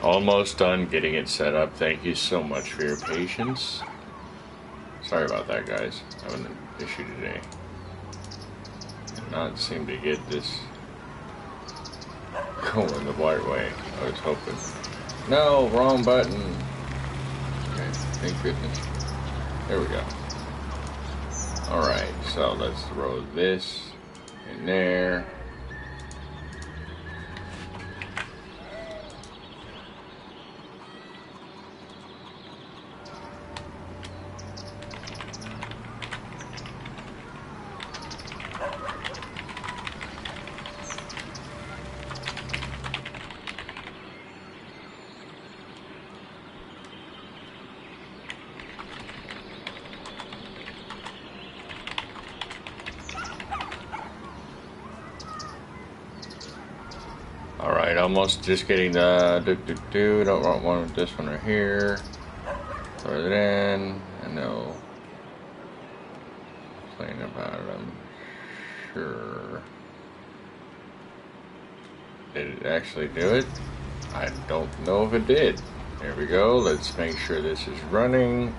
almost done getting it set up. Thank you so much for your patience. Sorry about that, guys. Having an issue today. Did not seem to get this going the right way. I was hoping. No, wrong button. Okay, thank goodness. There we go. Alright, so let's throw this in there. Alright, almost just getting the don't want one with this one right here. Throw it in. I know. Playing about it, I'm sure. Did it actually do it? I don't know if it did. There we go. Let's make sure this is running.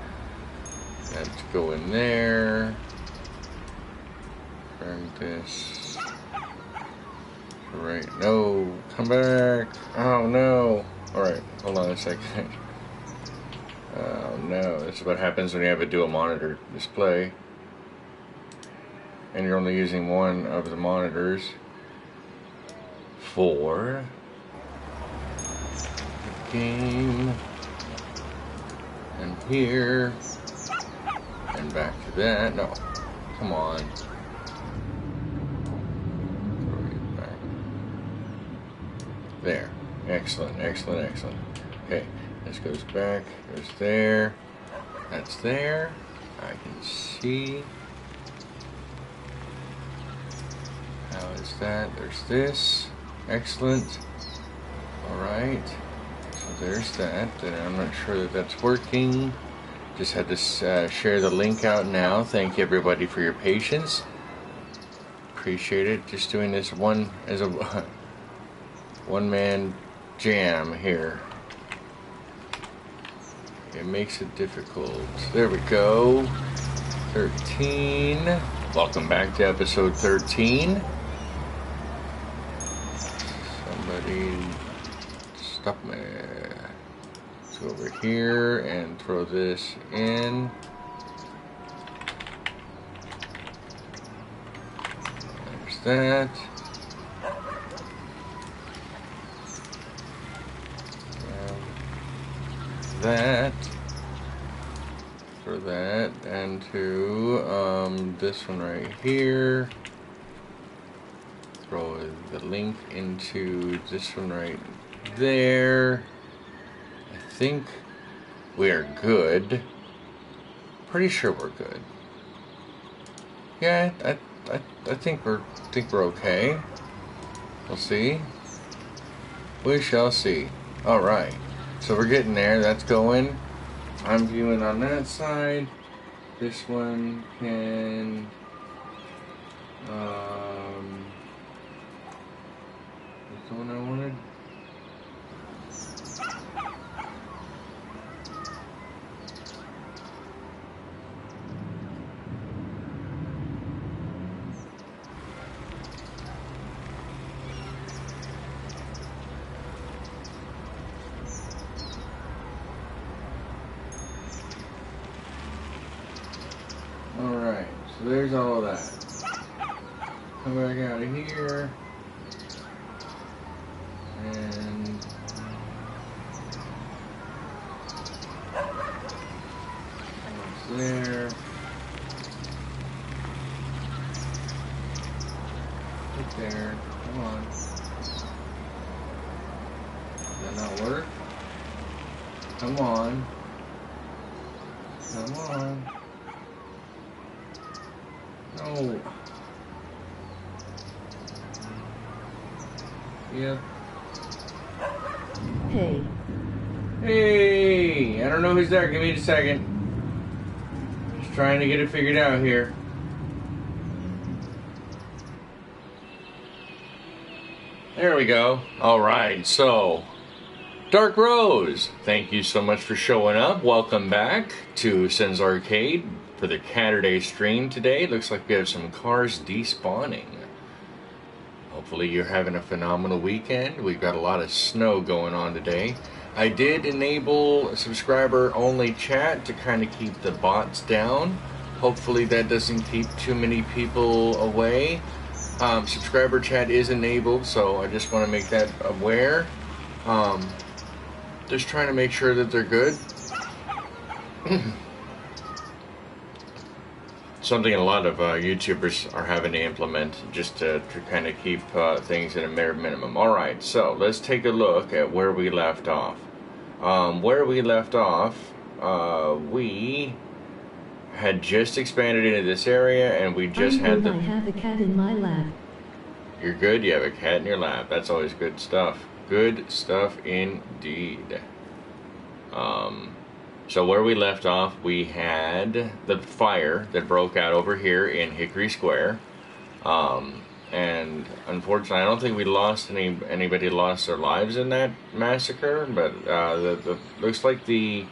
Let's go in there. Turn this. Right, no, come back. Oh no. Alright, hold on a second. Oh no, this is what happens when you have a dual monitor display. And you're only using one of the monitors for the game. And here. And back to that. No, come on. There. Excellent, excellent, excellent. Okay, this goes back, goes there. That's there. I can see. How is that? There's this. Excellent. Alright. So there's that. And I'm not sure that that's working. Just had to share the link out now. Thank you everybody for your patience. Appreciate it. Just doing this one as a one-man jam here. It makes it difficult. There we go. 13. Welcome back to episode 13. Somebody stop me. Let's go over here and throw this in. There's that. That for that, and to this one right here. Throw the link into this one right there. I think we are good. Pretty sure we're good. Yeah, I think we're okay. We'll see. We shall see. All right. So we're getting there. That's going. I'm viewing on that side. This one can. What's the one I wanted? Alright, so there's all of that. Come back out of here. And what's there? Right there. Come on. Does that not work? Come on. Come on. No. Yep. Hey. Hey! I don't know who's there. Give me a second. Just trying to get it figured out here. There we go. Alright, so Dark Rose, thank you so much for showing up. Welcome back to Syn's Arcade for the Caturday stream today. Looks like we have some cars despawning. Hopefully you're having a phenomenal weekend. We've got a lot of snow going on today. I did enable subscriber-only chat to kind of keep the bots down. Hopefully that doesn't keep too many people away. Subscriber chat is enabled, so I just want to make that aware. Just trying to make sure that they're good. Something a lot of YouTubers are having to implement just to kind of keep things at a mere minimum. Alright, so let's take a look at where we left off. We had just expanded into this area, and we just had the... I have a cat in my lap. You're good? You have a cat in your lap. That's always good stuff. Good stuff indeed. So where we left off, we had the fire that broke out over here in Hickory Square. And unfortunately, I don't think we lost anybody lost their lives in that massacre, but looks like the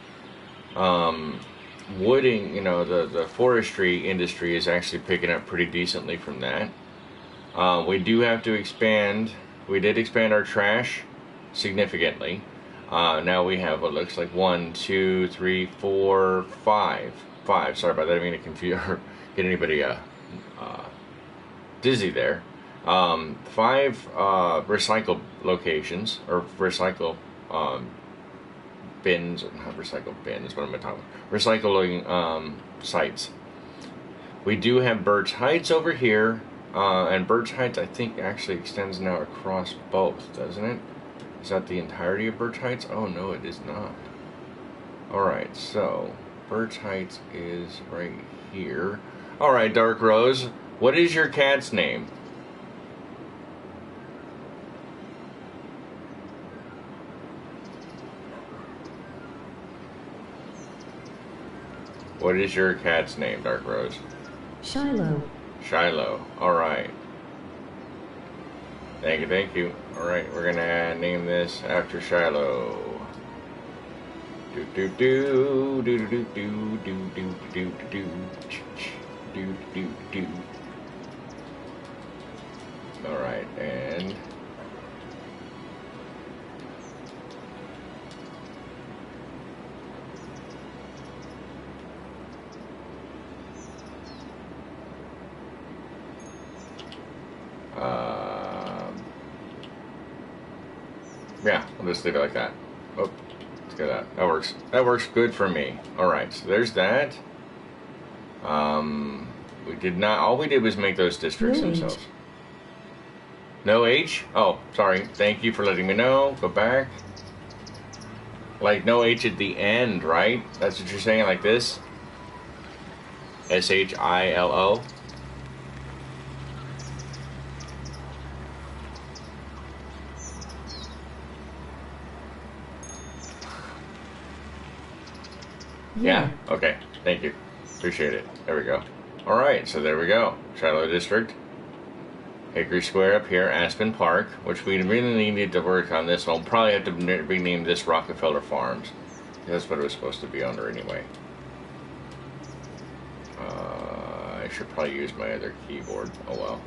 wooding, the forestry industry is actually picking up pretty decently from that. We do have to expand. We did expand our trash significantly. Now we have what looks like 1, 2, 3, 4, 5. Sorry about that. I didn't mean to confuse or get anybody dizzy there. 5 recycle locations, or recycle bins, not recycle bins, what am I talking about? Recycling sites. We do have Birch Heights over here, and Birch Heights I think actually extends now across both, doesn't it? Is that the entirety of Birch Heights? Oh no, it is not. Alright, so Birch Heights is right here. Alright, Dark Rose, what is your cat's name? What is your cat's name, Dark Rose? Shiloh. Shiloh, alright. Thank you. Alright, we're gonna name this after Shiloh. Alright, and yeah, I'll just leave it like that. Oh, let's get that. That works. That works good for me. Alright, so there's that. We did not, all we did was make those districts themselves. No H? Oh, sorry. Thank you for letting me know. Go back. Like no H at the end, right? That's what you're saying, like this? S-H-I-L-O? Yeah. Okay. Thank you. Appreciate it. There we go. Alright, so there we go. Shiloh District. Hickory Square up here. Aspen Park, which we really need to work on this one. We'll probably have to rename this Rockefeller Farms. That's what it was supposed to be under anyway. I should probably use my other keyboard. Oh well.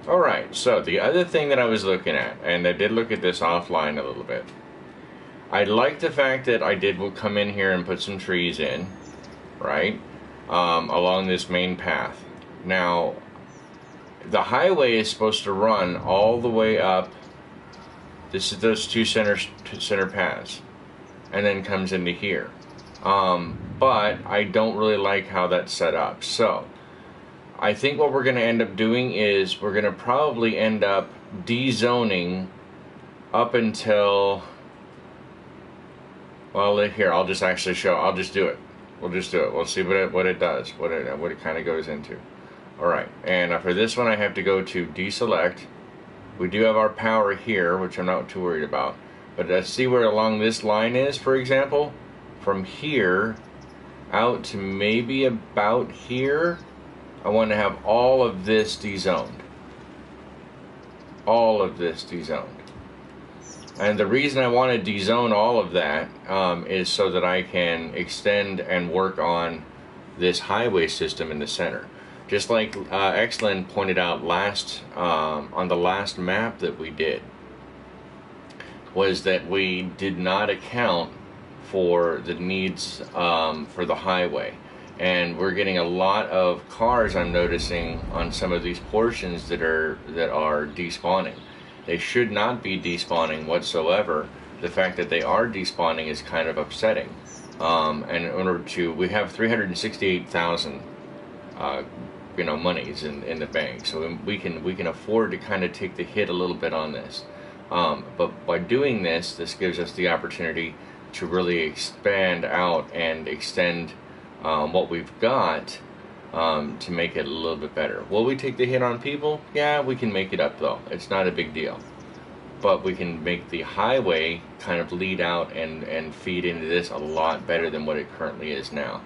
Alright, so the other thing that I was looking at, and I did look at this offline a little bit. I like the fact that I did come in here and put some trees in, right, along this main path. Now, the highway is supposed to run all the way up. This is those two center paths, and then comes into here. But I don't really like how that's set up. So I think what we're going to end up doing is we're going to probably end up dezoning up until, well, here, I'll just actually show, I'll just do it. We'll just do it. We'll see what it does, what it kind of goes into. Alright, and for this one I have to go to deselect. We do have our power here, which I'm not too worried about. But see where along this line is, for example? from here out to maybe about here, I want to have all of this dezoned. All of this dezoned. And the reason I want to dezone all of that is so that I can extend and work on this highway system in the center. Just like Exlin pointed out last on the last map that we did, was that we did not account for the needs for the highway. And we're getting a lot of cars, I'm noticing, on some of these portions that are despawning. They should not be despawning whatsoever. The fact that they are despawning is kind of upsetting. And in order to, we have 368,000 monies in the bank, so we can afford to kind of take the hit a little bit on this. But by doing this gives us the opportunity to really expand out and extend what we've got to make it a little bit better. Will we take the hit on people? Yeah, we can make it up though. It's not a big deal. But we can make the highway kind of lead out and feed into this a lot better than what it currently is now.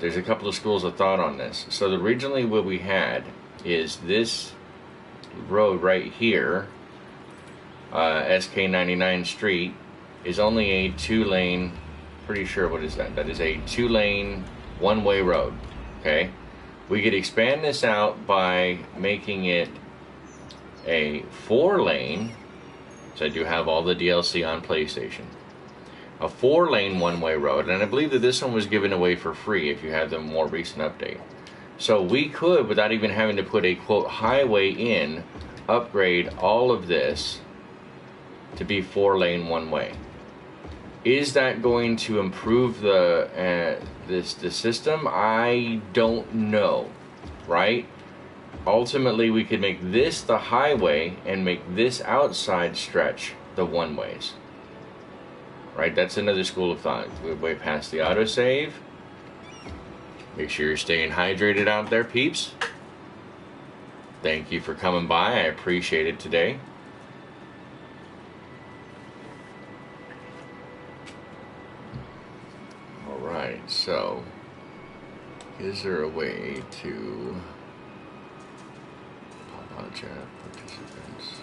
There's a couple of schools of thought on this. So originally what we had is this road right here, SK99 Street, is only a 2-lane, pretty sure, what is that? That is a 2-lane, one-way road, okay? We could expand this out by making it a 4-lane, so I do have all the DLC on PlayStation. A 4-lane one-way road, and I believe that this one was given away for free if you had the more recent update. So we could, without even having to put a, quote, highway in, upgrade all of this to be 4-lane one-way. Is that going to improve the system? I don't know, right? Ultimately, we could make this the highway and make this outside stretch the one-ways. Right, that's another school of thought. We're way past the autosave. Make sure you're staying hydrated out there, peeps. Thank you for coming by. I appreciate it today. Alright, so is there a way to pop out chat participants?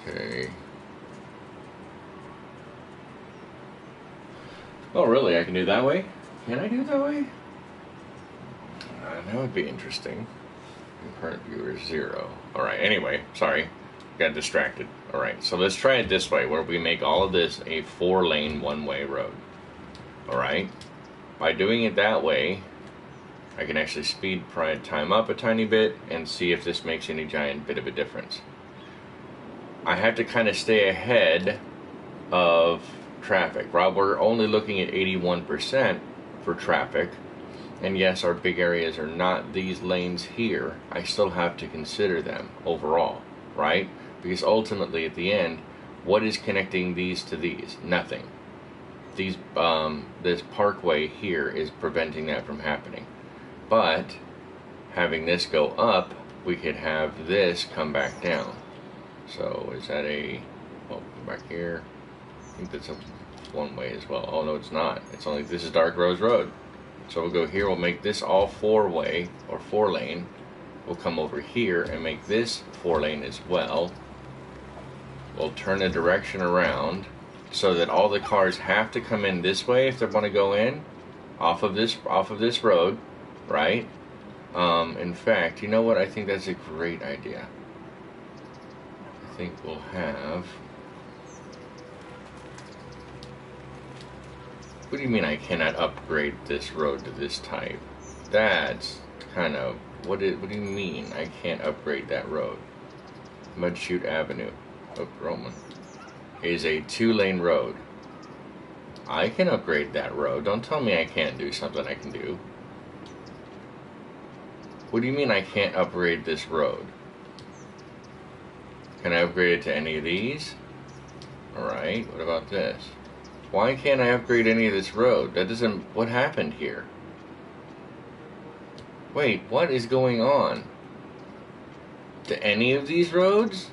Okay. Oh, really? I can do it that way? Can I do it that way? That would be interesting. Current viewers 0. Alright, anyway, sorry. Got distracted. Alright, so let's try it this way, where we make all of this a 4-lane one-way road. Alright? By doing it that way, I can actually speed time up a tiny bit and see if this makes any giant bit of a difference. I have to kind of stay ahead of traffic. Rob, we're only looking at 81% for traffic, and yes, our big areas are not these lanes here. I still have to consider them overall, right? Because ultimately at the end, what is connecting these to these? Nothing. These this parkway here is preventing that from happening. But having this go up, we could have this come back down. So is that a, oh, come back here. I think that's a one way as well. Oh no, it's not. It's only, this is Dark Rose Road. So we'll go here, we'll make this all 4-way or 4-lane. We'll come over here and make this 4-lane as well. We'll turn the direction around so that all the cars have to come in this way if they want to go in off of this road, right? In fact, you know what? I think that's a great idea. I think we'll have. What do you mean I cannot upgrade this road to this type? That's kind of, what do you mean I can't upgrade that road? Mudchute Avenue, Roman, is a 2-lane road. I can upgrade that road. Don't tell me I can't do something I can do. What do you mean I can't upgrade this road? Can I upgrade it to any of these? Alright, what about this? Why can't I upgrade any of this road? That doesn't... What happened here? Wait, what is going on? To any of these roads?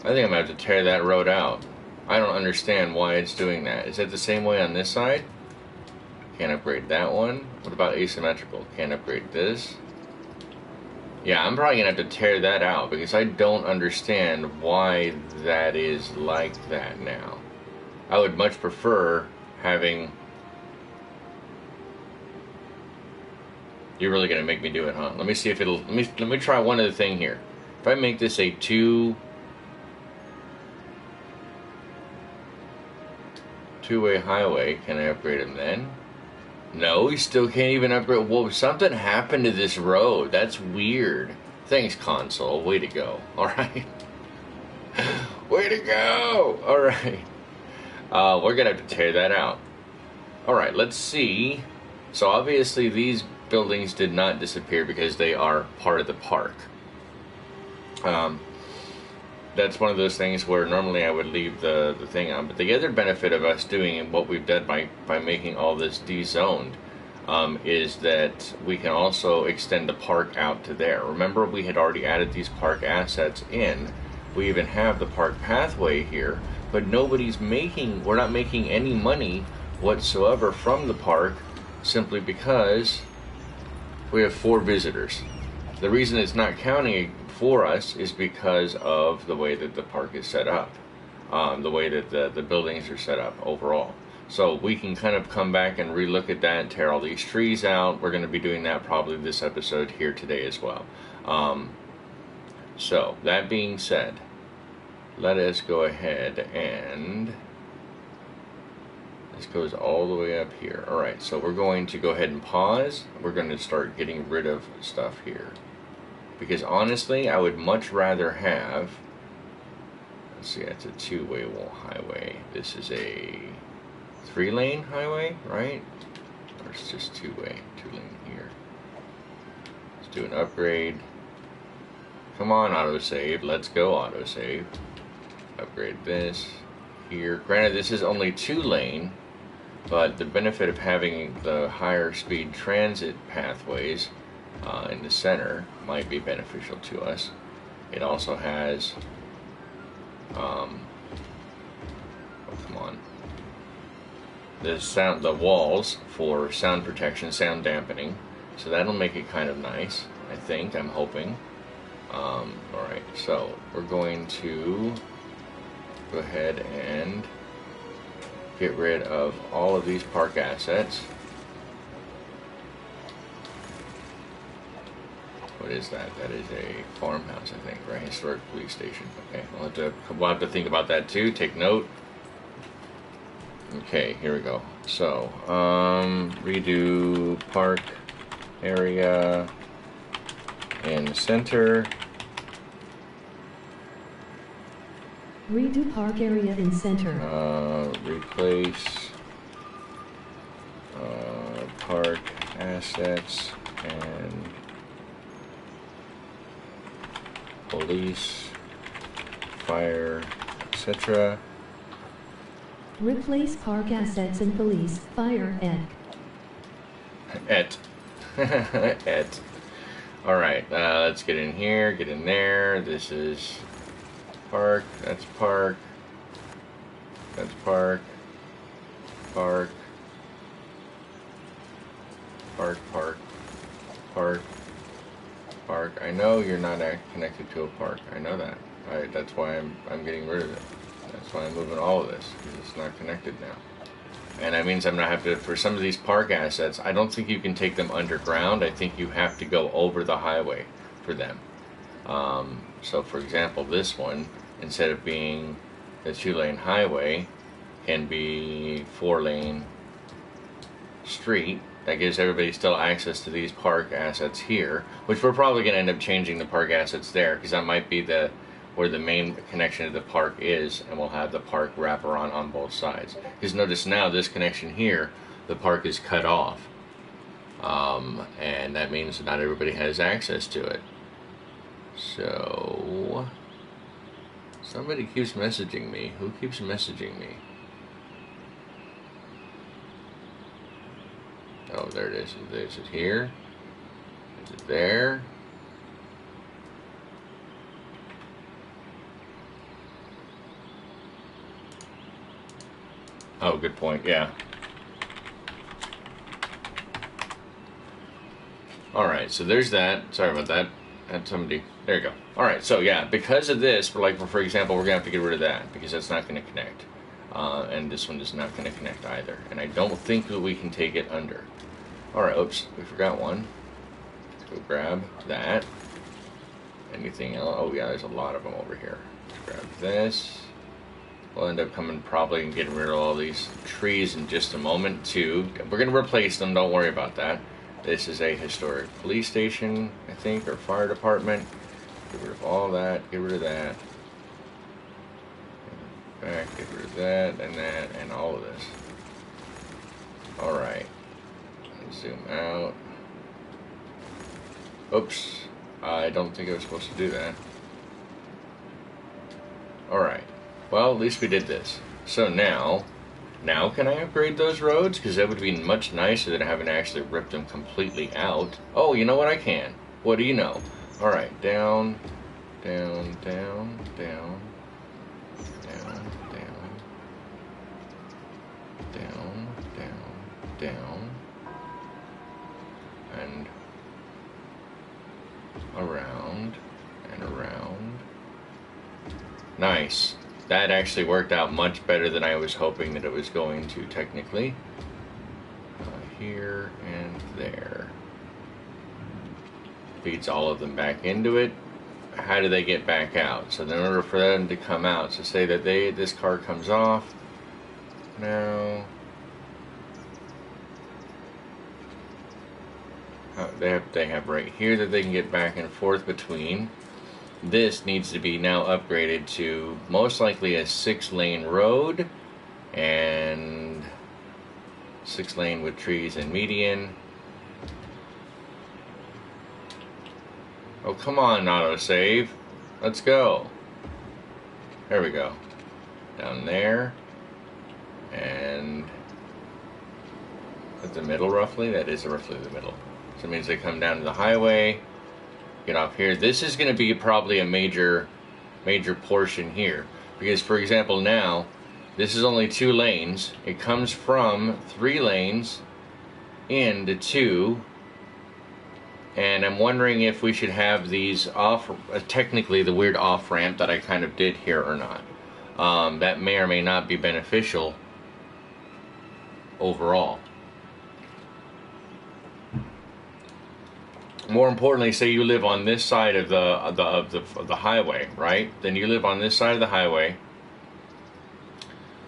I think I'm going to have to tear that road out. I don't understand why it's doing that. Is it the same way on this side? Can't upgrade that one. What about asymmetrical? Can't upgrade this. Yeah, I'm probably going to have to tear that out because I don't understand why that is like that now. I would much prefer having... You're really going to make me do it, huh? Let me see if it'll... Let me try one other thing here. If I make this a two-way highway, can I upgrade him then? No, he still can't even upgrade. Well, something happened to this road. That's weird. Thanks, console. Way to go. Alright. Way to go! Alright. We're going to have to tear that out. Alright, let's see. So obviously these buildings did not disappear because they are part of the park. That's one of those things where normally I would leave the thing on. But the other benefit of us doing what we've done by making all this de-zoned is that we can also extend the park out to there. Remember, we had already added these park assets in. We even have the park pathway here, but we're not making any money whatsoever from the park simply because we have 4 visitors. The reason it's not counting for us is because of the way that the park is set up, the way that the buildings are set up overall. So we can kind of come back and relook at that, tear all these trees out. We're going to be doing that probably this episode here today as well. So that being said, let us go ahead and this goes all the way up here. Alright, so we're going to go ahead and pause. We're going to start getting rid of stuff here. Because honestly, I would much rather have... Let's see, that's a 2-way highway. This is a 3-lane highway, right? Or it's just 2-way, 2-lane here. Let's do an upgrade. Come on, autosave. Let's go, autosave. Upgrade this here. Granted, this is only 2-lane, but the benefit of having the higher speed transit pathways in the center might be beneficial to us. It also has oh, come on, the walls for sound protection, sound dampening, so that'll make it kind of nice. I'm hoping. Alright, so we're going to go ahead and get rid of all of these park assets. What is that? That is a farmhouse, I think, right? Historic police station. Okay, we'll have to think about that too. Take note. Okay, here we go. So, redo park area in center. Redo park area in center. Replace park assets and police, fire, etc. Replace park assets and police, fire, Et. Alright, let's get in here, get in there. This is park, that's park, that's park, park, park, park, park, park. I know you're not connected to a park. I know that. That's why I'm getting rid of it. That's why I'm moving all of this, because it's not connected now. And that means I'm going to have to, for some of these park assets, I don't think you can take them underground. I think you have to go over the highway for them. So for example, this one, instead of being a 2-lane highway, can be 4-lane street. That gives everybody still access to these park assets here, which we're probably going to end up changing the park assets there, because that might be where the main connection to the park is, and we'll have the park wrap around on both sides. Because notice now, this connection here, the park is cut off. And that means not everybody has access to it. So, somebody keeps messaging me. Who keeps messaging me? Oh, there it is. Is it here? Is it there? Oh, good point. Yeah. Alright, so there's that. Sorry about that. Had somebody. There you go. Alright, so yeah, because of this, for example, we're going to have to get rid of that because that's not going to connect. And this one is not going to connect either. And I don't think that we can take it under. Alright, oops, we forgot one. Let's go grab that. Anything else? Oh yeah, there's a lot of them over here. Let's grab this. We'll end up coming probably and getting rid of all these trees in just a moment too. We're going to replace them, don't worry about that. This is a historic police station, I think, or fire department. Get rid of all that, get rid of that. Back, get rid of that, and all of this. Alright. Zoom out. Oops. I don't think I was supposed to do that. Alright. Well, at least we did this. So now can I upgrade those roads? Because that would be much nicer than having to actually rip them completely out. Oh, you know what? I can. What do you know? Alright, down, down, down, down, down, down, down, down, down, and around, and around. Nice. That actually worked out much better than I was hoping that it was going to, technically. Here and there. Feeds all of them back into it. How do they get back out? So in order for them to come out, so say that this car comes off. Now, they have right here that they can get back and forth between. This needs to be now upgraded to most likely a 6-lane road and 6-lane with trees and median. Oh, come on, autosave. Let's go. There we go. Down there. And at the middle, roughly. That is roughly the middle. So it means they come down to the highway. Get off here. This is going to be probably a major portion here, because for example now this is only 2 lanes. It comes from 3 lanes into 2, and I'm wondering if we should have these off, technically the weird off ramp that I kind of did here or not. That may or may not be beneficial overall. More importantly, say you live on this side of the highway, right? Then you live on this side of the highway.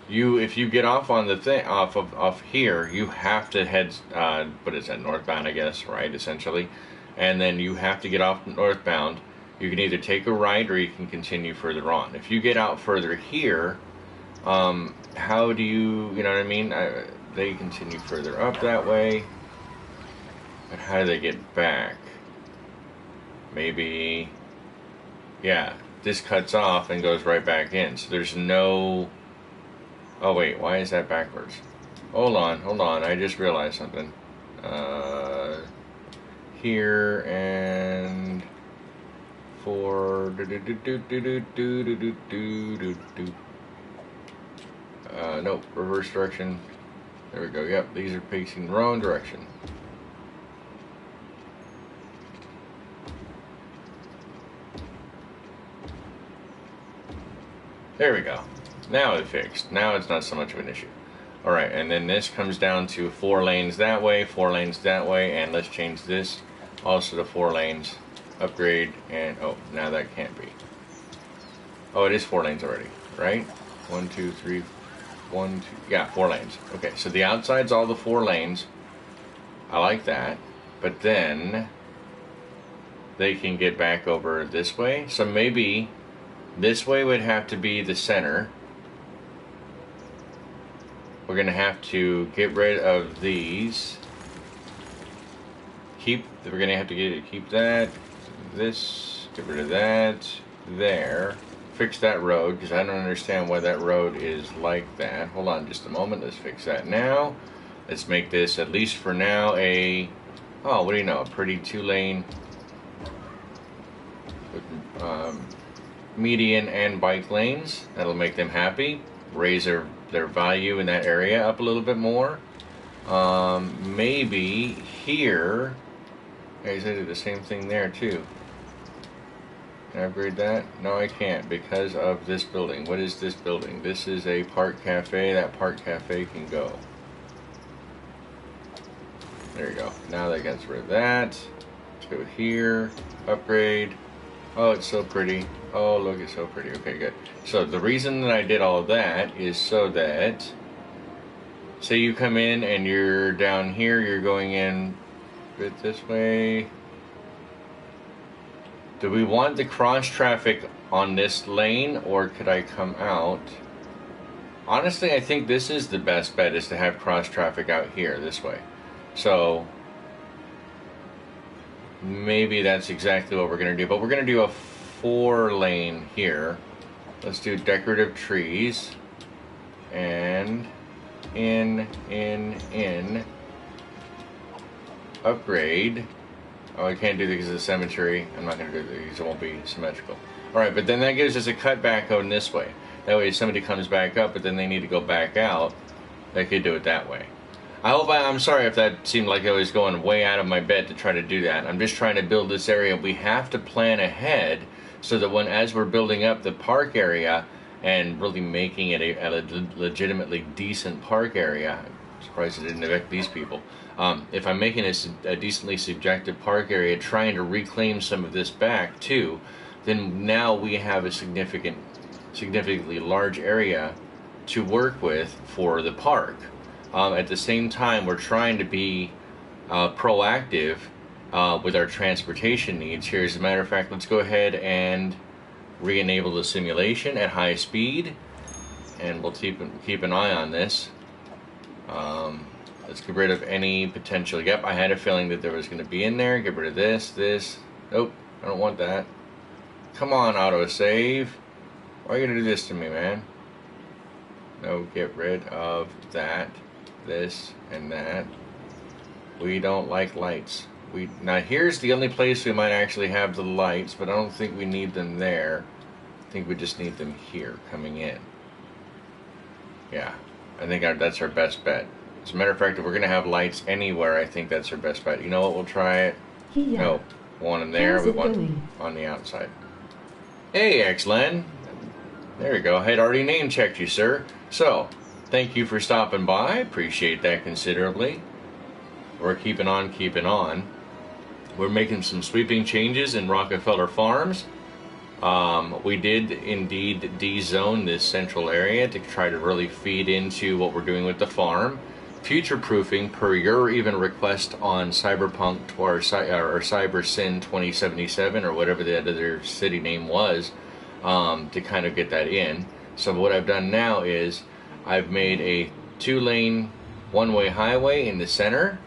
If you get off on the thing off here, you have to head what is that, northbound, I guess, right? Essentially, and then you have to get off northbound. You can either take a right or you can continue further on. If you get out further here, how do you know what I mean? They continue further up that way, but how do they get back? Maybe, yeah, this cuts off and goes right back in. So there's no, oh wait, why is that backwards? Hold on, I just realized something. Here and for nope, reverse direction. There we go. Yep, these are facing the wrong direction. There we go. Now it's fixed. Now it's not so much of an issue. Alright, and then this comes down to 4 lanes that way, 4 lanes that way, and let's change this also to 4 lanes. Upgrade, and oh, now that can't be. Oh, it is 4 lanes already, right? 1, 2, 3, 1, 2, yeah, 4 lanes. Okay, so the outside's all the 4 lanes. I like that. But then they can get back over this way. So maybe this way would have to be the center. We're going to have to get rid of these. We're going to have to keep that, this, get rid of that, there. Fix that road, because I don't understand why that road is like that. Hold on just a moment, let's fix that now. Let's make this, at least for now, a, oh, what do you know, a pretty 2-lane median and bike lanes. That'll make them happy. raise their value in that area up a little bit more. Maybe here, I do the same thing there too. Can I upgrade that? No, I can't because of this building. What is this building? This is a park cafe. That park cafe can go. There you go. Now that gets rid of that. Let's go here. Upgrade. Oh, it's so pretty. Oh, look, it's so pretty. Okay, good. So the reason that I did all of that is so that, say you come in and you're down here, you're going in a bit this way. Do we want the cross traffic on this lane, or could I come out? Honestly, I think this is the best bet, is to have cross traffic out here this way. So maybe that's exactly what we're going to do. But we're going to do a 4-lane here. Let's do decorative trees. And in. Upgrade. Oh, I can't do that because of the cemetery. I'm not going to do that because it won't be symmetrical. Alright, but then that gives us a cutback on this way. That way if somebody comes back up, but then they need to go back out, they could do it that way. I'm sorry if that seemed like I was going way out of my bed to try to do that. I'm just trying to build this area. We have to plan ahead so that as we're building up the park area and really making it a legitimately decent park area, I'm surprised it didn't affect these people. If I'm making a decently subjective park area, trying to reclaim some of this back too, then now we have a significantly large area to work with for the park. At the same time, we're trying to be proactive with our transportation needs here. As a matter of fact, let's go ahead and re-enable the simulation at high speed, and we'll keep an eye on this. Let's get rid of any potential. Yep, I had a feeling that there was going to be in there. Get rid of this. Nope, I don't want that. Come on, autosave. Why are you going to do this to me, man? No, get rid of that, this, and that. We don't like lights. Now here's the only place we might actually have the lights, but I don't think we need them there. I think we just need them here, coming in. Yeah, I think that's our best bet. As a matter of fact, if we're going to have lights anywhere, I think that's our best bet. You know what, we'll try it. Yeah. No, we want them there, we want them on the outside. Hey, X-Len. There you go. I had already name checked you, sir. So, thank you for stopping by. Appreciate that considerably. We're keeping on. We're making some sweeping changes in Rockefeller Farms. We did indeed de-zone this central area to try to really feed into what we're doing with the farm. Future-proofing, per your even request on Cyberpunk or CyberSyn 2077, or whatever the other city name was, to kind of get that in. So what I've done now is I've made a 2-lane one-way highway in the center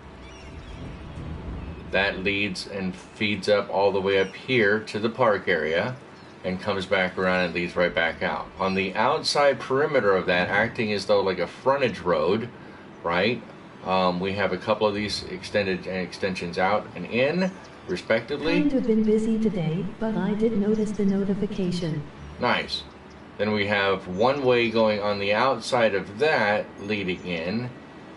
that leads and feeds up all the way up here to the park area and comes back around and leads right back out. On the outside perimeter of that, acting as though like a frontage road, right? We have a couple of these extensions out and in, respectively. Kind of been busy today, but I did notice the notification. Nice. Then we have one way going on the outside of that leading in,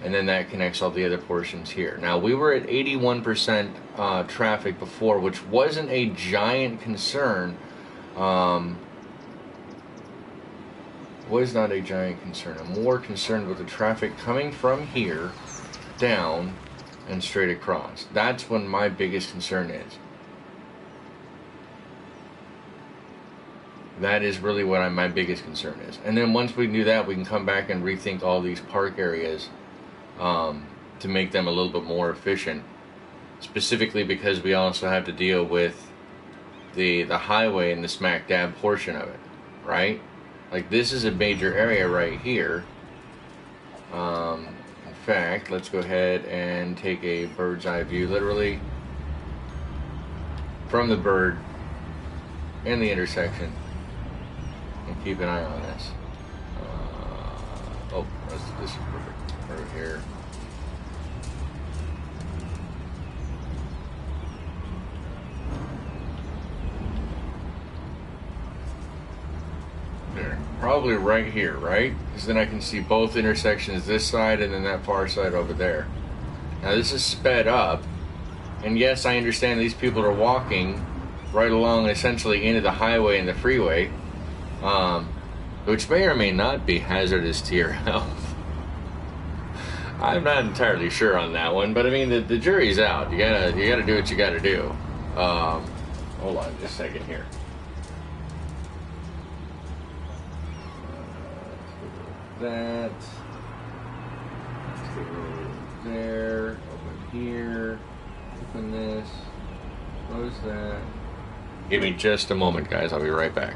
and then that connects all the other portions here. Now, we were at 81% traffic before, which wasn't a giant concern. Was not a giant concern. I'm more concerned with the traffic coming from here down and straight across. That's when my biggest concern is. That is really what my biggest concern is. And then once we do that, we can come back and rethink all these park areas to make them a little bit more efficient. Specifically because we also have to deal with the highway and the smack dab portion of it, right? Like, this is a major area right here. In fact, let's go ahead and take a bird's eye view, literally from the bird in the intersection, and keep an eye on this. This is perfect right here. probably right here, right? Because then I can see both intersections, this side and then that far side over there. Now this is sped up, and yes, I understand these people are walking right along essentially into the highway and the freeway, which may or may not be hazardous to your health. I'm not entirely sure on that one, but I mean the jury's out. You gotta do what you gotta do. Hold on just a second here. That. Let's go there. Open here. Open this. Close that. Give me just a moment, guys. I'll be right back.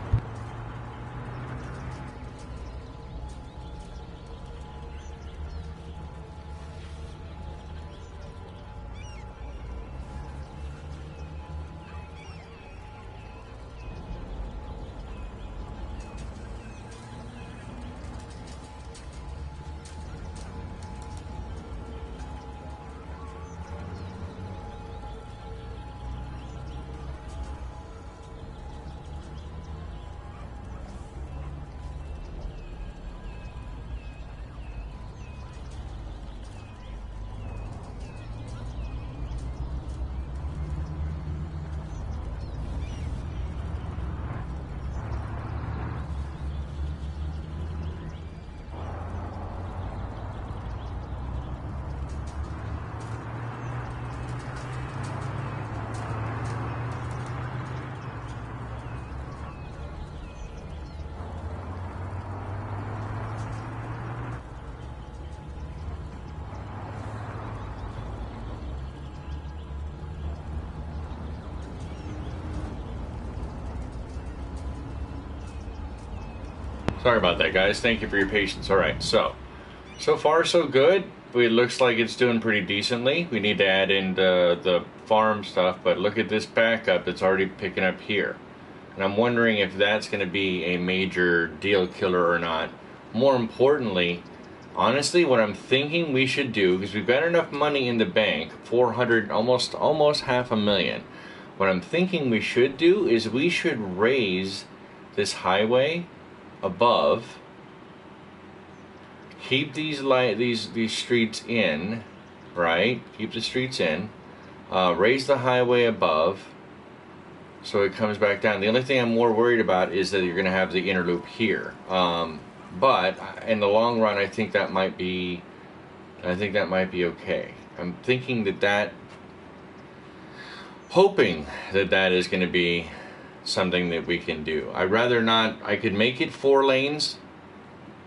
Sorry about that, guys. Thank you for your patience. All right, so far so good. It looks like it's doing pretty decently. We need to add in the farm stuff, but look at this backup that's already picking up here. And I'm wondering if that's going to be a major deal killer or not. More importantly, honestly, what I'm thinking we should do, because we've got enough money in the bank, 400, almost $500,000. What I'm thinking we should do is we should raise this highway above, keep these streets in, right? Keep the streets in, raise the highway above, so it comes back down. The only thing I'm more worried about is that you're going to have the inner loop here. But in the long run, I think that might be okay. I'm thinking hoping that is going to be something that we can do. I'd rather not. I could make it 4 lanes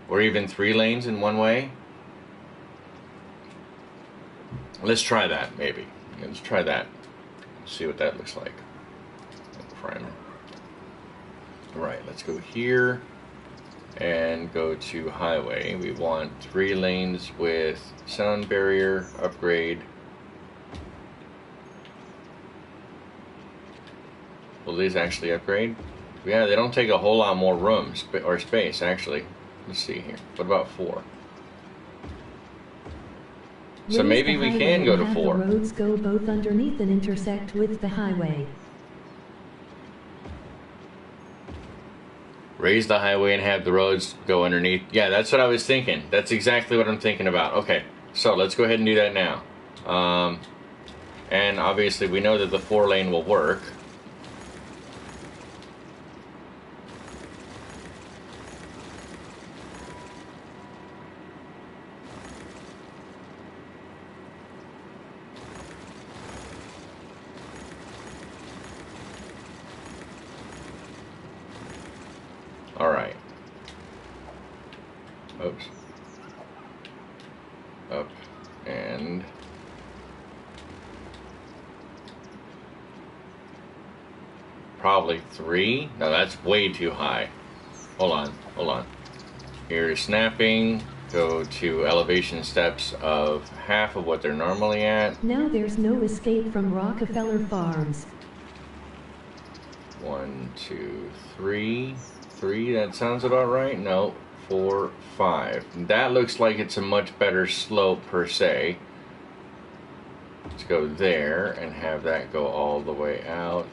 or even 3 lanes in one way. Let's try that, maybe. Let's try that. See what that looks like. Primer. Alright, let's go here and go to highway. We want 3 lanes with sound barrier upgrade. Will these actually upgrade? Yeah, they don't take a whole lot more room or space, actually. Let's see here. What about 4? So maybe we can go to 4. The roads go both underneath and intersect with the highway. Raise the highway and have the roads go underneath. Yeah, that's what I was thinking. That's exactly what I'm thinking about. Okay, so let's go ahead and do that now. And obviously we know that the 4 lane will work. Alright. Oops. Up. And... probably 3? No, that's way too high. Hold on. Here's snapping. Go to elevation steps of half of what they're normally at. Now there's no escape from Rockefeller Farms. 1, 2, 3. 3, that sounds about right. No, 4, 5. That looks like it's a much better slope per se. Let's go there and have that go all the way out.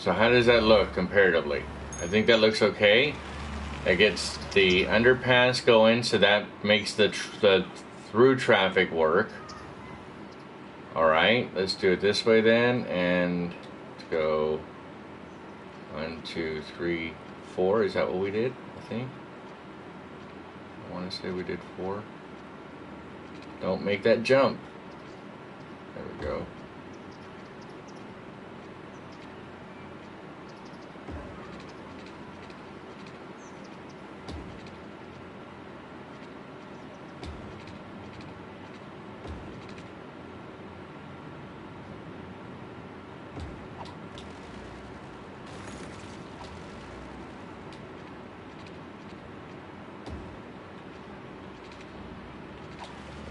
So how does that look comparatively? I think that looks okay. That gets the underpass going, so that makes the through traffic work. Alright, let's do it this way then, and let's go 1, 2, 3, 4. Is that what we did? I think. I want to say we did 4. Don't make that jump. There we go.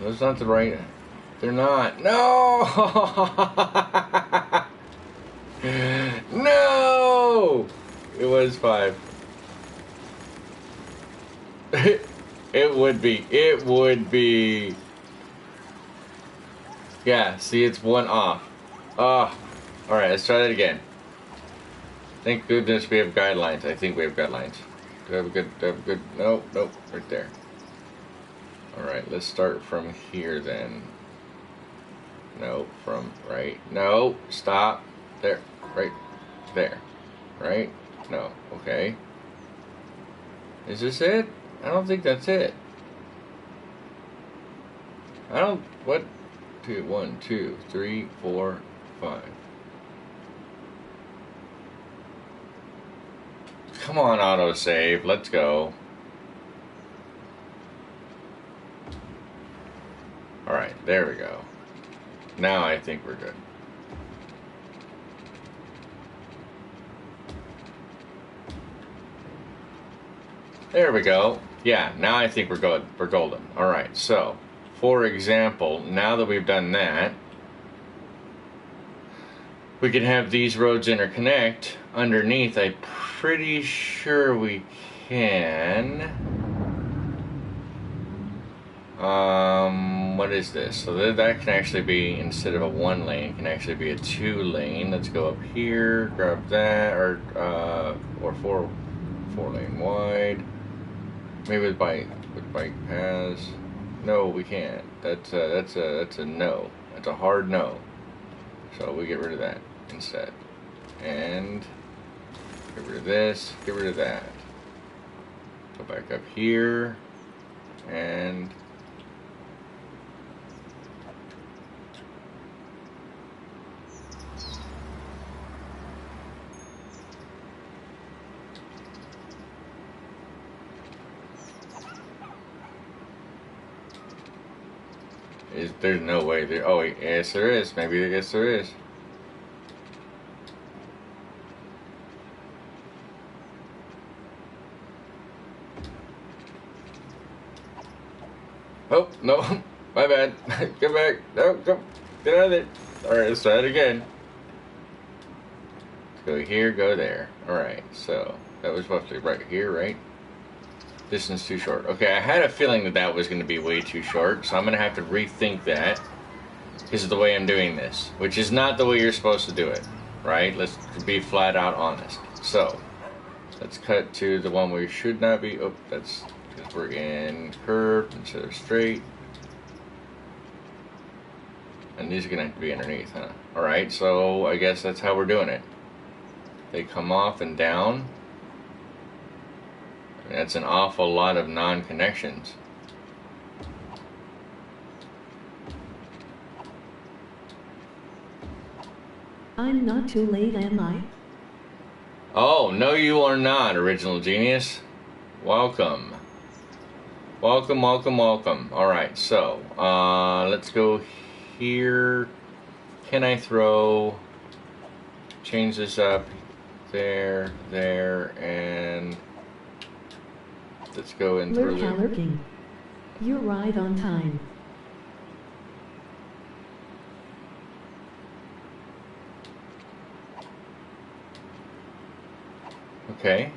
That's not the right. They're not. No! No! It was 5. It would be. It would be. Yeah, see, it's 1 off. Ah. Alright, let's try that again. Thank goodness we have guidelines. I think we have guidelines. Do I have a good. Nope, nope, right there. Alright, let's start from here then. No, from right. No, stop. There. Right there. Right? No. Okay. Is this it? I don't think that's it. I don't. What? 2, 1, 2, 3, 4, 5. Come on, autosave. Let's go. Alright, there we go. Now I think we're good. There we go. Yeah, now I think we're good. We're golden. Alright, so, for example, now that we've done that, we can have these roads interconnect underneath. I'm pretty sure we can. What is this? So that can actually be, instead of a 1 lane, can actually be a 2 lane. Let's go up here, grab that, or 4 lane wide. Maybe with bike paths. No, we can't. That's a no. That's a hard no. So we get rid of that instead. And get rid of this, get rid of that. Go back up here, and there's no way there. Oh, yes, there is. Maybe I guess there is. Oh no, my bad. Get back. No, come, get out of there. All right, let's try it again. Let's go here, go there. All right, so that was roughly right here, right? Distance too short. Okay, I had a feeling that that was going to be way too short, so I'm going to have to rethink that. This is the way I'm doing this, which is not the way you're supposed to do it, right? Let's be flat out honest. So, let's cut to the one we should not be. Oh, that's because we're in curved instead of straight. And these are going to have to be underneath, huh? Alright, so I guess that's how we're doing it. They come off and down. That's an awful lot of non-connections. I'm not too late, am I? Oh, no you are not, Original Genius. Welcome. Welcome, welcome, welcome. Alright, so, let's go here. Can I throw... Change this up. There, and... Let's go in through there. Lurking. You're right on time. Okay.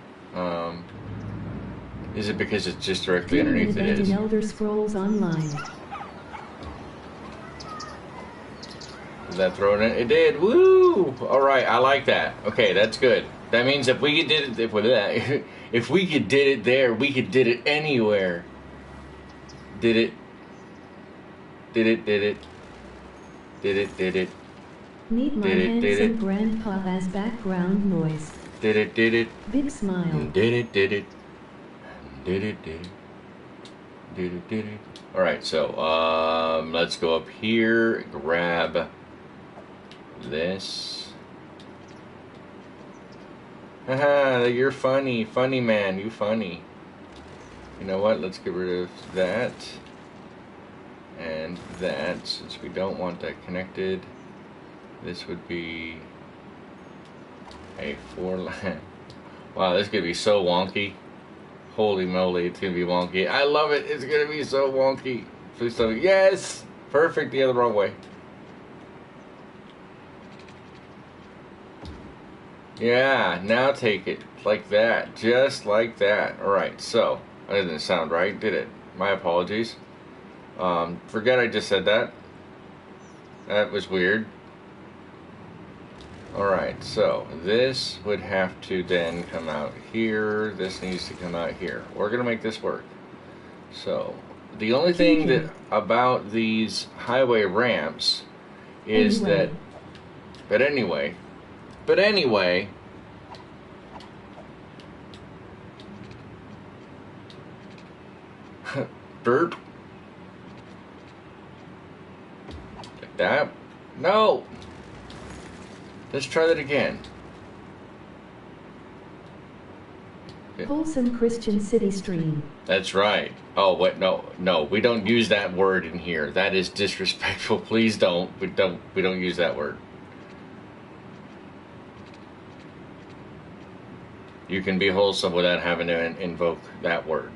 Is it because it's just directly underneath it is? Elder Scrolls Online. Did that throw it in? It did. Woo! All right, I like that. Okay, that's good. That means if we did it, if we could did it there, we could did it anywhere. Did it. Did it. Did it. Did it. Did it. Need my handsome grandpa as background noise. Did it. Did it. Big smile. Did it. Did it. Did it. Did it. Did it. Did it. All right, so let's go up here, grab this. Haha, you're funny, funny man, you funny. You know what? Let's get rid of that and that, since we don't want that connected. This would be a 4-line. Wow, this is gonna be so wonky. Holy moly, it's gonna be wonky. I love it. It's gonna be so wonky. Please tell me. Yes! Perfect, the other wrong way. Yeah, now take it. Like that. Just like that. Alright, so. That didn't sound right, did it? My apologies. Forget I just said that. That was weird. Alright, so this would have to then come out here. This needs to come out here. We're going to make this work. So, the only thing that about these highway ramps is that... But anyway... Burp. Like that. No! Let's try that again. Wholesome Christian City Stream. That's right. Oh, wait, no, we don't use that word in here. That is disrespectful. Please don't. We don't use that word. You can be wholesome without having to invoke that word.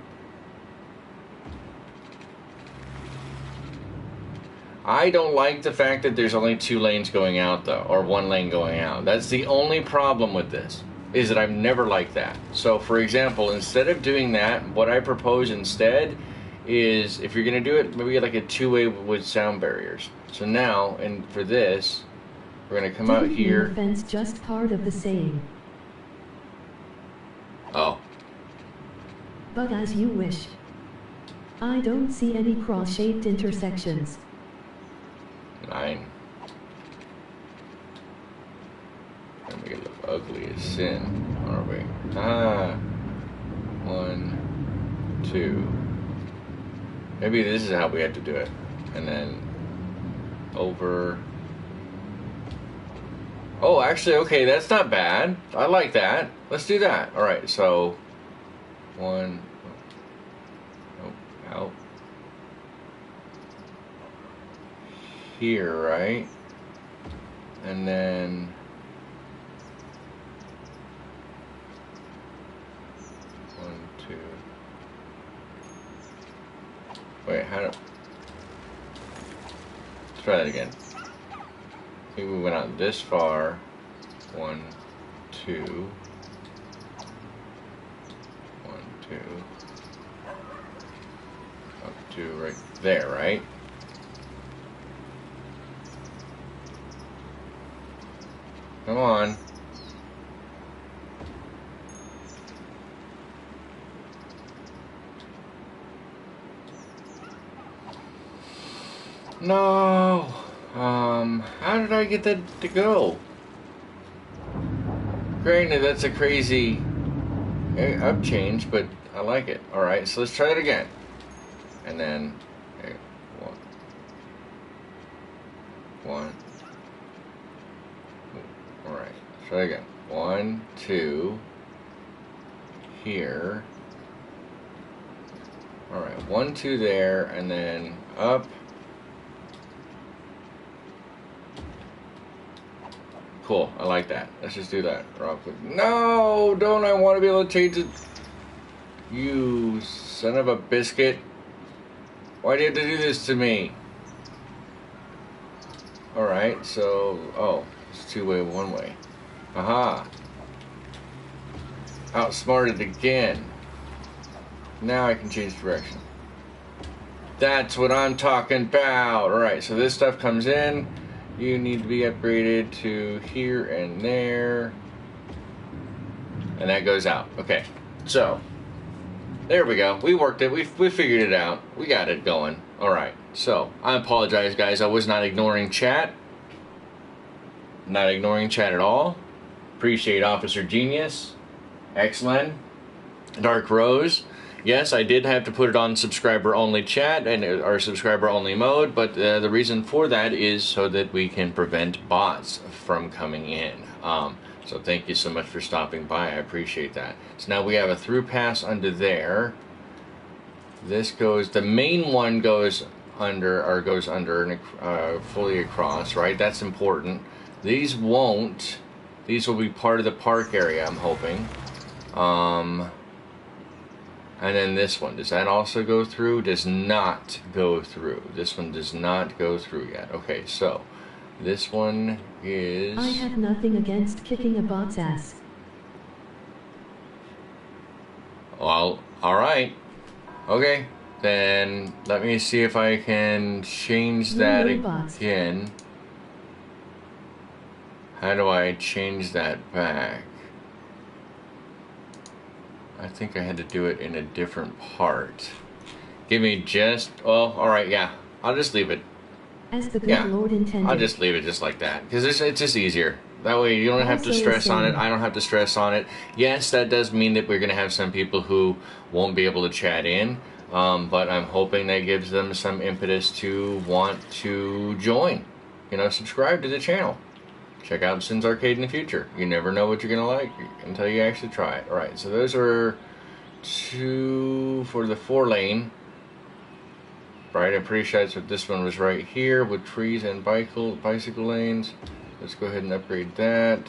I don't like the fact that there's only 2 lanes going out, though, or 1 lane going out. That's the only problem with this, is that I've never liked that. So, for example, instead of doing that, what I propose instead is, if you're going to do it, maybe like a 2-way with sound barriers. So now, and for this, we're going to come out here. Fence just part of the same. Oh. But as you wish. I don't see any cross-shaped intersections. 9. And we look ugly as sin, aren't we? 1, 2. Maybe this is how we had to do it. And then over. Oh, actually, okay, that's not bad. I like that. Let's do that. All right, so 1. Oh, out. Here, right? And then 1, 2. Wait, how do? Let's try that again. I think we went out this far. 1, 2. 1, 2. Up to right there, right? Come on. No. How did I get that to go? Granted, that's a crazy up change, but I like it. All right, so let's try it again. And then, okay, 1. All right, try again. 1, 2. Here. All right, 1, 2 there, and then up. Cool, I like that. Let's just do that real quick. No, don't I want to be able to change it? You son of a biscuit. Why do you have to do this to me? Alright, so, oh, it's 2-way, 1-way. Aha. Outsmarted again. Now I can change direction. That's what I'm talking about. Alright, so this stuff comes in. You need to be upgraded to here and there. And that goes out. Okay, so there we go. We worked it. We figured it out. We got it going. All right. So I apologize, guys. I was not ignoring chat. Not ignoring chat at all. Appreciate Officer Genius, Excellent, Dark Rose. Yes, I did have to put it on subscriber only chat and or subscriber only mode, but the reason for that is so that we can prevent bots from coming in. So thank you so much for stopping by. I appreciate that. So now we have a through pass under there. This goes, the main one goes under, or goes under and fully across, right? That's important. These won't. These will be part of the park area, I'm hoping. And then this one, does that also go through? Does not go through. This one does not go through yet. Okay, so this one is... I have nothing against kicking a bot's ass. Well, alright. Okay, then let me see if I can change that again. How do I change that back? I think I had to do it in a different part. Give me just... Well, alright, yeah. I'll just leave it. As the good Lord intended. I'll just leave it just like that. Because it's just easier. That way you don't have to stress on it. I don't have to stress on it. Yes, that does mean that we're going to have some people who won't be able to chat in. But I'm hoping that gives them some impetus to want to join. You know, subscribe to the channel. Check out Syn's Arcade in the future. You never know what you're going to like until you actually try it. Alright, so those are 2 for the 4-lane. Right, I'm pretty sure that's what this one was right here with trees and bicycle lanes. Let's go ahead and upgrade that.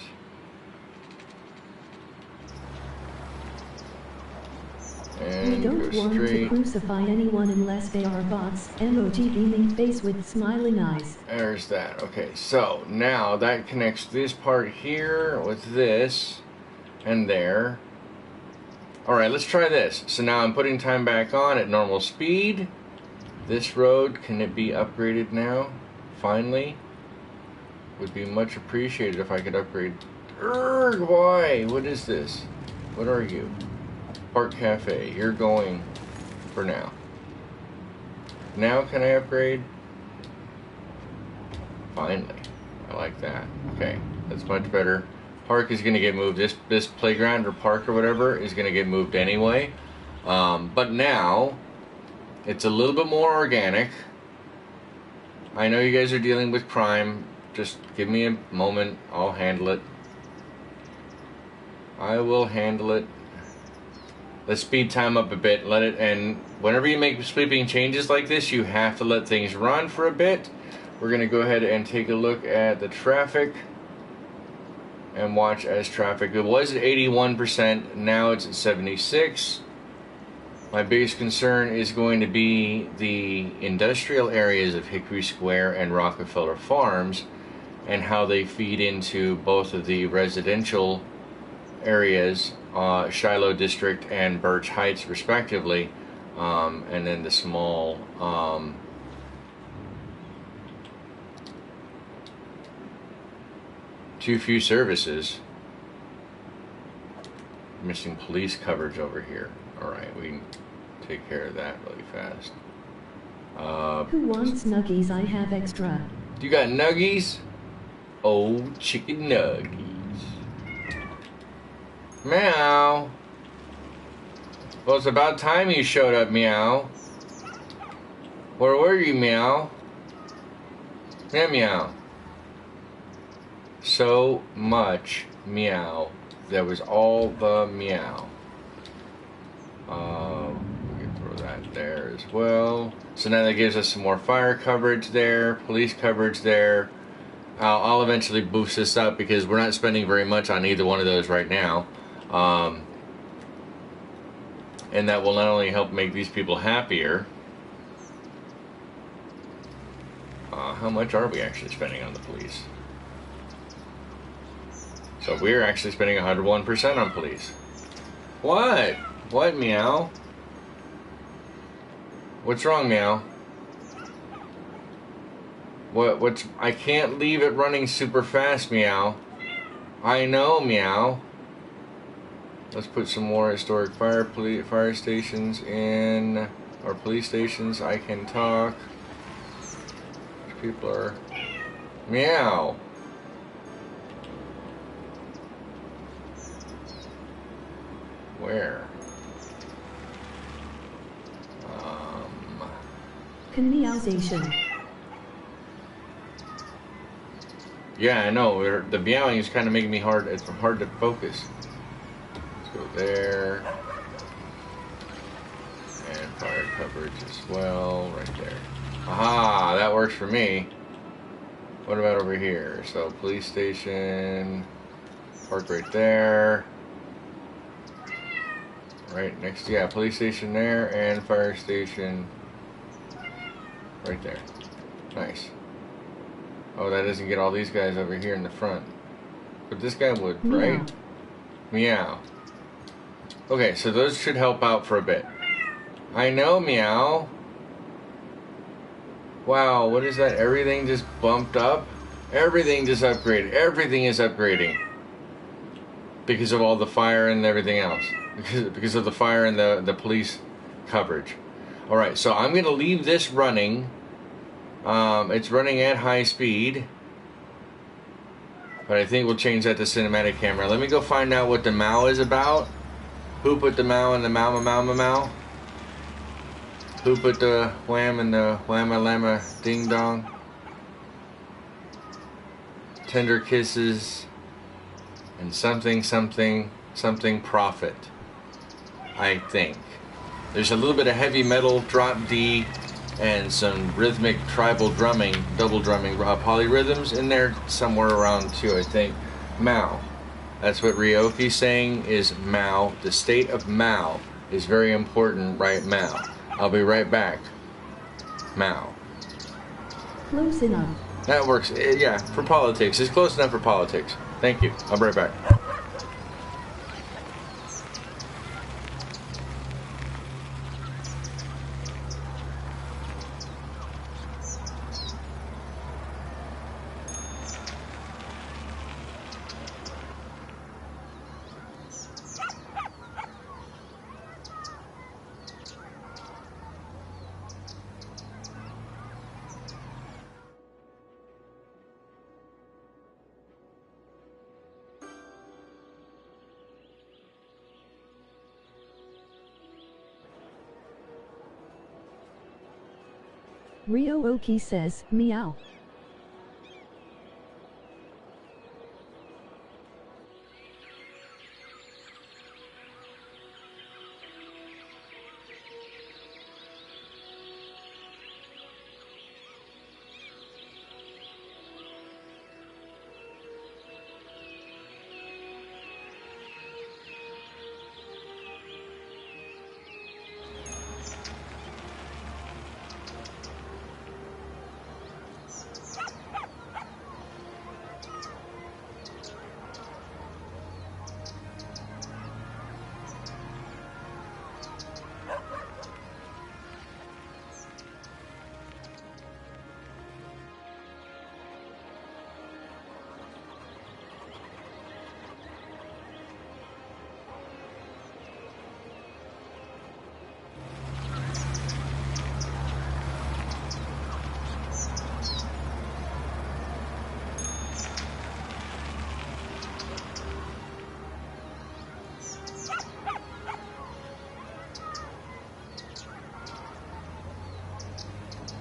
And we don't want to crucify anyone unless they are bots. Emoji beaming face with smiling eyes. There's that. Okay, so now that connects this part here with this and there. Alright, let's try this. So now I'm putting time back on at normal speed. This road, can it be upgraded now? Finally. Would be much appreciated if I could upgrade. Urgh, why? What is this? What are you? Park Cafe. You're going for now. Now can I upgrade? Finally. I like that. Okay, that's much better. Park is going to get moved. This playground or park or whatever is going to get moved anyway. But now it's a little bit more organic. I know you guys are dealing with crime. Just give me a moment. I'll handle it. I will handle it. Let's speed time up a bit. Let it, and whenever you make sweeping changes like this, you have to let things run for a bit. We're going to go ahead and take a look at the traffic and watch as traffic. It was at 81%. Now it's at 76%. My biggest concern is going to be the industrial areas of Hickory Square and Rockefeller Farms and how they feed into both of the residential areas, Shiloh District and Birch Heights respectively, and then the small too few services. Missing police coverage over here. Alright, we can take care of that really fast. Who wants nuggies? I have extra. You got nuggies? Oh, chicken nuggies. Meow. Well, it's about time you showed up, Meow. Where were you, Meow? Yeah, Meow. So much meow. That was all the meow. We can throw that there as well. So now that gives us some more fire coverage there, police coverage there. I'll eventually boost this up because we're not spending very much on either one of those right now. And that will not only help make these people happier. How much are we actually spending on the police? So we're actually spending 101% on police. What? What, Meow? What's wrong, Meow? What's... I can't leave it running super fast, meow. I know, meow. Let's put some more historic fire stations in, or police stations. I can talk. People are... Meow. Where? Meowsation. Yeah, I know. The meowing is kind of making me hard. It's hard to focus. Let's go there. And fire coverage as well, right there. Aha, that works for me. What about over here? So, police station. Park right there. Right next, yeah, police station there, and fire station right there. Nice. Oh, that doesn't get all these guys over here in the front. But this guy would, right? Meow. Okay, so those should help out for a bit. I know, meow. Wow, what is that? Everything just bumped up? Everything just upgraded. Everything is upgrading. Because of all the fire and everything else. Because of the fire and the police coverage. Alright, so I'm going to leave this running. It's running at high speed. But I think we'll change that to cinematic camera. Let me go find out what the Mao is about. Who put the Mao in the Mao? Who put the wham in the whamma lamma ding dong? Tender kisses and something profit. I think. There's a little bit of heavy metal drop D and some rhythmic tribal drumming, double drumming, polyrhythms in there somewhere around too, I think. Mao. That's what Ryoki's saying is Mao. The state of Mao is very important, right? Mao. I'll be right back. Mao. Close enough. That works. Yeah, for politics. It's close enough for politics. Thank you. I'll be right back. Ryo-Oki says, meow.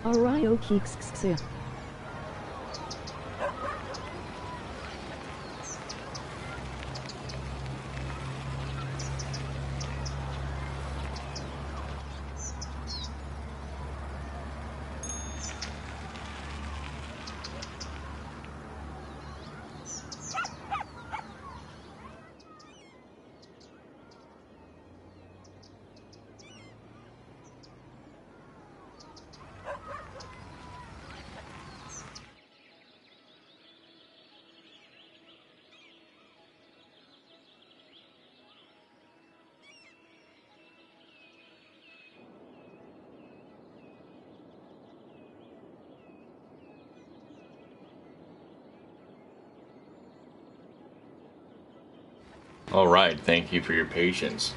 Ryo-Oki. Alright, thank you for your patience.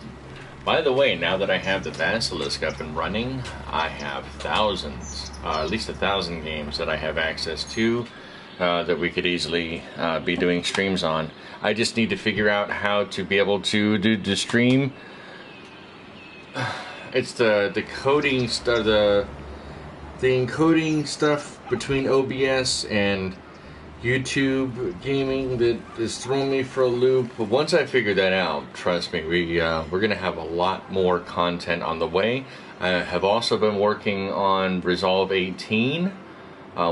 By the way, now that I have the Basilisk up and running, I have thousands, at least 1,000 games that I have access to that we could easily be doing streams on. I just need to figure out how to be able to do the stream. It's the coding stuff, the encoding stuff between OBS and YouTube gaming that is throwing me for a loop. But once I figure that out, trust me, we're gonna have a lot more content on the way. I have also been working on Resolve 18,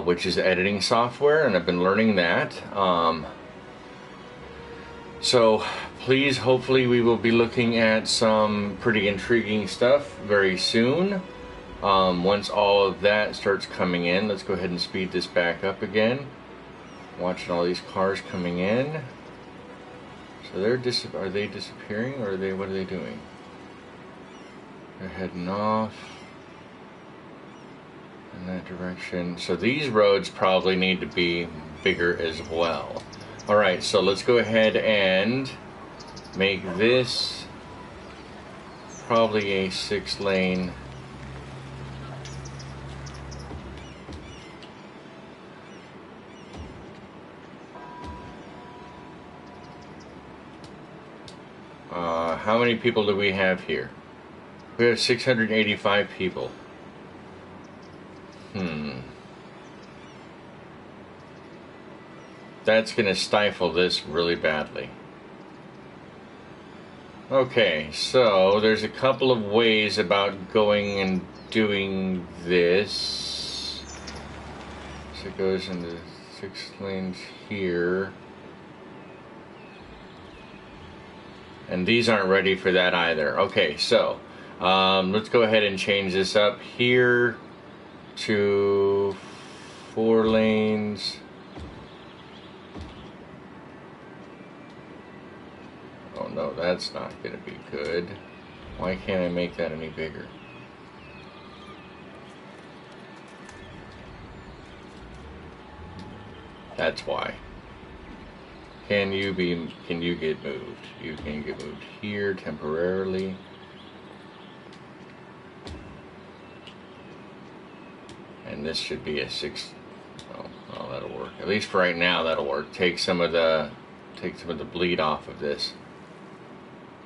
which is editing software, and I've been learning that. So please, hopefully we will be looking at some pretty intriguing stuff very soon. Once all of that starts coming in, let's go ahead and speed this back up again. Watching all these cars coming in. So they're are they disappearing, or what are they doing? They're heading off in that direction. So these roads probably need to be bigger as well. Alright, so let's go ahead and make this probably a 6-lane. How many people do we have here? We have 685 people. That's going to stifle this really badly. Okay, so there's a couple of ways about going and doing this. So it goes into 6 lanes here. And these aren't ready for that either. Okay, so let's go ahead and change this up here to 4 lanes. Oh no, that's not going to be good. Why can't I make that any bigger? That's why. Can you get moved? You can get moved here temporarily. And this should be a 6. Oh, that'll work. At least for right now, that'll work. Take some of the bleed off of this.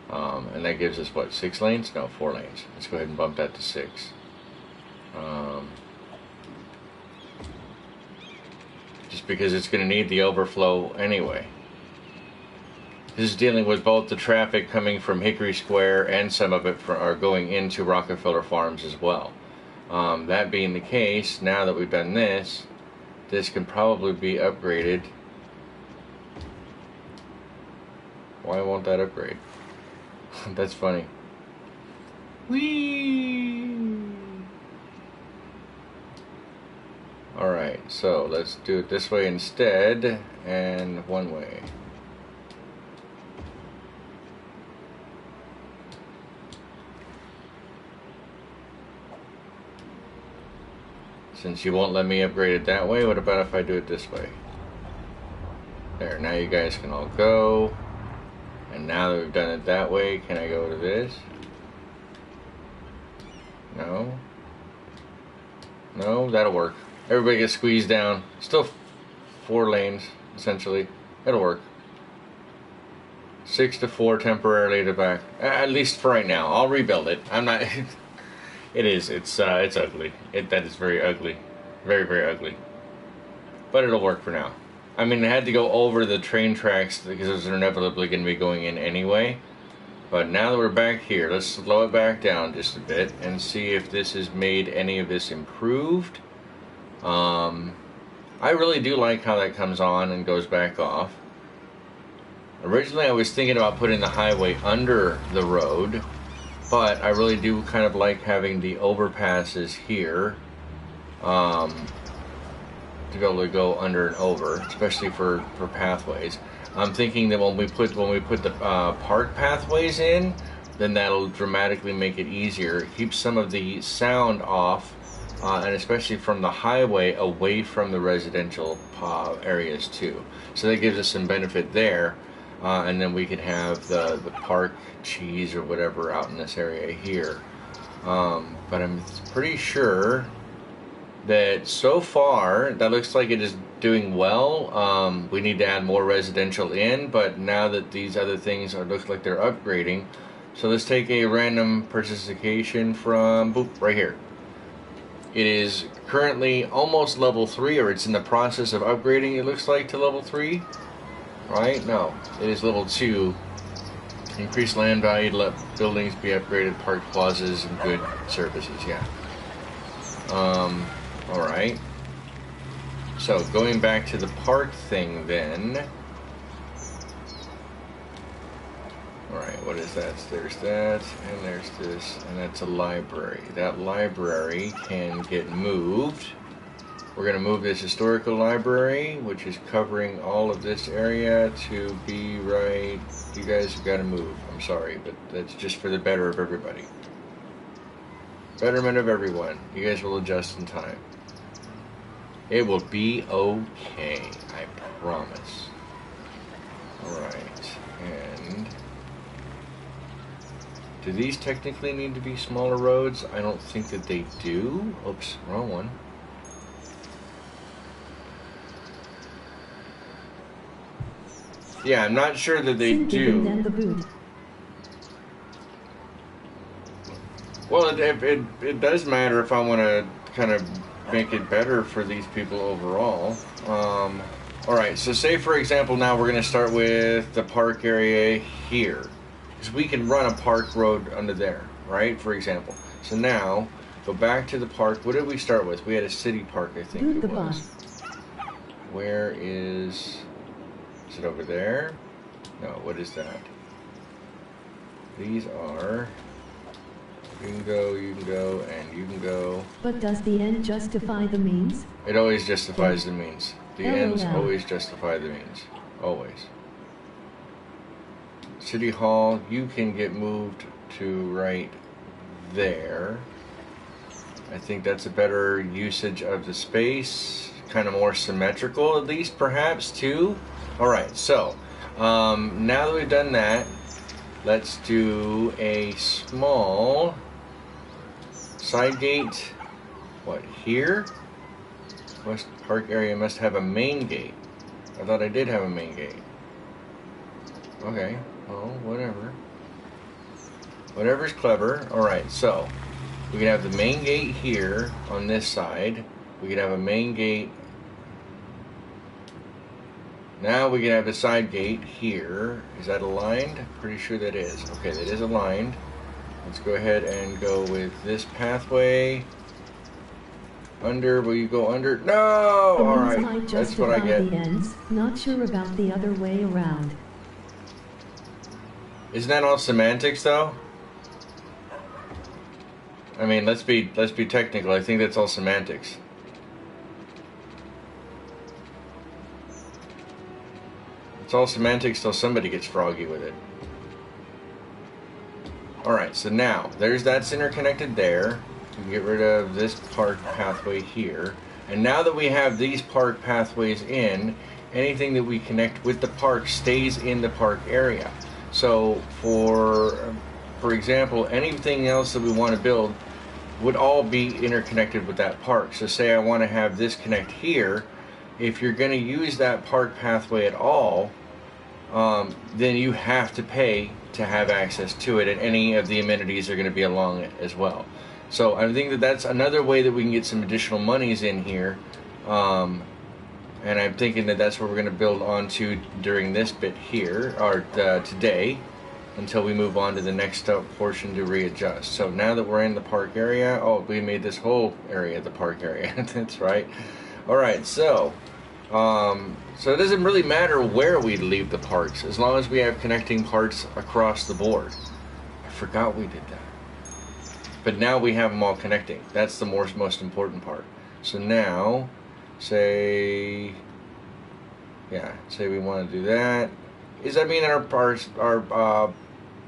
And that gives us what, 6 lanes? No, 4 lanes. Let's go ahead and bump that to 6. Just because it's going to need the overflow anyway. This is dealing with both the traffic coming from Hickory Square and some of it are going into Rockefeller Farms as well. That being the case, now that we've done this, this can probably be upgraded. Why won't that upgrade? That's funny. Whee! Alright, so let's do it this way instead, and one way. Since you won't let me upgrade it that way, what about if I do it this way? There, now you guys can all go. And now that we've done it that way, can I go to this? No? No, that'll work. Everybody gets squeezed down. Still 4 lanes, essentially. It'll work. 6 to 4 temporarily to back. At least for right now. I'll rebuild it. I'm not... It is. It's ugly. That is very ugly. Very, very ugly. But it'll work for now. I mean, I had to go over the train tracks because they're inevitably going to be going in anyway. But now that we're back here, let's slow it back down just a bit and see if this has made any of this improved. I really do like how that comes on and goes back off. Originally, I was thinking about putting the highway under the road, but I really do kind of like having the overpasses here to be able to go under and over, especially for pathways. I'm thinking that when we put the park pathways in, then that'll dramatically make it easier. It keeps some of the sound off, and especially from the highway away from the residential areas too. So that gives us some benefit there. and then we could have the park cheese or whatever out in this area here. But I'm pretty sure that so far that looks like it is doing well. We need to add more residential in, but now that these other things look like they're upgrading, so let's take a random participation from boop right here. It is currently almost level 3, or it's in the process of upgrading, it looks like, to level 3. Right? No, it is level 2. Increase land value to let buildings be upgraded, park plazas, and good services. Yeah. Alright. So, going back to the park thing then. Alright, what is that? There's that, and there's this, and that's a library. That library can get moved. We're going to move this historical library, which is covering all of this area, to be right. You guys have got to move. I'm sorry, but that's just for the better of everybody. Betterment of everyone. You guys will adjust in time. It will be okay, I promise. Alright, and do these technically need to be smaller roads? I don't think that they do. Oops, wrong one. Yeah, I'm not sure that they do. Well, it does matter if I want to kind of make it better for these people overall. Alright, so say for example now we're going to start with the park area here. Because we can run a park road under there, right? For example. So now, go back to the park. What did we start with? We had a city park, I think it was. Where is it over there? No, what is that? These are... You can go, and you can go. But does the end justify the means? It always justifies the means. The ends always justify the means. Always. City Hall, you can get moved to right there. I think that's a better usage of the space. Kind of more symmetrical, at least, perhaps, too. Alright, so, now that we've done that, let's do a small side gate. What, here? West Park area must have a main gate. I thought I did have a main gate. Okay, well, whatever. Whatever's clever. Alright, so we can have the main gate here on this side. We can have a main gate. Now we can have a side gate here. Is that aligned? Pretty sure that is. Okay, that is aligned. Let's go ahead and go with this pathway. Under, will you go under? No! Alright, that's what I get. The ends. Not sure about the other way around. Isn't that all semantics though? I mean, let's be technical. I think that's all semantics. It's all semantics till somebody gets froggy with it. Alright, so now, there's that's interconnected there. We can get rid of this park pathway here. And now that we have these park pathways in, anything that we connect with the park stays in the park area. So, for example, anything else that we want to build would all be interconnected with that park. So say I want to have this connect here. If you're going to use that park pathway at all, then you have to pay to have access to it, and any of the amenities are going to be along it as well. So I think that that's another way that we can get some additional monies in here, and I'm thinking that that's what we're going to build onto during this bit here, or today, until we move on to the next portion to readjust. So now that we're in the park area, oh, we made this whole area the park area. That's right. Alright, so it doesn't really matter where we leave the parks, as long as we have connecting parts across the board. I forgot we did that. But now we have them all connecting. That's the most important part. So now, say we want to do that. Does that mean that our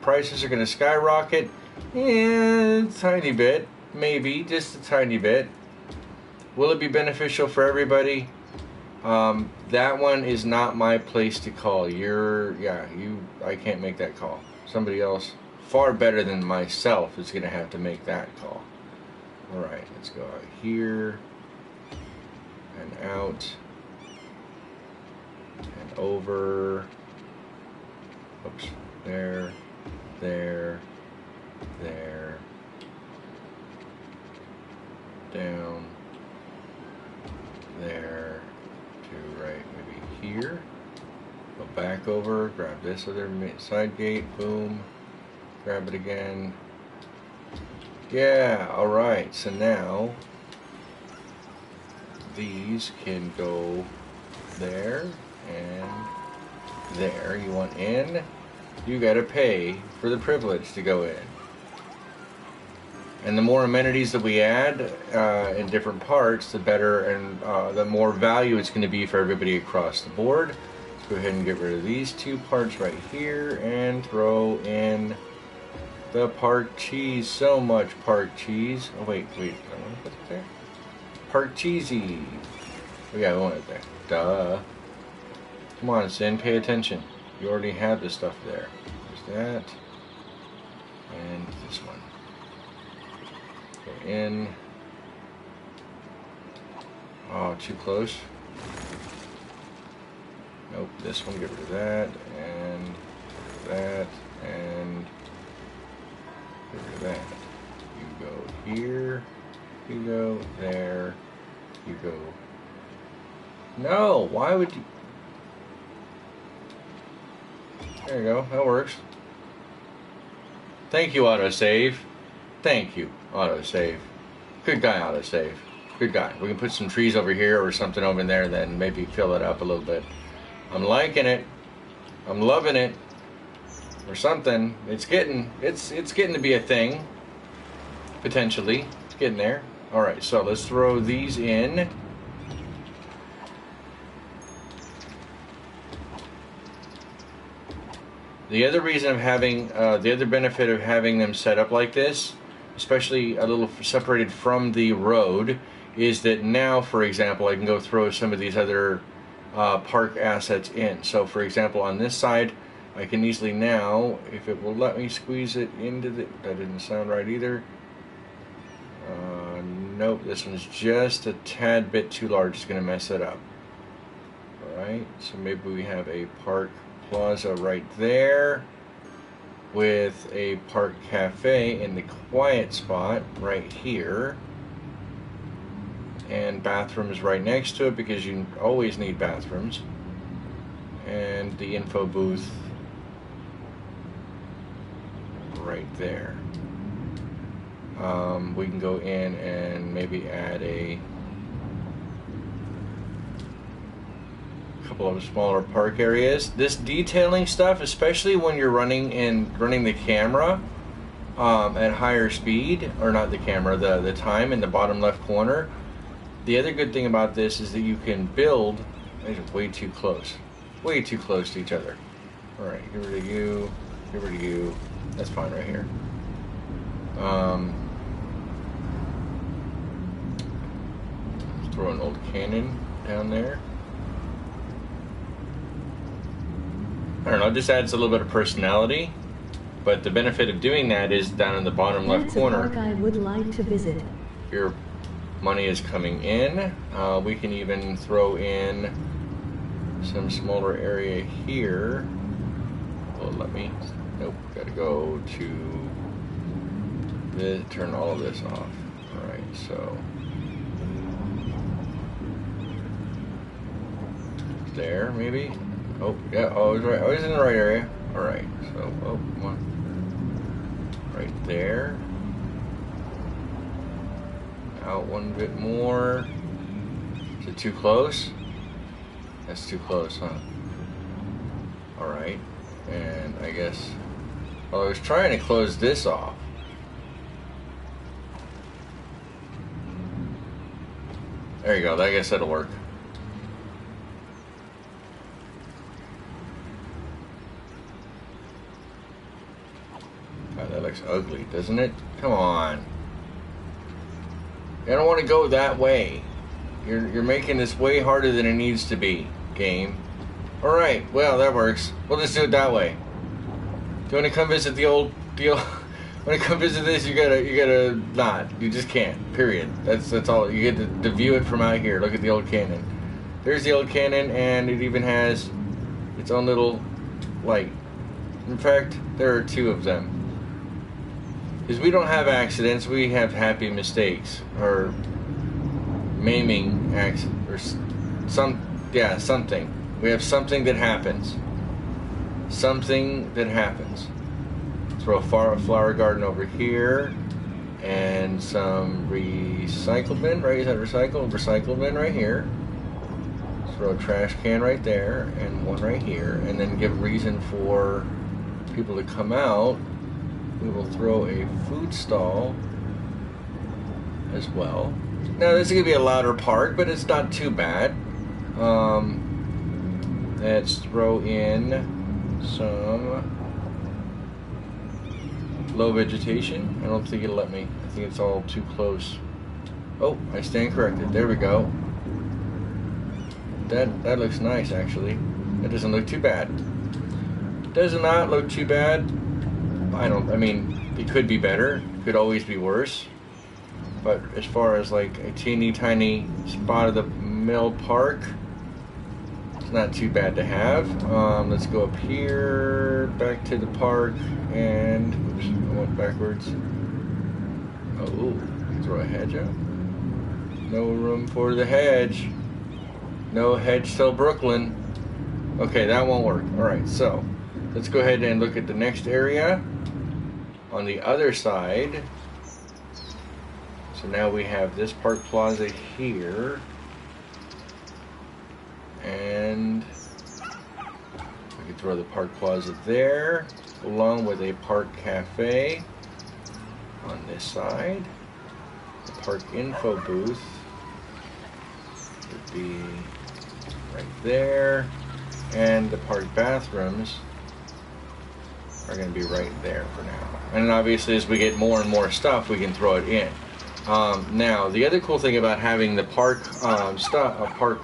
prices are going to skyrocket? Yeah, a tiny bit. Maybe, just a tiny bit. Will it be beneficial for everybody? That one is not my place to call. I can't make that call. Somebody else far better than myself is going to have to make that call. Alright, let's go out here and out and over. Oops, there, there, there, down, there, to right, maybe here. Go back over, grab this other side gate, boom, grab it again. Yeah, alright, so now these can go there and there. You want in, you gotta pay for the privilege to go in. And the more amenities that we add in different parts, the better and the more value it's going to be for everybody across the board. Let's go ahead and get rid of these two parts right here and throw in the park cheese. So much park cheese. Oh wait, I want to put it there. Park cheesy. Oh yeah, I want it there. Duh. Come on, Sin, pay attention. You already have the stuff there. There's that. And this one. Go in. Oh, too close. Nope, this one, get rid of that, and that, and get rid of that. You go here, you go there, you go. No, why would you? There you go, that works. Thank you, autosave. Thank you, autosave. Good guy, autosave. Good guy. We can put some trees over here or something over there, then maybe fill it up a little bit. I'm liking it. I'm loving it. Or something. It's getting to be a thing. Potentially. It's getting there. Alright, so let's throw these in. The other reason of having, the other benefit of having them set up like this, especially a little separated from the road, is that now, for example, I can go throw some of these other park assets in. So, for example, on this side, I can easily now, if it will let me squeeze it into the... That didn't sound right either. Nope, this one's just a tad bit too large. It's going to mess it up. Alright, so maybe we have a park plaza right there with a park cafe in the quiet spot right here, and bathrooms right next to it because you always need bathrooms, and the info booth right there. We can go in and maybe add a couple of smaller park areas. This detailing stuff, especially when you're running the camera at higher speed, or not the camera, the time in the bottom left corner. The other good thing about this is that you can build. It's way too close to each other. All right, get rid of you, get rid of you. That's fine right here. Let's throw an old cannon down there. I don't know, this adds a little bit of personality, but the benefit of doing that is down in the bottom left corner. That's a park I would like to visit. Your money is coming in. We can even throw in some smaller area here. Well, let me. Nope, gotta go to this, turn all of this off. Alright, so. There, maybe? Oh, yeah, oh, I was right. I was in the right area. Alright, so, oh, come on. Right there. Out one bit more. Is it too close? That's too close, huh? Alright, and I guess... Well, I was trying to close this off. There you go, I guess that'll work. God, that looks ugly, doesn't it? Come on. I don't want to go that way. You're making this way harder than it needs to be, game. Alright, well, that works. We'll just do it that way. Do you want to come visit the old... When you come visit this, you gotta not. You just can't. Period. That's all. You get to view it from out here. Look at the old cannon. There's the old cannon, and it even has its own little light. In fact, there are two of them. Because we don't have accidents, we have happy mistakes, or maiming accident, or something. We have something that happens. Something that happens. Throw a flower garden over here, and some recycle bin, right? Is that recycle bin right here. Throw a trash can right there, and one right here, and then give reason for people to come out. We will throw a food stall as well. Now this is gonna be a louder park, but it's not too bad. Let's throw in some low vegetation. I don't think it'll let me. I think it's all too close. Oh, I stand corrected. There we go. That looks nice, actually. That doesn't look too bad. Does not look too bad. I mean, it could be better. It could always be worse. But as far as like a teeny tiny spot of the mill park, it's not too bad to have. Let's go up here, back to the park, and oops, I went backwards. Oh, throw a hedge out. No room for the hedge. No hedge till Brooklyn. Okay, that won't work. Alright, so let's go ahead and look at the next area on the other side. So now we have this park plaza here, and we can throw the park plaza there, along with a park cafe on this side. The park info booth would be right there, and the park bathrooms are going to be right there for now. And obviously, as we get more and more stuff, we can throw it in. Now, the other cool thing about having the park park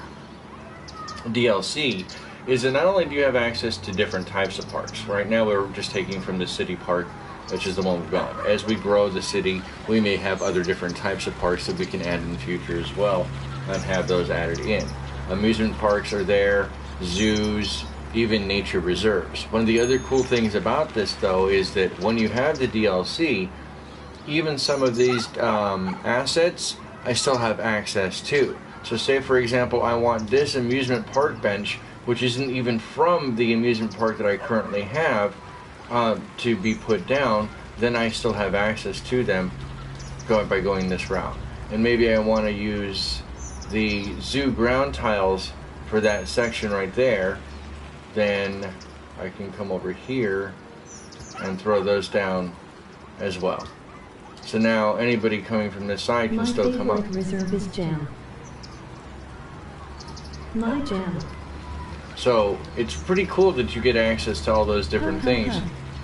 DLC is that not only do you have access to different types of parks. Right now, we're just taking from the city park, which is the one we've got. As we grow the city, we may have other different types of parks that we can add in the future as well, and have those added in. Amusement parks are there, zoos, even nature reserves. One of the other cool things about this, though, is that when you have the DLC, even some of these assets, I still have access to. So say, for example, I want this amusement park bench, which isn't even from the amusement park that I currently have, to be put down, then I still have access to them by going this route. And maybe I want to use the zoo ground tiles for that section right there, then I can come over here and throw those down as well. So now anybody coming from this side can still come up. My favorite reserve is jam. My jam. So it's pretty cool that you get access to all those different things.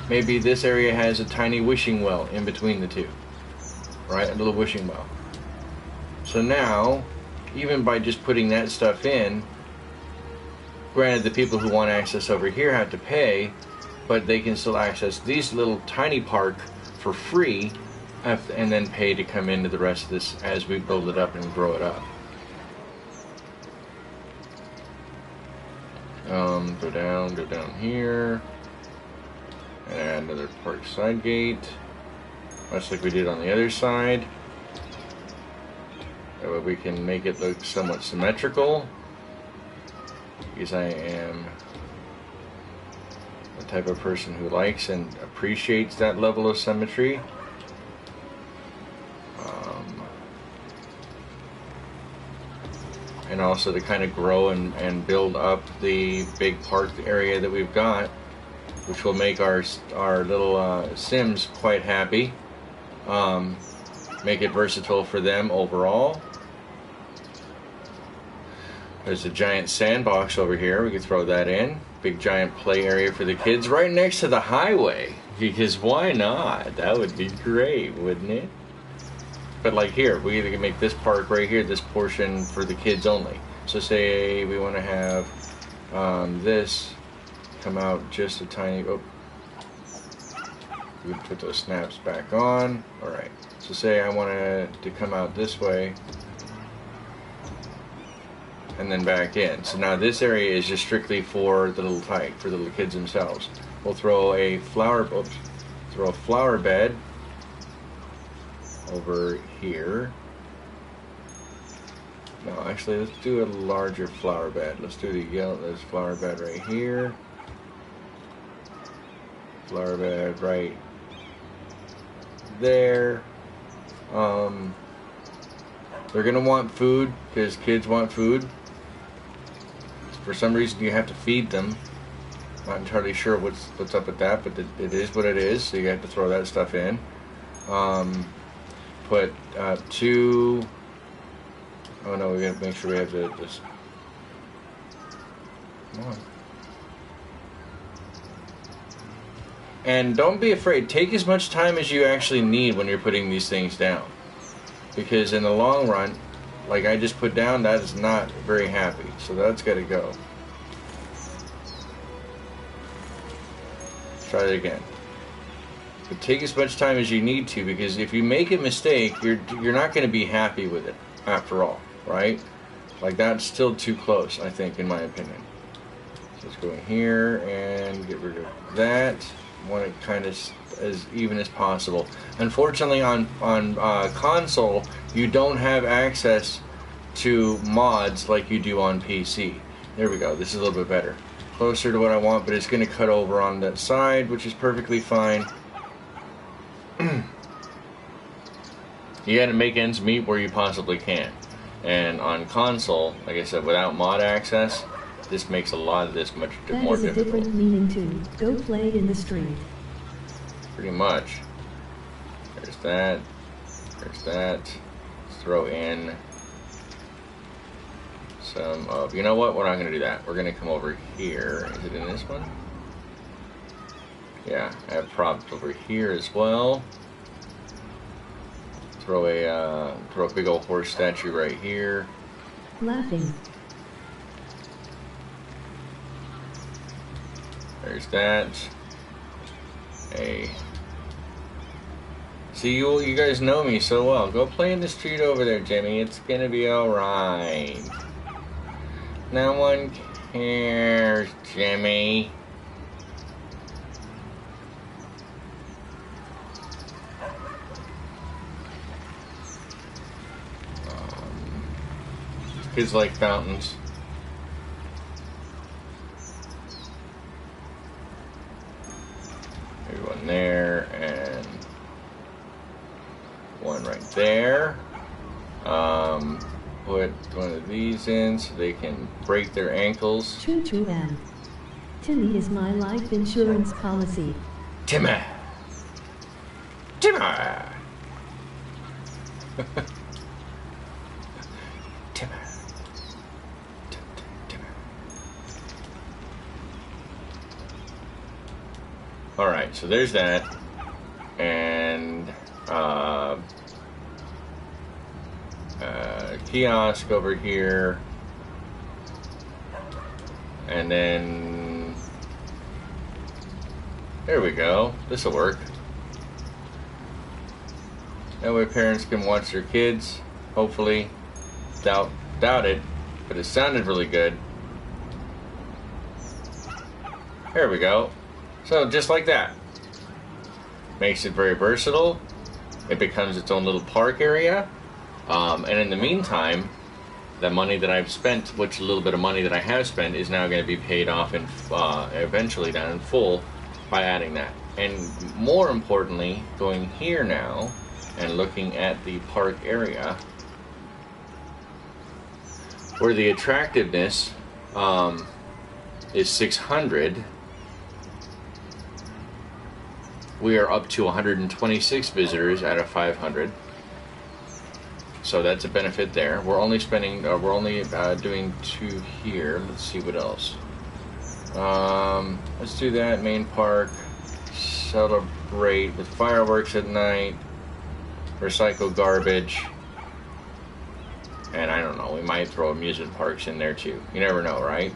Maybe this area has a tiny wishing well in between the two, right? A little wishing well. So now, even by just putting that stuff in, granted the people who want access over here have to pay, but they can still access these little tiny park for free, and then pay to come into the rest of this as we build it up and grow it up. Go down here, and add another park side gate, much like we did on the other side. That way we can make it look somewhat symmetrical, because I am the type of person who likes and appreciates that level of symmetry. And also to kind of grow and build up the big park area that we've got, which will make our little Sims quite happy. Make it versatile for them overall. There's a giant sandbox over here. We could throw that in. Big giant play area for the kids right next to the highway. Because why not? That would be great, wouldn't it? But like here, we either can make this park right here, this portion for the kids only. So say we want to have this come out just a tiny. Oh, we put those snaps back on. All right. So say I want it to come out this way, and then back in. So now this area is just strictly for the little tyke, for the little kids themselves. We'll throw a flower bed over here. No, actually, let's do a larger flower bed. Let's do the yellow. There's flower bed right here. Flower bed right there. They're gonna want food because kids want food. For some reason, you have to feed them. Not entirely sure what's up with that, but it is what it is. So you have to throw that stuff in. Put 2. Oh no, we gotta make sure we have this. Come on. And don't be afraid. Take as much time as you actually need when you're putting these things down. Because in the long run, like I just put down, that is not very happy. So that's got to go. Try it again. But take as much time as you need to, because if you make a mistake, you're not going to be happy with it after all, right? Like that's still too close, I think, in my opinion. So let's go in here and get rid of that. Want it kind of as even as possible. Unfortunately, on console, you don't have access to mods like you do on PC. There we go. This is a little bit better. Closer to what I want, but it's going to cut over on that side, which is perfectly fine. You got to make ends meet where you possibly can. And on console, like I said, without mod access, this makes a lot of this much more difficult. That is a different meaning too. Go play in the street. Pretty much. There's that. There's that. Let's throw in some of... You know what? We're not going to do that. We're going to come over here. Is it in this one? Yeah. I have props over here as well. Throw a big old horse statue right here. Laughing. There's that. Hey. See, you guys know me so well. Go play in the street over there, Jimmy. It's gonna be alright. No one cares, Jimmy. Kids like fountains. Maybe one there and one right there. Put one of these in so they can break their ankles. True, and Timmy is my life insurance policy. Timmy! Timmy! Timmy. Alright, so there's that. And kiosk over here. And then there we go. This'll work. That way parents can watch their kids. Hopefully. Doubt it, but it sounded really good. There we go. So just like that. Makes it very versatile. It becomes its own little park area. And in the meantime, the money that I've spent, which a little bit of money that I have spent, is now going to be paid off in eventually down in full by adding that. And more importantly, going here now and looking at the park area, where the attractiveness is 600, we are up to 126 visitors out of 500. So that's a benefit there. We're only spending, we're only doing 2 here. Let's see what else. Let's do that. Main park. Celebrate with fireworks at night. recycle garbage, and I don't know, we might throw amusement parks in there too. You never know, right?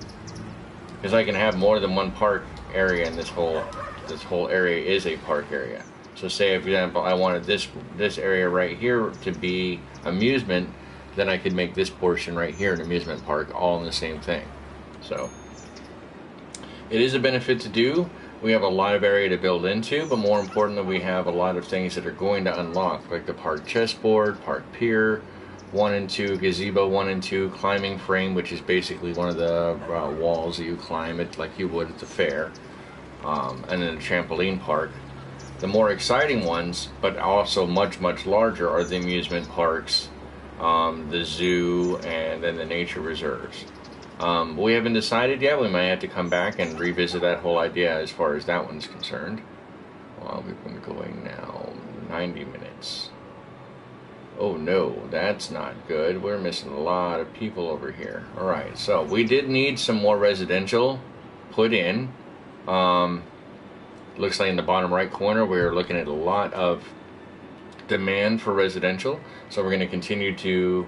Because I can have more than one park area in this whole area is a park area. So say, for example, I wanted this area right here to be amusement, then I could make this portion right here an amusement park, all in the same thing. So it is a benefit to do. We have a lot of area to build into, but more importantly, we have a lot of things that are going to unlock, like the park chessboard, park pier 1 and 2, gazebo 1 and 2, climbing frame, which is basically one of the walls that you climb it like you would at the fair, and then a trampoline park. The more exciting ones, but also much, much larger, are the amusement parks, the zoo, and then the nature reserves. We haven't decided yet. We might have to come back and revisit that whole idea as far as that one's concerned. Well, we've been going now 90 minutes. Oh no, that's not good. We're missing a lot of people over here. Alright, so we did need some more residential put in. Looks like in the bottom right corner we're looking at a lot of demand for residential. So we're going to continue to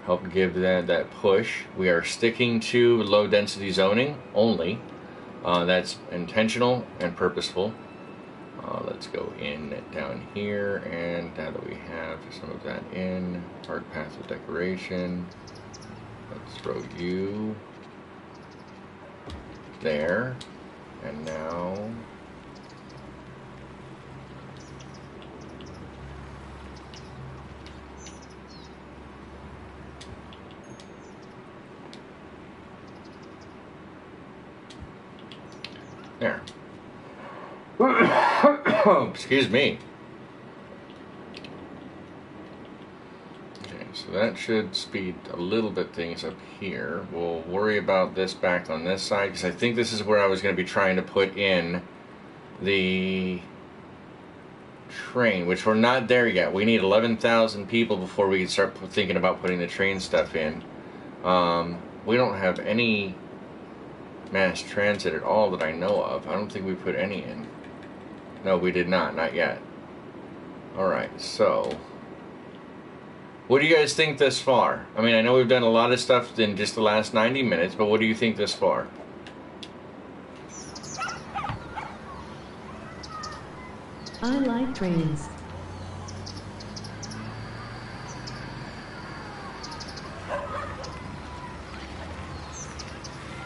help give that push. We are sticking to low density zoning only. That's intentional and purposeful. Let's go in down here, and now that we have some of that in, park path of decoration, let's throw you there, and now there. Excuse me. Okay, so that should speed a little bit things up here. We'll worry about this back on this side, because I think this is where I was going to be trying to put in the train, which we're not there yet. We need 11,000 people before we can start thinking about putting the train stuff in. We don't have any mass transit at all that I know of. I don't think we put any in. No, we did not yet. Alright, so what do you guys think thus far? I mean, I know we've done a lot of stuff in just the last 90 minutes, but what do you think thus far? I like trains.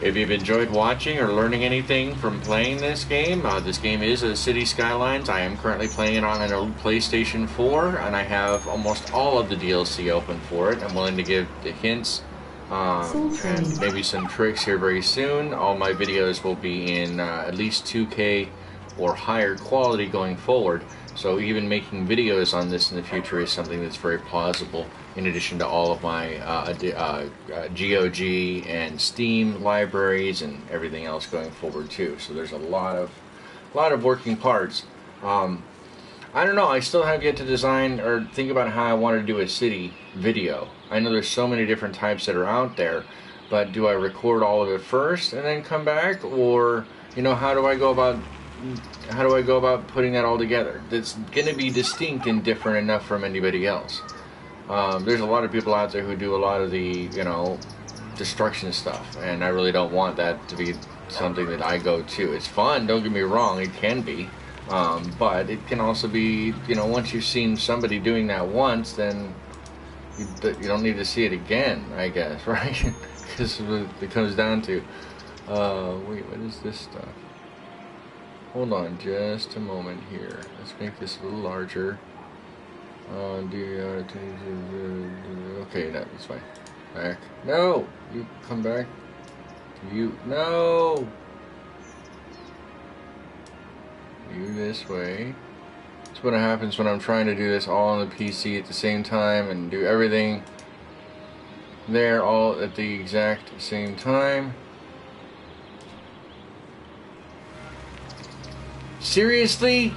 If you've enjoyed watching or learning anything from playing this game is a City Skylines. I am currently playing it on an old PlayStation 4, and I have almost all of the DLC open for it. I'm willing to give the hints and maybe some tricks here very soon. All my videos will be in at least 2K or higher quality going forward. So even making videos on this in the future is something that's very plausible, in addition to all of my GOG and Steam libraries and everything else going forward too. So there's a lot of working parts. I don't know, I still have yet to design or think about how I want to do a city video. I know there's so many different types that are out there, but do I record all of it first and then come back, or how do I go about putting that all together that's going to be distinct and different enough from anybody else? There's a lot of people out there who do a lot of the, destruction stuff, and I really don't want that to be something that I go to. It's fun, don't get me wrong, it can be, but it can also be, once you've seen somebody doing that once, then you don't need to see it again, I guess, right? Because it comes down to, wait, what is this stuff? Hold on just a moment here. Let's make this a little larger. Okay, that's fine. Back. No! You come back. You. No! You this way. That's what happens when I'm trying to do this all on the PC at the same time and do everything there all at the exact same time. Seriously?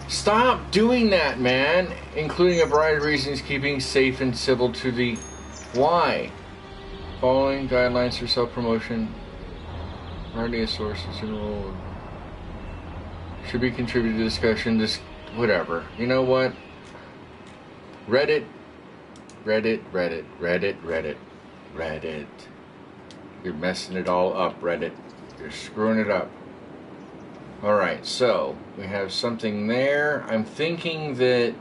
Stop doing that, man. Including a variety of reasons, keeping safe and civil to the... Why? Following guidelines for self-promotion. Variety of sources enrolled. Should be contributed to discussion. Just whatever. You know what? Reddit, Reddit, Reddit, Reddit, Reddit, Reddit. You're messing it all up, Reddit. You're screwing it up. Alright, so we have something there. I'm thinking that...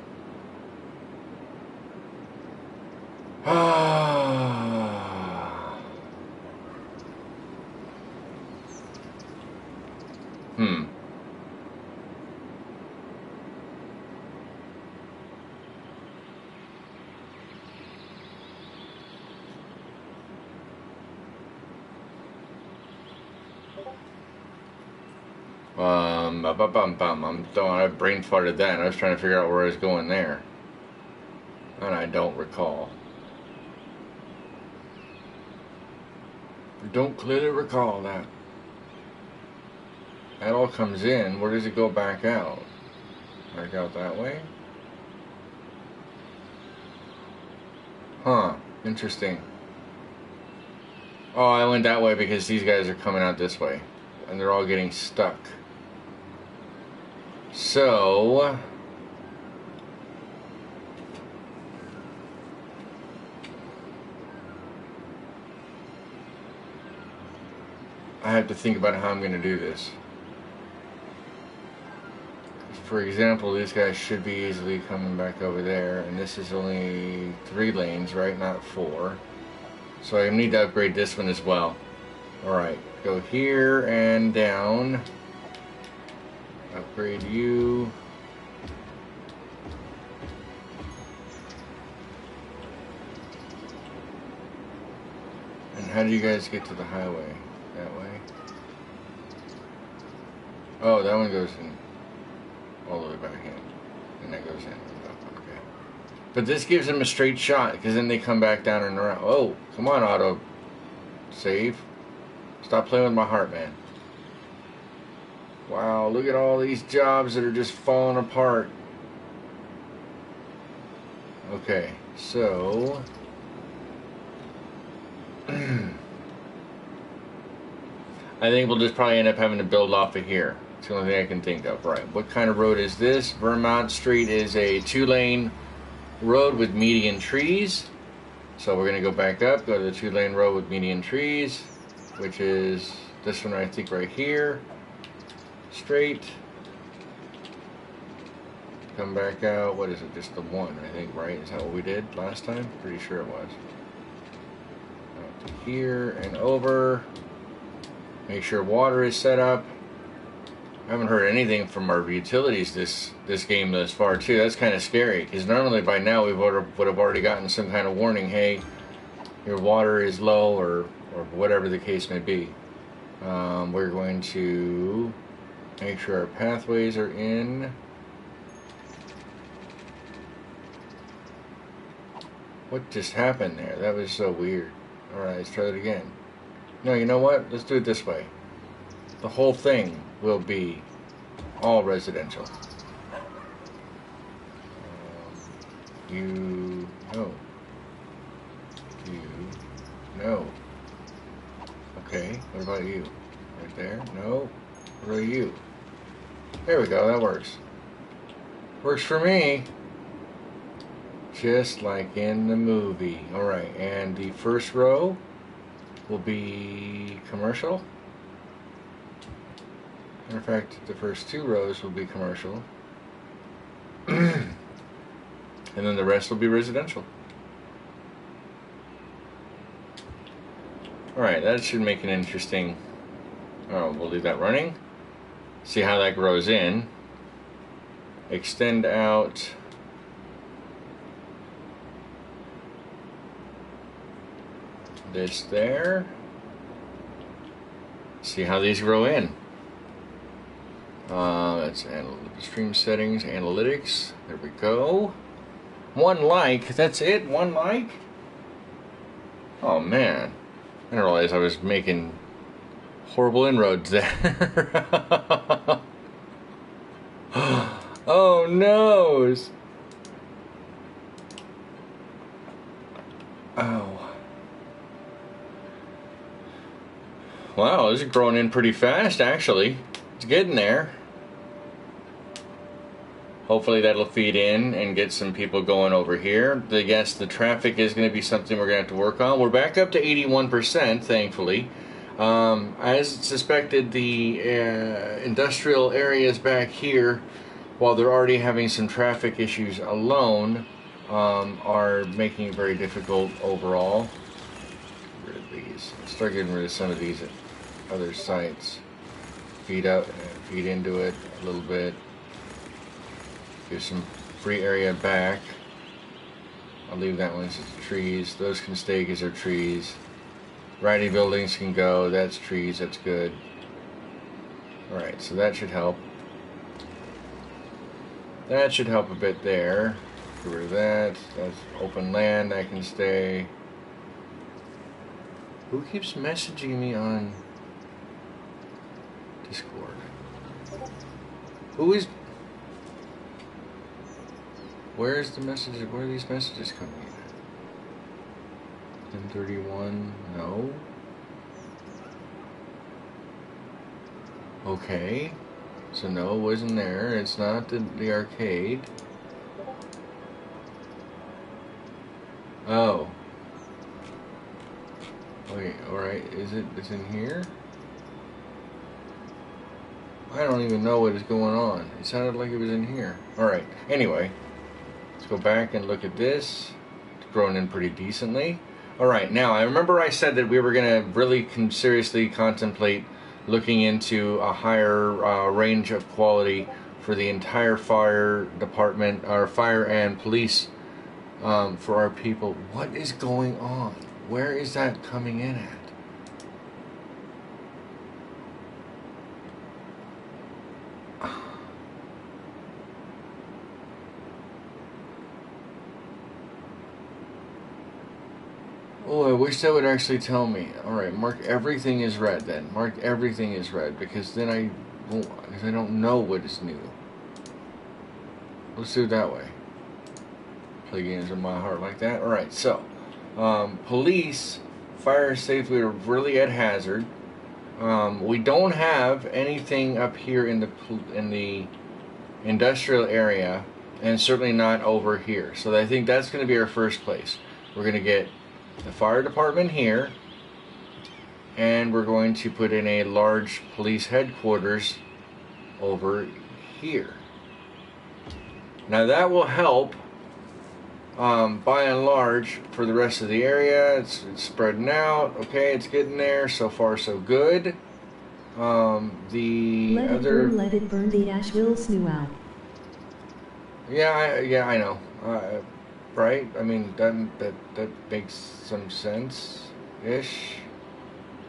I brain farted that and I was trying to figure out where I was going there. And I don't recall. I don't clearly recall that. That all comes in. Where does it go back out? Back out that way? Huh. Interesting. Oh, I went that way because these guys are coming out this way. And they're all getting stuck. So... I have to think about how I'm going to do this. For example, these guys should be easily coming back over there, and this is only 3 lanes, right? Not 4. So I need to upgrade this one as well. Alright, go here and down. Upgrade you. And how do you guys get to the highway? That way? Oh, that one goes in all the way back in. And that goes in. Okay. But this gives them a straight shot, because then they come back down and around. Oh, come on, auto save. Stop playing with my heart, man. Wow, look at all these jobs that are just falling apart. Okay, so... I think we'll just probably end up having to build off of here. It's the only thing I can think of. Right, what kind of road is this? Vermont Street is a 2-lane road with median trees. So we're going to go back up, go to the 2-lane road with median trees, which is this one, I think, right here. Straight. Come back out. What is it? Just the one, I think, right? Is that what we did last time? Pretty sure it was. Out to here and over. Make sure water is set up. I haven't heard anything from our utilities this game thus far, too. That's kind of scary, because normally by now we would have already gotten some kind of warning. Hey, your water is low, or whatever the case may be. We're going to make sure our pathways are in. What just happened there? That was so weird. Alright, let's try it again. No, you know what? Let's do it this way. The whole thing will be all residential. You... No. You... No. Okay, what about you? Right there? No. What are you? There we go, that works. Works for me. Just like in the movie. Alright, and the first row will be commercial. Matter of fact, the first 2 rows will be commercial. And then the rest will be residential. Alright, that should make an interesting... Oh, we'll leave that running. See how that grows in. Extend out... this there. See how these grow in. That's stream settings, analytics. There we go. 1 like. That's it. 1 like. Oh man, I didn't realize I was making horrible inroads there. Oh noes. Oh. Wow, this is growing in pretty fast, actually. It's getting there. Hopefully that'll feed in and get some people going over here. Yes, the traffic is going to be something we're going to have to work on. We're back up to 81%, thankfully. As suspected, the industrial areas back here, while they're already having some traffic issues alone, are making it very difficult overall. Get rid of these. Start getting rid of some of these other sites. Feed into it a little bit. Give some free area back. I'll leave that one as trees. Those can stay because they're trees. Variety buildings can go. That's trees. That's good. Alright, so that should help. That should help a bit there. Get rid of that. That's open land. That can stay. Who keeps messaging me on Discord? Who is... Where's the messages? Where are these messages coming in? 1031? No. Okay. So no, it wasn't there. It's not the arcade. Oh. Okay, alright. It's in here? I don't even know what is going on. It sounded like it was in here. Alright. Anyway. Let's go back and look at this. It's grown in pretty decently. Alright, now I remember I said that we were going to really seriously contemplate looking into a higher range of quality for the entire fire department, our fire and police for our people. What is going on? Where is that coming in at? Oh, I wish that would actually tell me. Alright, mark everything as red then. Mark everything as red, because then I don't know what is new. Let's do it that way. Play games with my heart like that. Alright, so police, fire safety are really at hazard. We don't have anything up here in the industrial area, and certainly not over here. So I think that's going to be our first place. We're going to get the fire department here, and we're going to put in a large police headquarters over here. Now that will help by and large for the rest of the area. It's spreading out. Okay, it's getting there. So far so good. Let it burn, the ash will snow out. Yeah, I know. Right? I mean, that makes some sense-ish.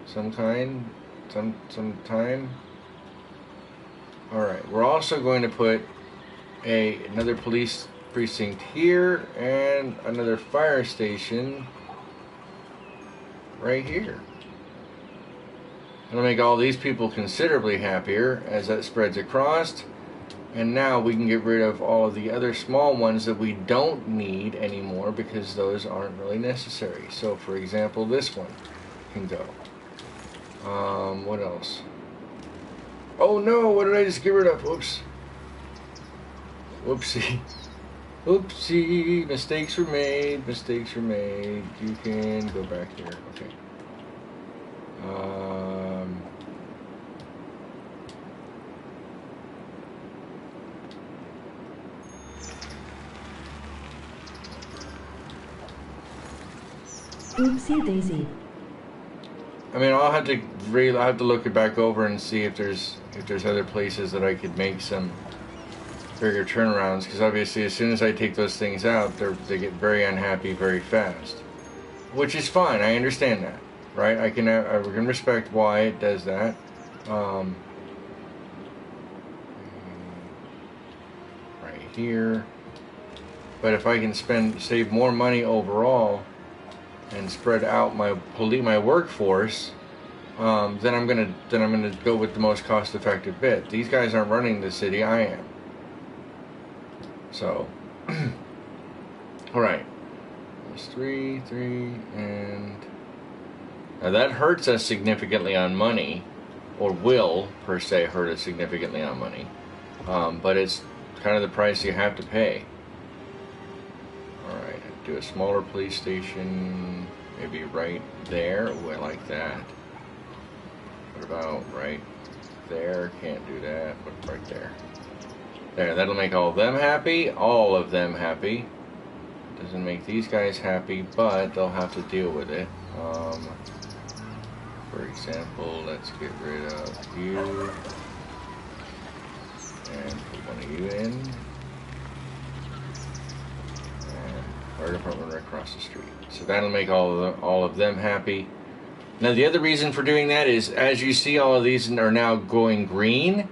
Some kind. Some time. Alright, we're also going to put another police precinct here and another fire station right here. It'll make all these people considerably happier as that spreads across. And now we can get rid of all of the other small ones that we don't need anymore because those aren't really necessary. So, for example, this one can go. What else? Oh no, what did I just get rid of? Whoops. Whoopsie. Oopsie. Mistakes were made. Mistakes were made. You can go back here. Okay. Oopsie daisy. I mean, I'll have to look it back over and see if there's other places that I could make some bigger turnarounds. Because obviously, as soon as I take those things out, they get very unhappy very fast, which is fine. I understand that, right? I can respect why it does that. Right here. But if I can save more money overall and spread out my workforce, then I'm gonna go with the most cost-effective bit. These guys aren't running the city, I am. So, all right. There's three, and now that hurts us significantly on money, or will per se hurt us significantly on money. But it's kind of the price you have to pay. Alright, do a smaller police station, maybe right there. Ooh, I like that. What about right there? Can't do that, but right there. There, that'll make all of them happy. All of them happy. Doesn't make these guys happy, but they'll have to deal with it. For example, let's get rid of you. And put one of you in. And fire department right across the street. So that'll make all of them happy. Now the other reason for doing that is, as you see, all of these are now going green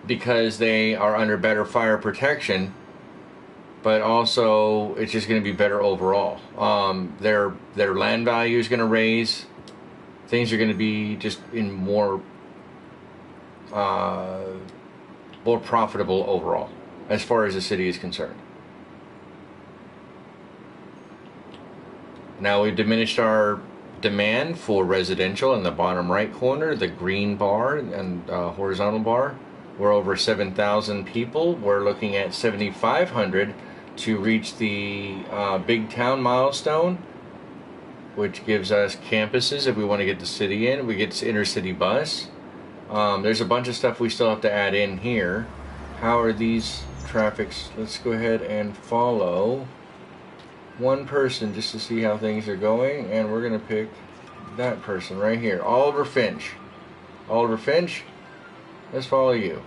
because they are under better fire protection. But also, it's just going to be better overall. Their land value is going to raise. Things are going to be just in more profitable overall, as far as the city is concerned. Now we've diminished our demand for residential in the bottom right corner, the green bar and horizontal bar. We're over 7,000 people. We're looking at 7,500 to reach the big town milestone, which gives us campuses if we want to get the city in. We get intercity bus. There's a bunch of stuff we still have to add in here. How are these traffics? Let's go ahead and follow one person just to see how things are going, and we're going to pick that person right here, Oliver Finch. Oliver Finch, let's follow you.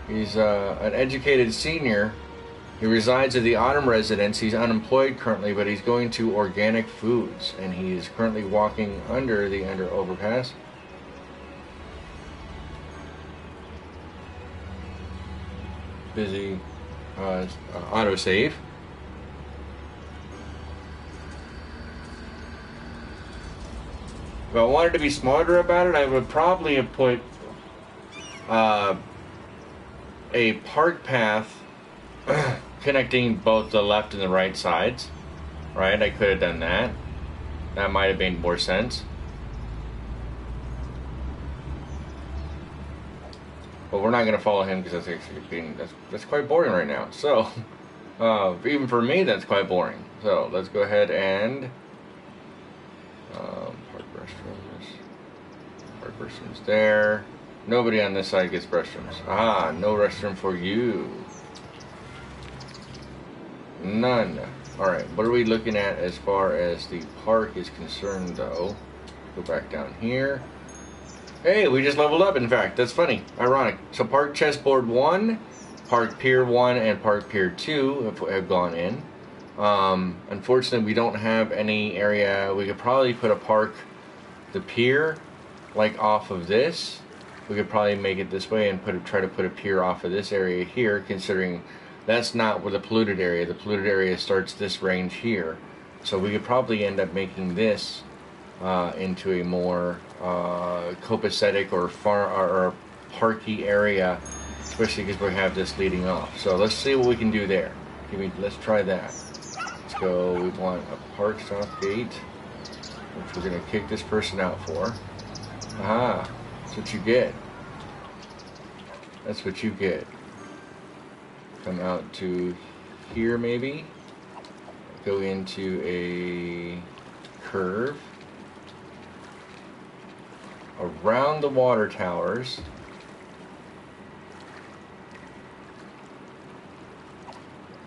He's an educated senior. He resides at the Autumn residence. He's unemployed currently, but he's going to Organic Foods, and he is currently walking under the overpass. Busy autosave. If I wanted to be smarter about it, I would probably have put a park path connecting both the left and the right sides. Right, I could have done that. That might have made more sense. But we're not going to follow him because that's actually that's quite boring right now. So, even for me, that's quite boring. So let's go ahead and park restrooms. Park restrooms there. Nobody on this side gets restrooms. Ah, no restroom for you. None. Alright, what are we looking at as far as the park is concerned, though? Go back down here. Hey, we just leveled up, in fact. That's funny. Ironic. So Park Chessboard 1, Park Pier 1, and Park Pier 2 have gone in. Unfortunately, we don't have any area. We could probably put the pier, like off of this. We could probably make it this way and try to put a pier off of this area here, considering that's not where the polluted area. The polluted area starts this range here. So we could probably end up making this into a more copacetic or parky area, especially because we have this leading off. So let's see what we can do there. Let's try that. Let's go. We want a park stop gate, which we're going to kick this person out for. Aha, that's what you get. That's what you get. Come out to here maybe. Go into a curve around the water towers.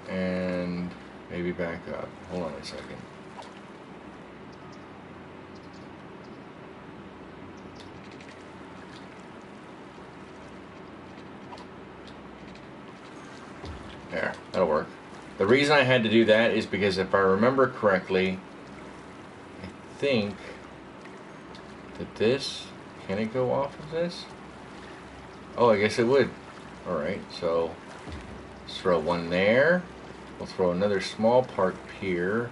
And maybe back up. Hold on a second. There, that'll work. The reason I had to do that is because if I remember correctly, I think that this, can it go off of this? Oh, I guess it would. Alright, so let's throw one there. We'll throw another small park pier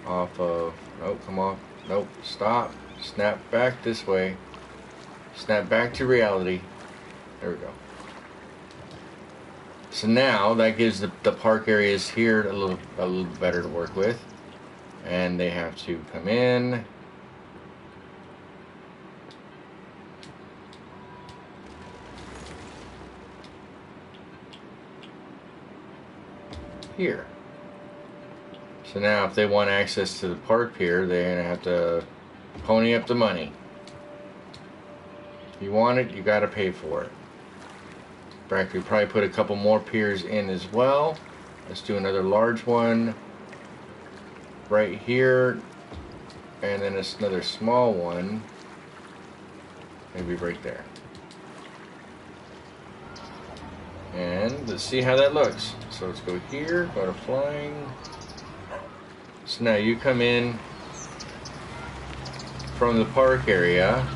off of, nope, come on, nope, stop, snap back this way, snap back to reality. There we go. So now that gives the park areas here a little better to work with, and they have to come in. here. So now if they want access to the park here, they're going to have to pony up the money. If you want it, you got to pay for it. In fact, we probably put a couple more piers in as well. Let's do another large one right here, and then another small one, maybe right there. And let's see how that looks. So let's go here, go to flying. So now you come in from the park area.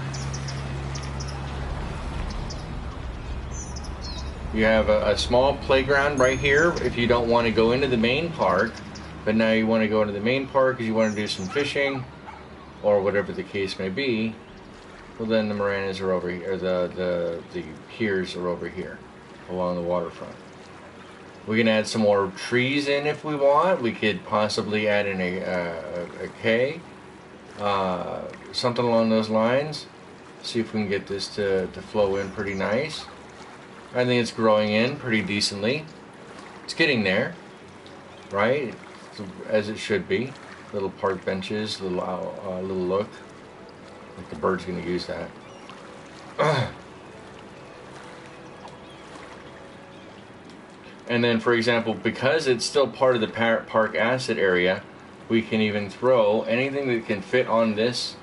You have a small playground right here if you don't want to go into the main park, but now you want to go into the main park because you want to do some fishing or whatever the case may be. Well, then the marinas are over here, or the piers are over here along the waterfront. We can add some more trees in if we want. We could possibly add in a K, something along those lines. See if we can get this to flow in pretty nice. I think it's growing in pretty decently. It's getting there, right? As it should be. Little park benches, little look. I think the bird's going to use that. And then, for example, because it's still part of the park asset area, we can even throw anything that can fit on this,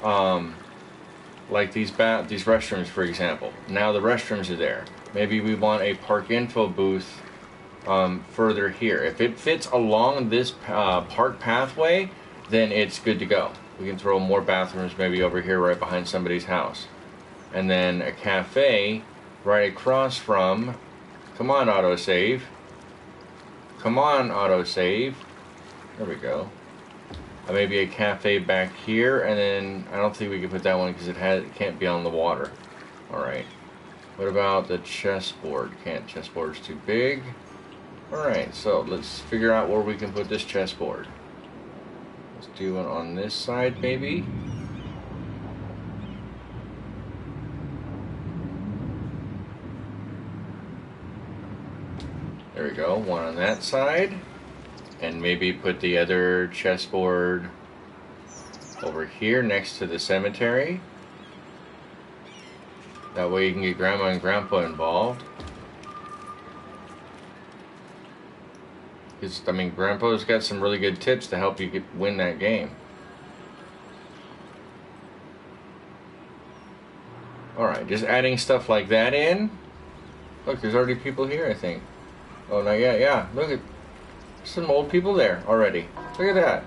like these restrooms, for example. Now the restrooms are there. Maybe we want a park info booth further here. If it fits along this park pathway, then it's good to go. We can throw more bathrooms maybe over here right behind somebody's house. And then a cafe right across from... Come on, autosave. Come on, autosave. There we go. Maybe a cafe back here, and then I don't think we can put that one because it can't be on the water. Alright. What about the chessboard? Chessboard's too big. Alright, so let's figure out where we can put this chessboard. Let's do it on this side, maybe. There we go, one on that side. And maybe put the other chessboard over here next to the cemetery. That way you can get Grandma and Grandpa involved. Because, I mean, Grandpa's got some really good tips to help you win that game. Alright, just adding stuff like that in. Look, there's already people here, I think. Oh, no, yeah. Look at some old people there already. Look at that.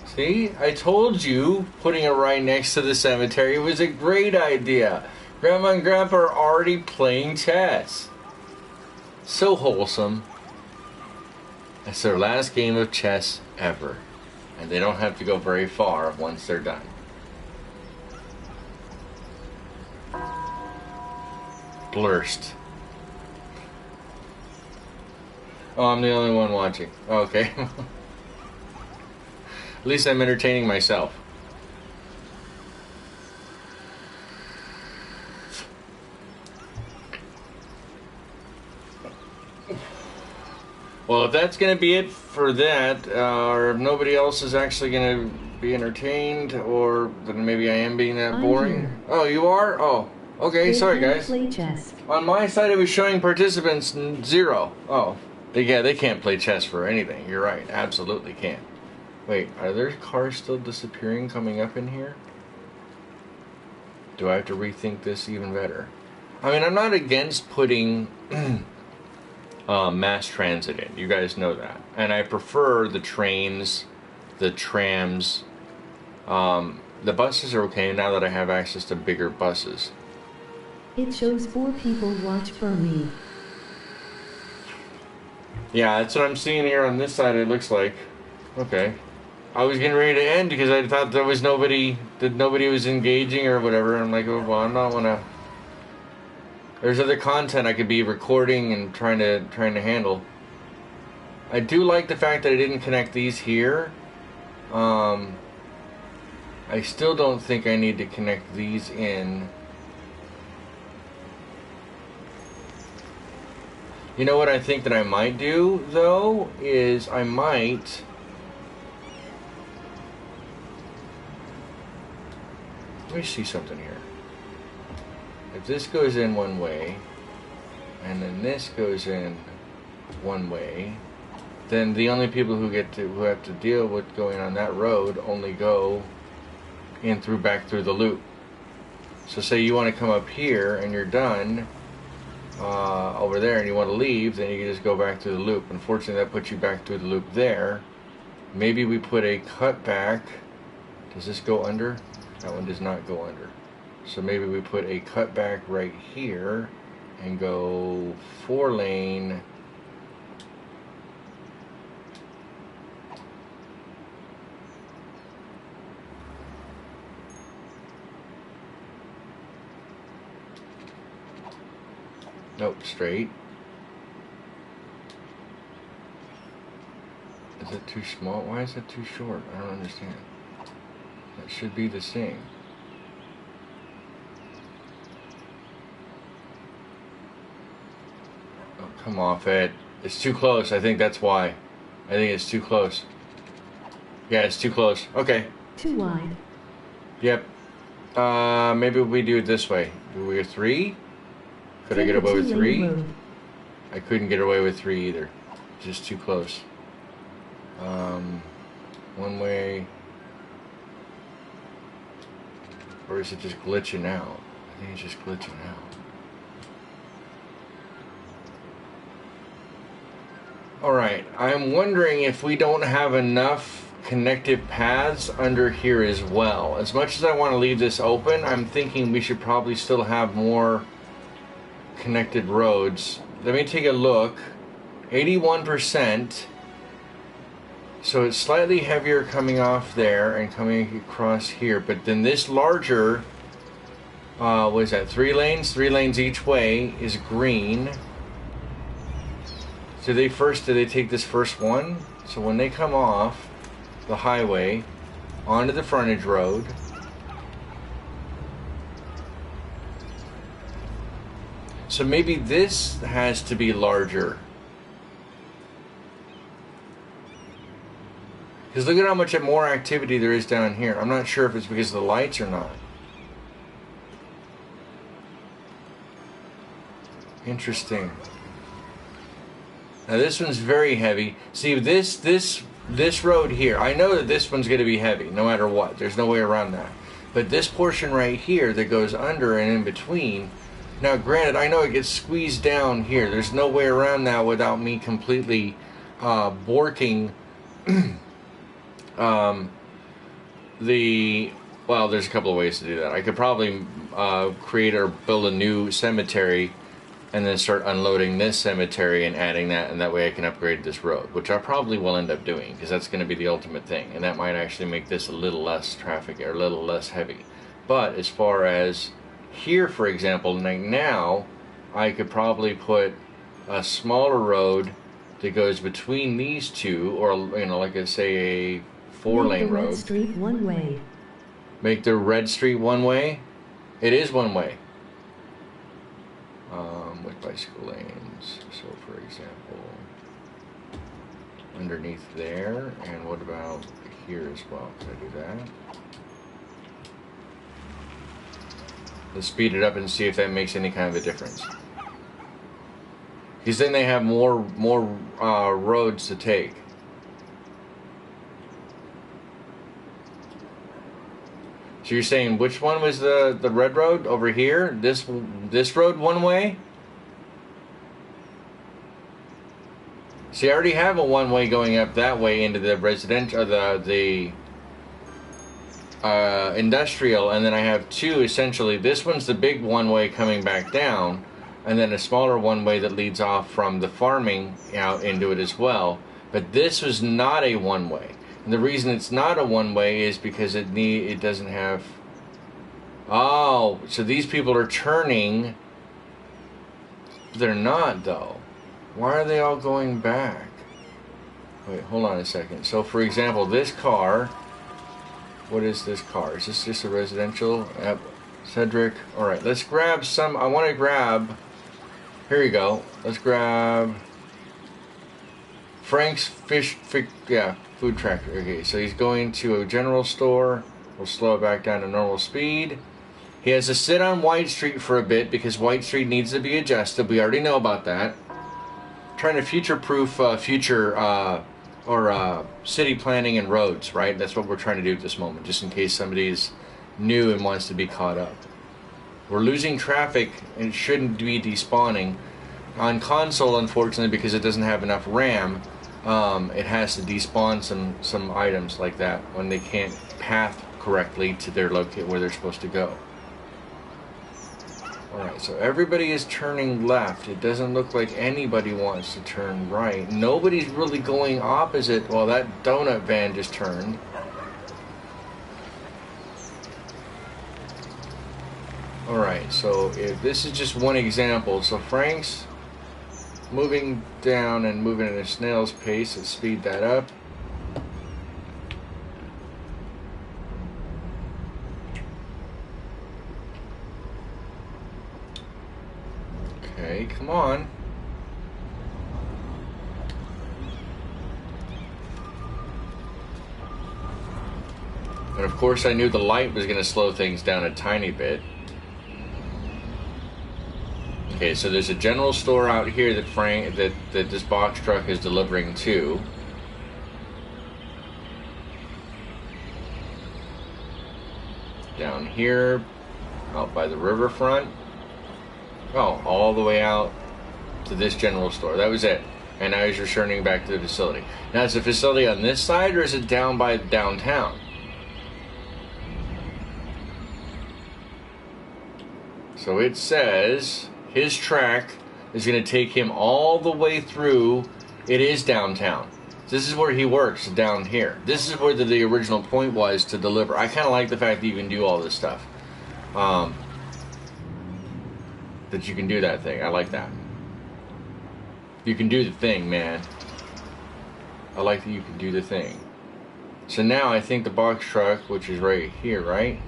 See? I told you putting it right next to the cemetery was a great idea. Grandma and Grandpa are already playing chess. So wholesome. It's their last game of chess ever. And they don't have to go very far once they're done. Blurst. Oh, I'm the only one watching. Okay. At least I'm entertaining myself. Well, if that's going to be it for that, or if nobody else is actually going to be entertained, or then maybe I am being that boring. Oh, you are? Oh, okay. Sorry, guys. Play chess. On my side, it was showing participants 0. Oh, yeah, they can't play chess for anything. You're right. Absolutely can't. Wait, are there cars still disappearing coming up in here? Do I have to rethink this even better? I mean, I'm not against putting mass transit in. You guys know that. And I prefer the trains, the trams. The buses are okay now that I have access to bigger buses. It shows 4 people watch for me. Yeah, that's what I'm seeing here on this side, it looks like. Okay. I was getting ready to end because I thought there was nobody, that nobody was engaging or whatever. And I'm like, oh, well, I'm not wanna... There's other content I could be recording and trying to handle. I do like the fact that I didn't connect these here. I still don't think I need to connect these in. You know what I think that I might do, though, is I might... Let me see something here. If this goes in one way, and then this goes in one way, then the only people who have to deal with going on that road only go in back through the loop. So say you want to come up here and you're done over there and you want to leave, then you can just go back through the loop. Unfortunately, that puts you back through the loop there. Maybe we put a cutback. Does this go under? That one does not go under. So maybe we put a cutback right here and go 4-lane. Nope, straight. Is it too small? Why is it too short? I don't understand. That should be the same. Oh, come off it. It's too close. I think that's why. I think it's too close. Yeah, it's too close. Okay. Too wide. Yep. Maybe we do it this way. Do we go 3? Could I get away with 3? I couldn't get away with 3 either. Just too close. One way. Or is it just glitching out? I think it's just glitching out. Alright, I'm wondering if we don't have enough connected paths under here as well. As much as I want to leave this open, I'm thinking we should probably still have more connected roads. Let me take a look. 81%. So it's slightly heavier coming off there and coming across here, but then this larger, what is that, 3 lanes? 3 lanes each way is green. So did they take this first one? So when they come off the highway onto the frontage road, so maybe this has to be larger. Because look at how much more activity there is down here. I'm not sure if it's because of the lights or not. Interesting. Now this one's very heavy. See, this road here, I know that this one's going to be heavy no matter what. There's no way around that. But this portion right here that goes under and in between, now granted, I know it gets squeezed down here. There's no way around that without me completely borking well, there's a couple of ways to do that. I could probably create or build a new cemetery and then start unloading this cemetery and adding that, and that way I can upgrade this road, which I probably will end up doing, because that's going to be the ultimate thing, and that might actually make this a little less traffic or a little less heavy. But as far as here, for example, like now, I could probably put a smaller road that goes between these two, or, you know, like I say, a 4-lane road. Red Street one way. Make the red street one way? It is one way. With bicycle lanes. So, for example, underneath there, and what about here as well? Could I do that? Let's speed it up and see if that makes any kind of a difference. Because then they have more roads to take. So you're saying which one was the red road over here? This road one way? See, I already have a one way going up that way into the residential, the industrial, and then I have two essentially. This one's the big one way coming back down, and then a smaller one way that leads off from the farming out into it as well. But this was not a one way. And the reason it's not a one way is because it doesn't have. Oh, so these people are turning. They're not though. Why are they all going back? Wait, hold on a second. So, for example, this car. What is this car? Is this just a residential? Yep. Cedric. All right, let's grab some. I want to grab. Here you go. Let's grab Frank's food tractor. Okay, so he's going to a general store. We'll slow it back down to normal speed. He has to sit on White Street for a bit because White Street needs to be adjusted. We already know about that. Trying to future-proof city planning and roads, right? That's what we're trying to do at this moment, just in case somebody's new and wants to be caught up. We're losing traffic and it shouldn't be despawning. On console, unfortunately, because it doesn't have enough RAM, it has to despawn some items like that when they can't path correctly to their locate where they're supposed to go. Alright, so everybody is turning left. It doesn't look like anybody wants to turn right. Nobody's really going opposite. Well, that donut van just turned. Alright, so if this is just one example, so Frank's moving down and moving at a snail's pace. Let's speed that up. Okay, come on. And of course I knew the light was going to slow things down a tiny bit. Okay, so there's a general store out here that that this box truck is delivering to. Down here, out by the riverfront. Oh, all the way out to this general store. That was it. And now he's returning back to the facility. Now, is the facility on this side or is it down by downtown? So it says his track is going to take him all the way through. It is downtown. This is where he works, down here. This is where the original point was to deliver. I kind of like the fact that you can do all this stuff. That you can do that thing. I like that. You can do the thing, man. I like that you can do the thing. So now I think the box truck, which is right here, right?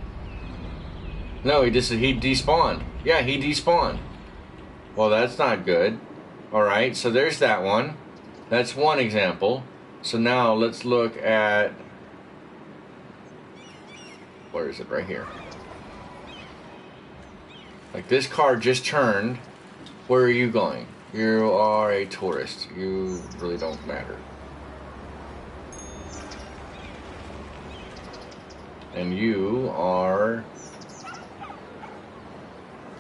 No, he despawned. Yeah, he despawned. Well, that's not good. Alright, so there's that one. That's one example. So now let's look at... Where is it? Right here. Like, this car just turned. Where are you going? You are a tourist. You really don't matter. And you are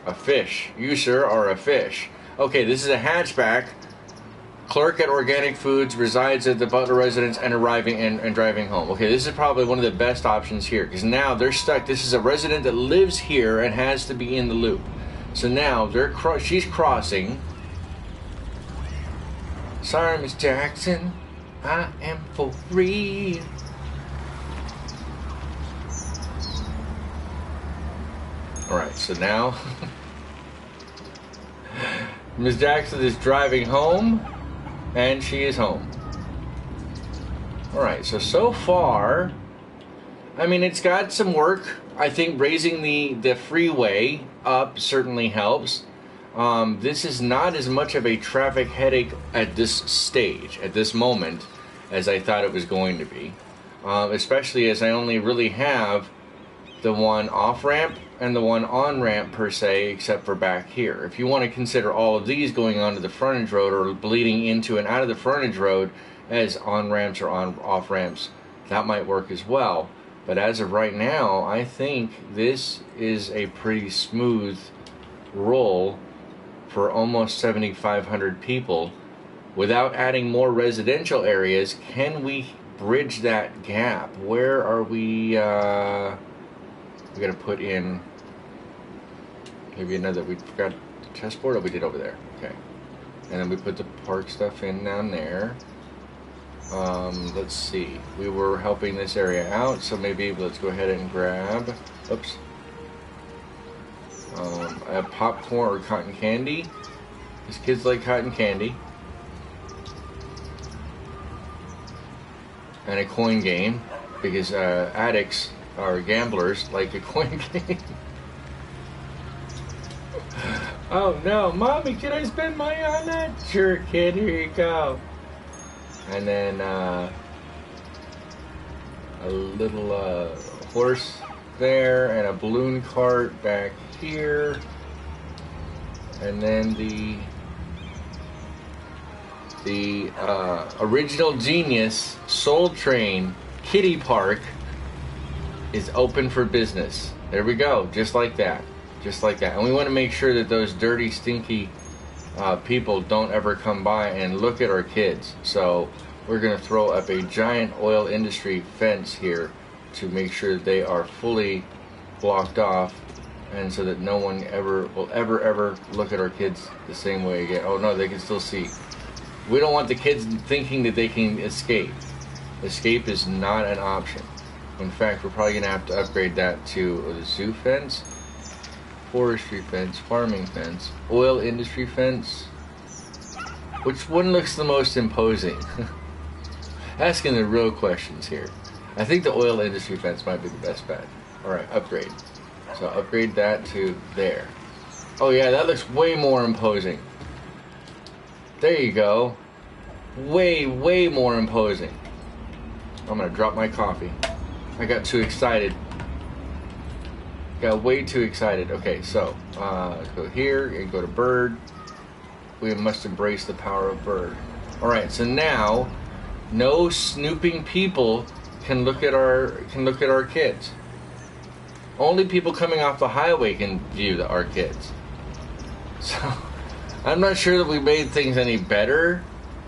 a fish. You, sir, are a fish. Okay, this is a hatchback. Clerk at Organic Foods, resides at the Butler residence and arriving and driving home. Okay, this is probably one of the best options here because now they're stuck. This is a resident that lives here and has to be in the loop. So now she's crossing. Sorry, Miss Jackson, I am for real. Alright, so now Miss Jackson is driving home, and she is home. Alright, so far, I mean, it's got some work. I think raising the freeway up certainly helps. This is not as much of a traffic headache at this stage, at this moment, as I thought it was going to be. Especially as I only really have the one off-ramp and the one on-ramp per se, except for back here. If you want to consider all of these going onto the frontage road or bleeding into and out of the frontage road as on-ramps or off-ramps, that might work as well. But as of right now, I think this is a pretty smooth roll for almost 7,500 people. Without adding more residential areas, can we bridge that gap? Where are we? We gotta put in maybe another. We forgot the chessboard. Oh, we did over there. Okay, and then we put the park stuff in down there. Let's see. We were helping this area out, so maybe let's go ahead and grab. Oops. I have popcorn or cotton candy. These kids like cotton candy. And a coin game, because addicts or gamblers like a coin game. Oh no, Mommy, can I spend money on that? Sure, kid, here you go. And then a little horse there, and a balloon cart back here. And then the original genius Soul Train Kiddie Park is open for business. There we go, just like that. Just like that. And we want to make sure that those dirty, stinky people don't ever come by and look at our kids. So we're going to throw up a giant oil industry fence here to make sure that they are fully blocked off, and so that no one will ever look at our kids the same way again. Oh no, they can still see. We don't want the kids thinking that they can escape. Escape is not an option. In fact, we're probably going to have to upgrade that to the zoo fence, forestry fence, farming fence, oil industry fence. Which one looks the most imposing? Asking the real questions here. I think the oil industry fence might be the best bet. Alright, upgrade. So upgrade that to there. Oh yeah, that looks way more imposing. There you go. Way more imposing. I'm gonna drop my coffee. I got too excited. Got way too excited. Okay, so let's go here and go to bird. We must embrace the power of bird. Alright, so now no snooping people can look at our kids. Only people coming off the highway can view our kids. So I'm not sure that we made things any better,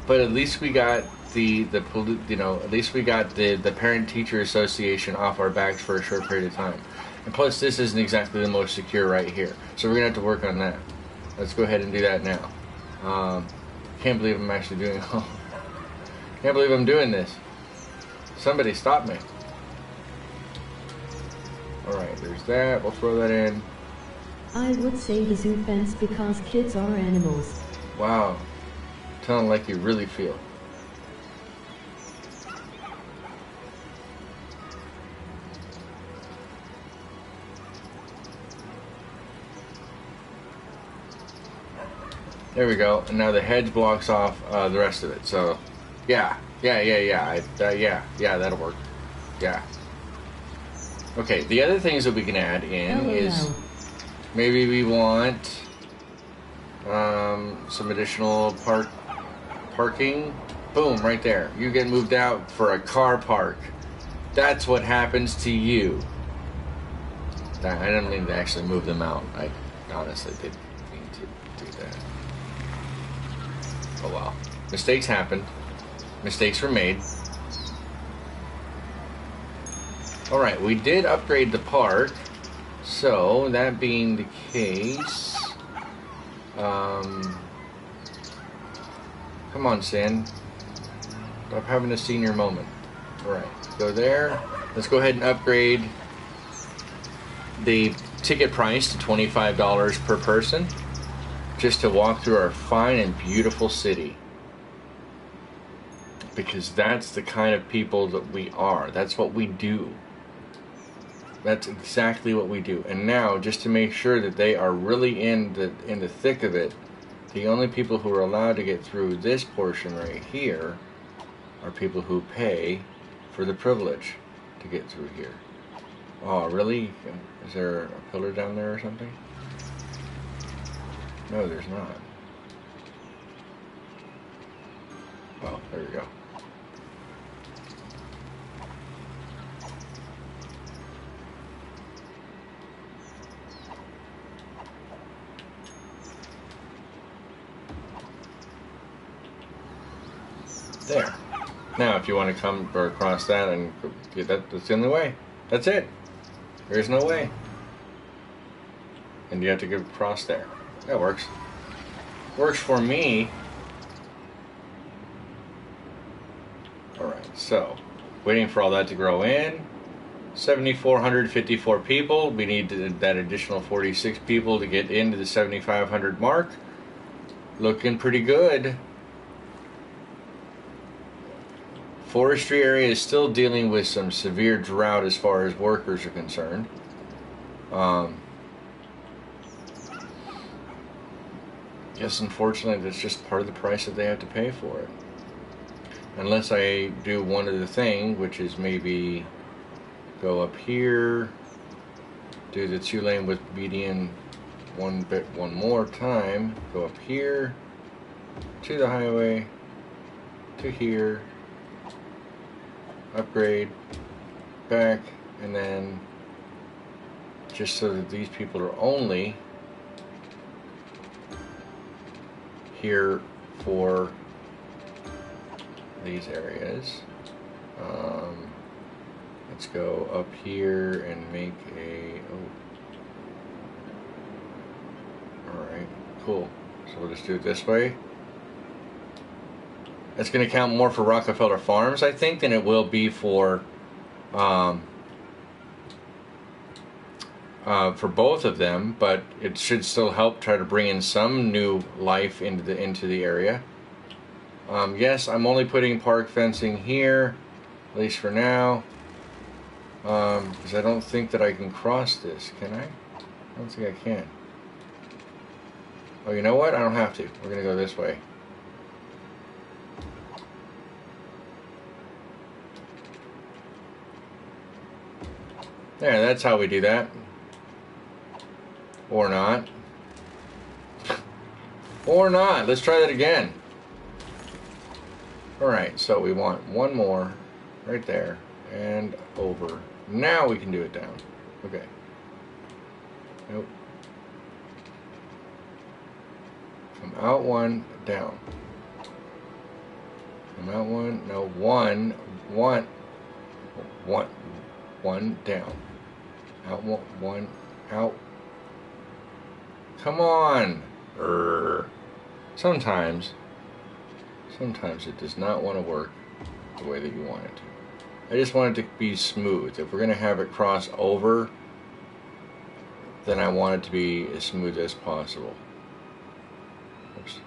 but at least we got at least we got the Parent Teacher Association off our backs for a short period of time. And plus, this isn't exactly the most secure right here, so we're gonna have to work on that. Let's go ahead and do that now. Can't believe I'm actually doing. Can't believe I'm doing this. Somebody stop me. Alright, there's that. We'll throw that in. I would say the zoo fence because kids are animals. Wow. Telling like you really feel. There we go. And now the hedge blocks off the rest of it. So, yeah, that'll work. Yeah. Okay, the other things that we can add in is maybe we want some additional parking. Boom, right there. You get moved out for a car park. That's what happens to you. I didn't mean to actually move them out. I honestly didn't mean to do that. Oh well. Mistakes happen. Mistakes were made. Alright, we did upgrade the park. So, that being the case... come on, Sin. Stop having a senior moment. Alright, go there. Let's go ahead and upgrade the ticket price to $25 per person, just to walk through our fine and beautiful city. Because that's the kind of people that we are. That's what we do. That's exactly what we do. And now, just to make sure that they are really in the thick of it, the only people who are allowed to get through this portion right here are people who pay for the privilege to get through here. Oh, really? Is there a pillar down there or something? No, there's not. Oh, there we go. There. Now, if you want to come or across that and get that's the only way. That's it. There's no way. And you have to get across there. That works. Works for me. Alright, so waiting for all that to grow in. 7,454 people. We need that additional 46 people to get into the 7,500 mark. Looking pretty good. Forestry area is still dealing with some severe drought as far as workers are concerned. Yes, unfortunately, that's just part of the price that they have to pay for it. Unless I do one other thing, which is maybe go up here, do the 2-lane with median one more time, go up here, to the highway, to here, upgrade, back, and then just so that these people are only here for these areas. Let's go up here and make a... Oh. Alright, cool. So we'll just do it this way. It's going to count more for Rockefeller Farms, I think, than it will be for both of them, but it should still help try to bring in some new life into the area. Yes, I'm only putting park fencing here, at least for now, because I don't think that I can cross this. Can I? I don't think I can. Oh, you know what? I don't have to. We're going to go this way. There, that's how we do that. Or not. Or not. Let's try that again. Alright, so we want one more right there and over. Now we can do it down. Okay. Nope. Come out one, down. Come out one, no, one, down. Out one, out. Come on. Sometimes it does not want to work the way that you want it to. I just want it to be smooth. If we're going to have it cross over, then I want it to be as smooth as possible. Oops.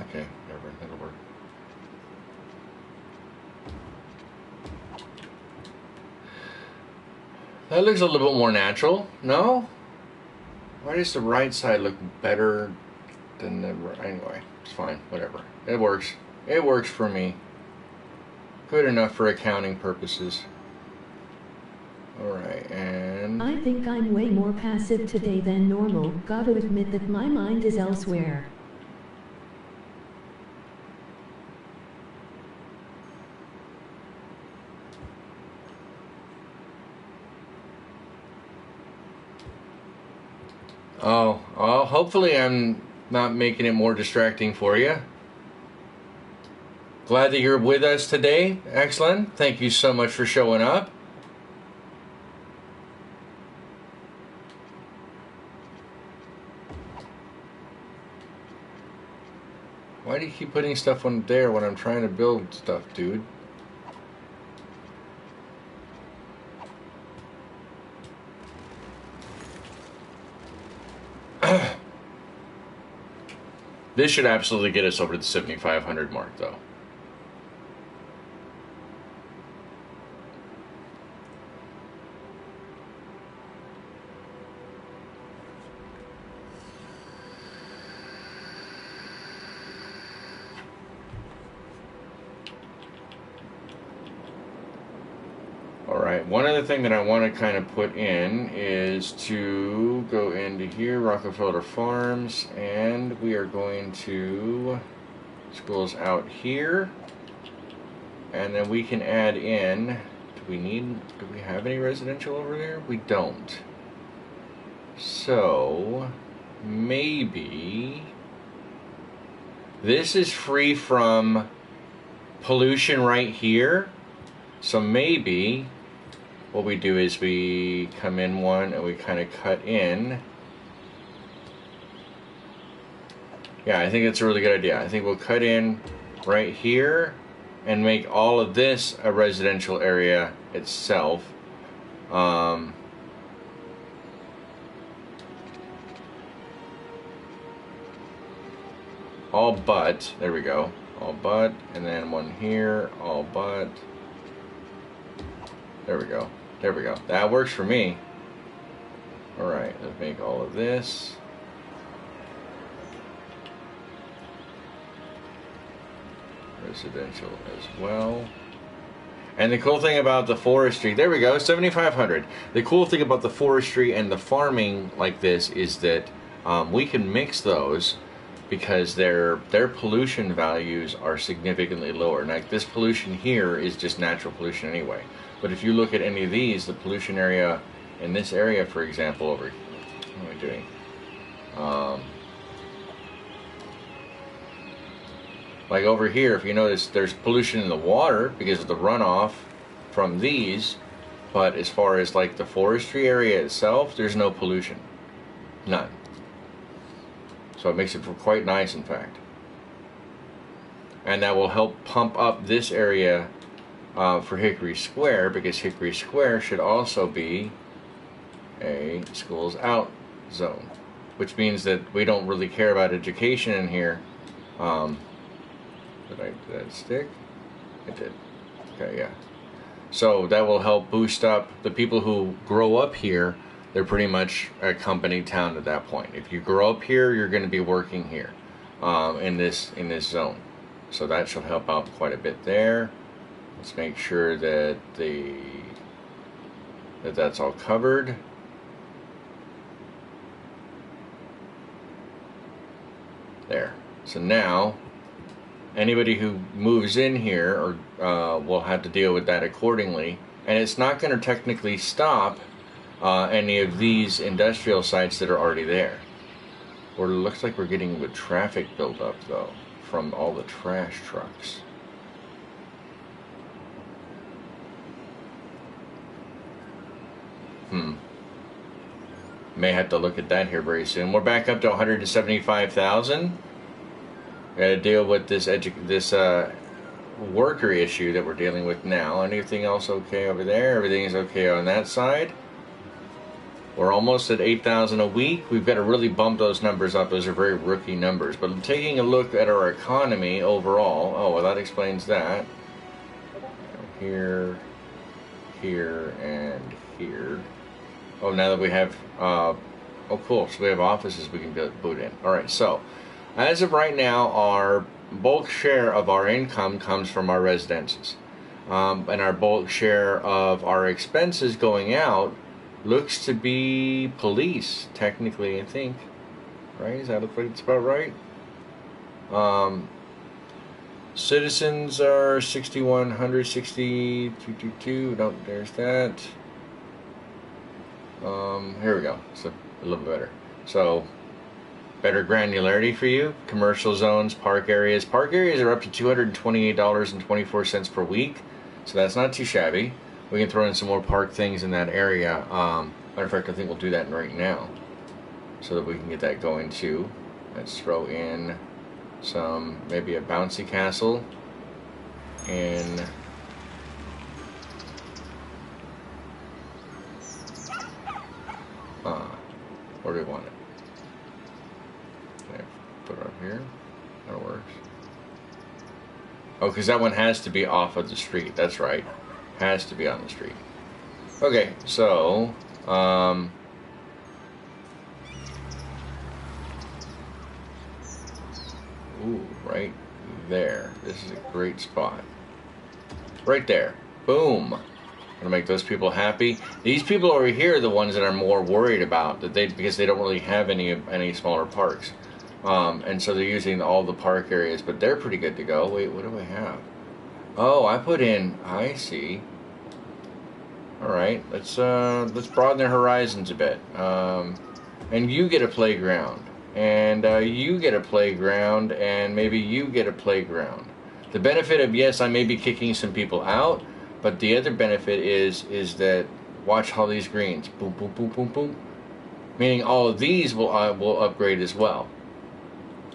Okay, whatever, that'll work. That looks a little bit more natural, no? Why does the right side look better than the right? Anyway, it's fine, whatever. It works. It works for me. Good enough for accounting purposes. Alright, and... I think I'm way more passive today than normal. Gotta admit that my mind is elsewhere. Oh, well, hopefully I'm not making it more distracting for you. Glad that you're with us today. Excellent. Thank you so much for showing up. Why do you keep putting stuff on there when I'm trying to build stuff, dude? This should absolutely get us over to the 7,500 mark, though. Alright, one other thing that I want to kind of put in is to go into here, Rockefeller Farms, and we are going to schools out here, and then we can add in, do we have any residential over there? We don't. So, maybe this is free from pollution right here, so maybe what we do is we come in one and we kind of cut in. Yeah, I think it's a really good idea. I think we'll cut in right here and make all of this a residential area itself. All but, there we go. all but, and then one here, all but. There we go. There we go. That works for me. Alright, let's make all of this. Residential as well. And the cool thing about the forestry, there we go, 7,500. The cool thing about the forestry and the farming like this is that we can mix those because their pollution values are significantly lower. Now, this pollution here is just natural pollution anyway. But if you look at any of these, the pollution area in this area, for example, over, what am I doing? Like over here, if you notice, there's pollution in the water because of the runoff from these, but as far as like the forestry area itself, there's no pollution. None. So it makes it quite nice, in fact. And that will help pump up this area for Hickory Square, because Hickory Square should also be a schools out zone, which means that we don't really care about education in here. Did that stick? It did. Okay, yeah. So that will help boost up the people who grow up here. They're pretty much a company town at that point. If you grow up here, you're going to be working here in this zone. So that should help out quite a bit there. Let's make sure that that's all covered. There. So now, anybody who moves in here will have to deal with that accordingly. And it's not going to technically stop any of these industrial sites that are already there. Or it looks like we're getting the traffic buildup, though, from all the trash trucks. May have to look at that here very soon. We're back up to 175,000. Gotta deal with this worker issue that we're dealing with now. Anything else okay over there? Everything is okay on that side. We're almost at 8,000 a week. We've got to really bump those numbers up. Those are very rookie numbers. But taking a look at our economy overall, oh, well, that explains that. Here, here, and here. Oh, now that we have, oh, cool. So we have offices we can boot in. All right, so as of right now, our bulk share of our income comes from our residences. And our bulk share of our expenses going out looks to be police, technically, I think. Right? Does that look like it's about right? Citizens are 6,100, 6,222. No, there's that. Here we go. It's a little bit better. So, better granularity for you. Commercial zones, park areas. Park areas are up to $228.24 per week. So that's not too shabby. We can throw in some more park things in that area. Matter of fact, I think we'll do that right now, so that we can get that going too. Let's throw in some, maybe a bouncy castle in where do we want it? Okay, put it up here. That works. Oh, because that one has to be off of the street. That's right. Has to be on the street. Okay, so ooh, right there. This is a great spot. Right there. Boom. Gonna make those people happy. These people over here are the ones that are more worried about that because they don't really have any smaller parks. And so they're using all the park areas, but they're pretty good to go. Wait, what do I have? Oh, I put in, I see. Alright, let's broaden their horizons a bit. And you get a playground. And you get a playground, and maybe you get a playground. The benefit of, yes, I may be kicking some people out, but the other benefit is that, watch all these greens. Boom, boom, boom, boom, boom. Meaning all of these will upgrade as well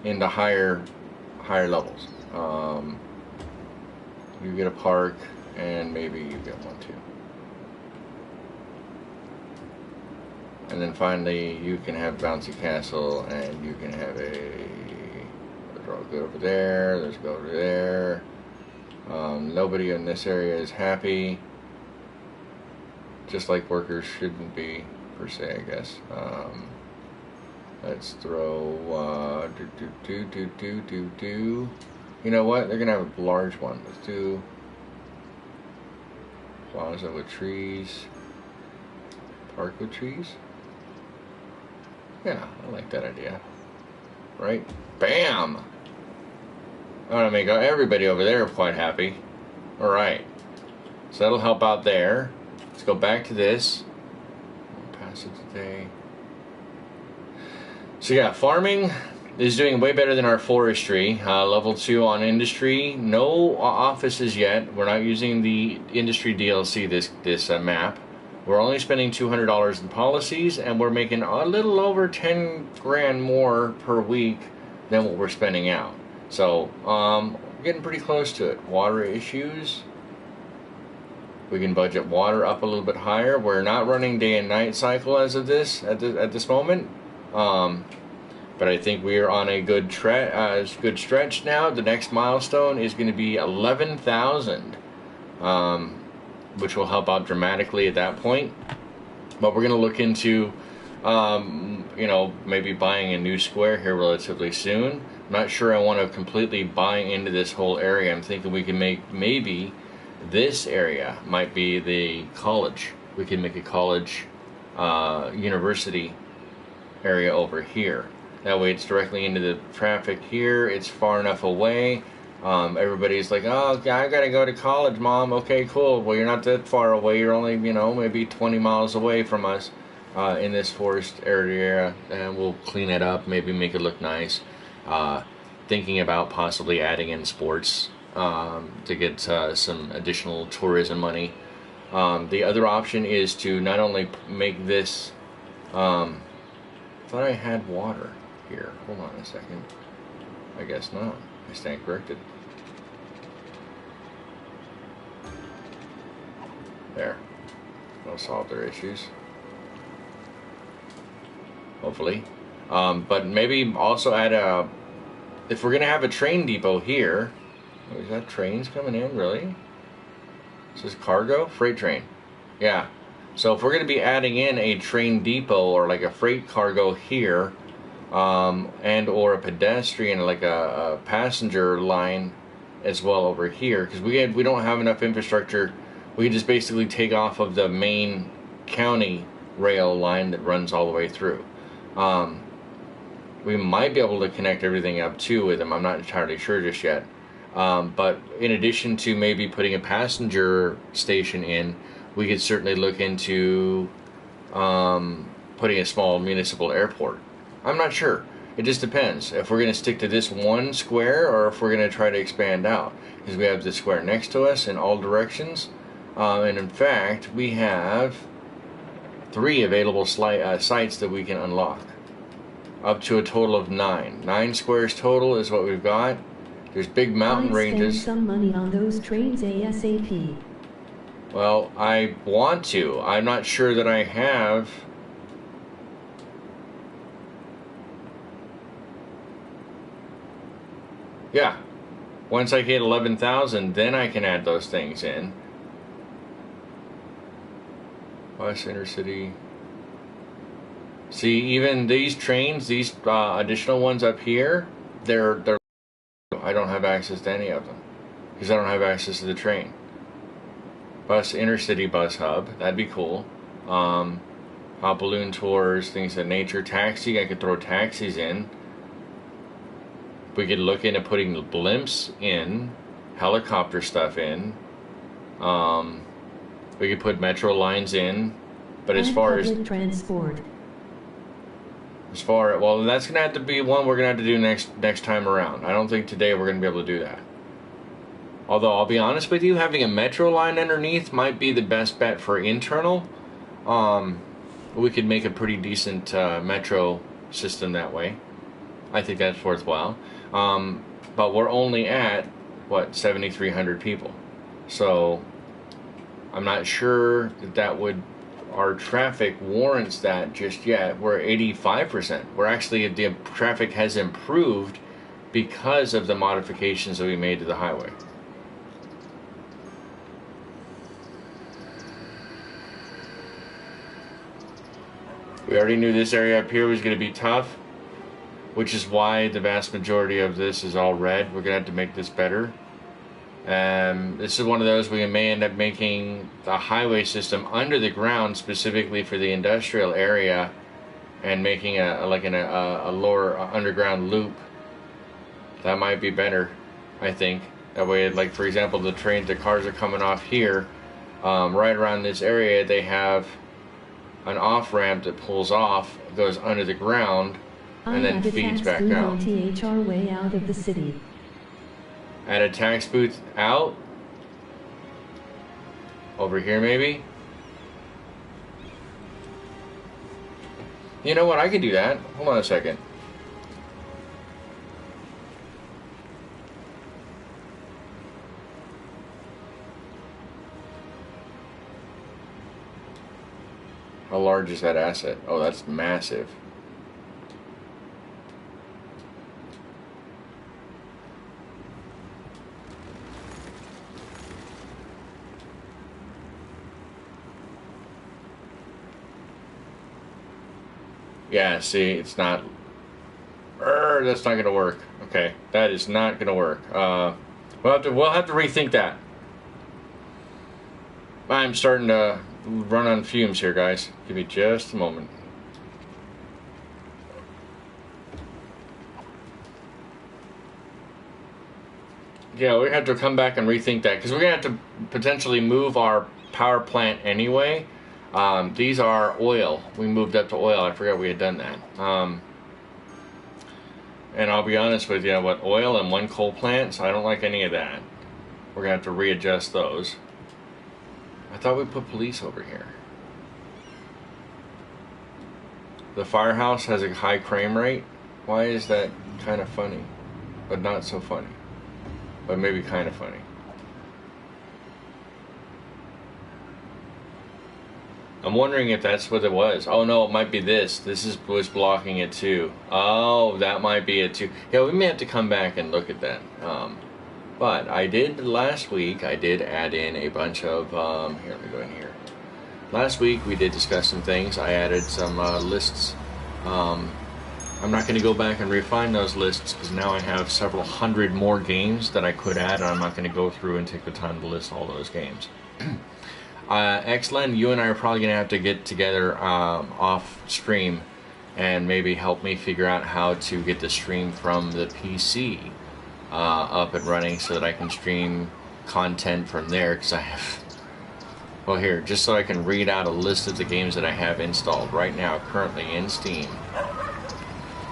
into higher levels. You get a park, and maybe you get one too. And then finally, you can have bouncy castle, and you can have a Throw a go over there. Let's go over there. Nobody in this area is happy. Just like workers shouldn't be, per se, I guess. Let's throw, You know what? They're going to have a large one. Let's do plaza with trees. Park with trees? Yeah, I like that idea. Right? Bam! I want to make everybody over there quite happy. Alright. So that'll help out there. Let's go back to this. We'll pass it today. So yeah, farming is doing way better than our forestry. Level 2 on industry. No offices yet. We're not using the industry DLC this map. We're only spending $200 in policies, and we're making a little over 10 grand more per week than what we're spending out. So, we're getting pretty close to it. Water issues. We can budget water up a little bit higher. We're not running day and night cycle as of this at this moment. But I think we are on a good stretch now. The next milestone is going to be 11,000, which will help out dramatically at that point. But we're going to look into, maybe buying a new square here relatively soon. I'm not sure I want to completely buy into this whole area. I'm thinking we can make maybe this area might be the college. We can make a college, university area over here. That way it's directly into the traffic here. It's far enough away. Everybody's like, oh, I gotta go to college, Mom. Okay, cool. Well, you're not that far away. You're only, maybe 20 miles away from us in this forest area. And we'll clean it up, maybe make it look nice. Thinking about possibly adding in sports to get some additional tourism money. The other option is to not only make this... I thought I had water here. Hold on a second. I guess not. I stand corrected. There. That'll solve their issues. Hopefully. But maybe also add a... If we're going to have a train depot here... Oh, is that trains coming in? Really? Is this cargo? Freight train. Yeah. So if we're going to be adding in a train depot or like a freight cargo here, and or a pedestrian, like a passenger line as well over here, because we don't have enough infrastructure. We can just basically take off of the main county rail line that runs all the way through. We might be able to connect everything up too with them. I'm not entirely sure just yet. But in addition to maybe putting a passenger station in, we could certainly look into putting a small municipal airport. I'm not sure. It just depends. If we're going to stick to this one square or if we're going to try to expand out. Because we have the square next to us in all directions. And in fact, we have 3 available sites that we can unlock. Up to a total of 9. 9 squares total is what we've got. There's big mountain ranges. Spend some money on those trains ASAP. Well, I want to. I'm not sure that I have. Yeah. Once I hit 11,000, then I can add those things in. Bus intercity. See, even these trains, these additional ones up here, they're. I don't have access to any of them because I don't have access to the train. Bus intercity bus hub, that'd be cool. Balloon tours, things of nature. Taxi, I could throw taxis in. We could look into putting blimps in, helicopter stuff in. We could put metro lines in. But as far as transport. Well, that's gonna have to be one we're gonna have to do next time around. I don't think today we're gonna be able to do that. Although I'll be honest with you, having a metro line underneath might be the best bet for internal. We could make a pretty decent metro system that way. I think that's worthwhile. But we're only at, 7,300 people. So I'm not sure that our traffic warrants that just yet. We're 85%. We're actually, the traffic has improved because of the modifications that we made to the highway. We already knew this area up here was going to be tough, which is why the vast majority of this is all red. We're going to have to make this better. This is one of those we may end up making the highway system under the ground specifically for the industrial area, and making a lower underground loop. That might be better, I think. That way, like for example, the cars are coming off here, right around this area. They have an off ramp that pulls off, goes under the ground, and then feeds back out. THR way out of the city. Add a tax booth out. Over here, maybe. You know what? I could do that. Hold on a second. How large is that asset? Oh, that's massive. Yeah, see, it's not. That's not gonna work. Okay, that is not gonna work. We'll have to rethink that. I'm starting to run on fumes here, guys. Give me just a moment. Yeah, we have to come back and rethink that, because we're gonna have to potentially move our power plant anyway. These are oil. We moved up to oil. I forgot we had done that. And I'll be honest with you, what, oil and one coal plant, so I don't like any of that. We're gonna have to readjust those. I thought we put police over here. The firehouse has a high crime rate. Why is that kind of funny? But not so funny. But maybe kind of funny. I'm wondering if that's what it was. Oh no, it might be this. Was blocking it too. Oh, that might be it too. Yeah, we may have to come back and look at that. But I did last week. I did add in a bunch of. Here, let me go in here. Last week we did discuss some things. I added some lists. I'm not going to go back and refine those lists because now I have several hundred more games that I could add, and I'm not going to go through and take the time to list all those games. Xlen, you and I are probably going to have to get together off stream and maybe help me figure out how to get the stream from the PC up and running so that I can stream content from there, because I have, well, here, just so I can read out a list of the games that I have installed right now currently in Steam.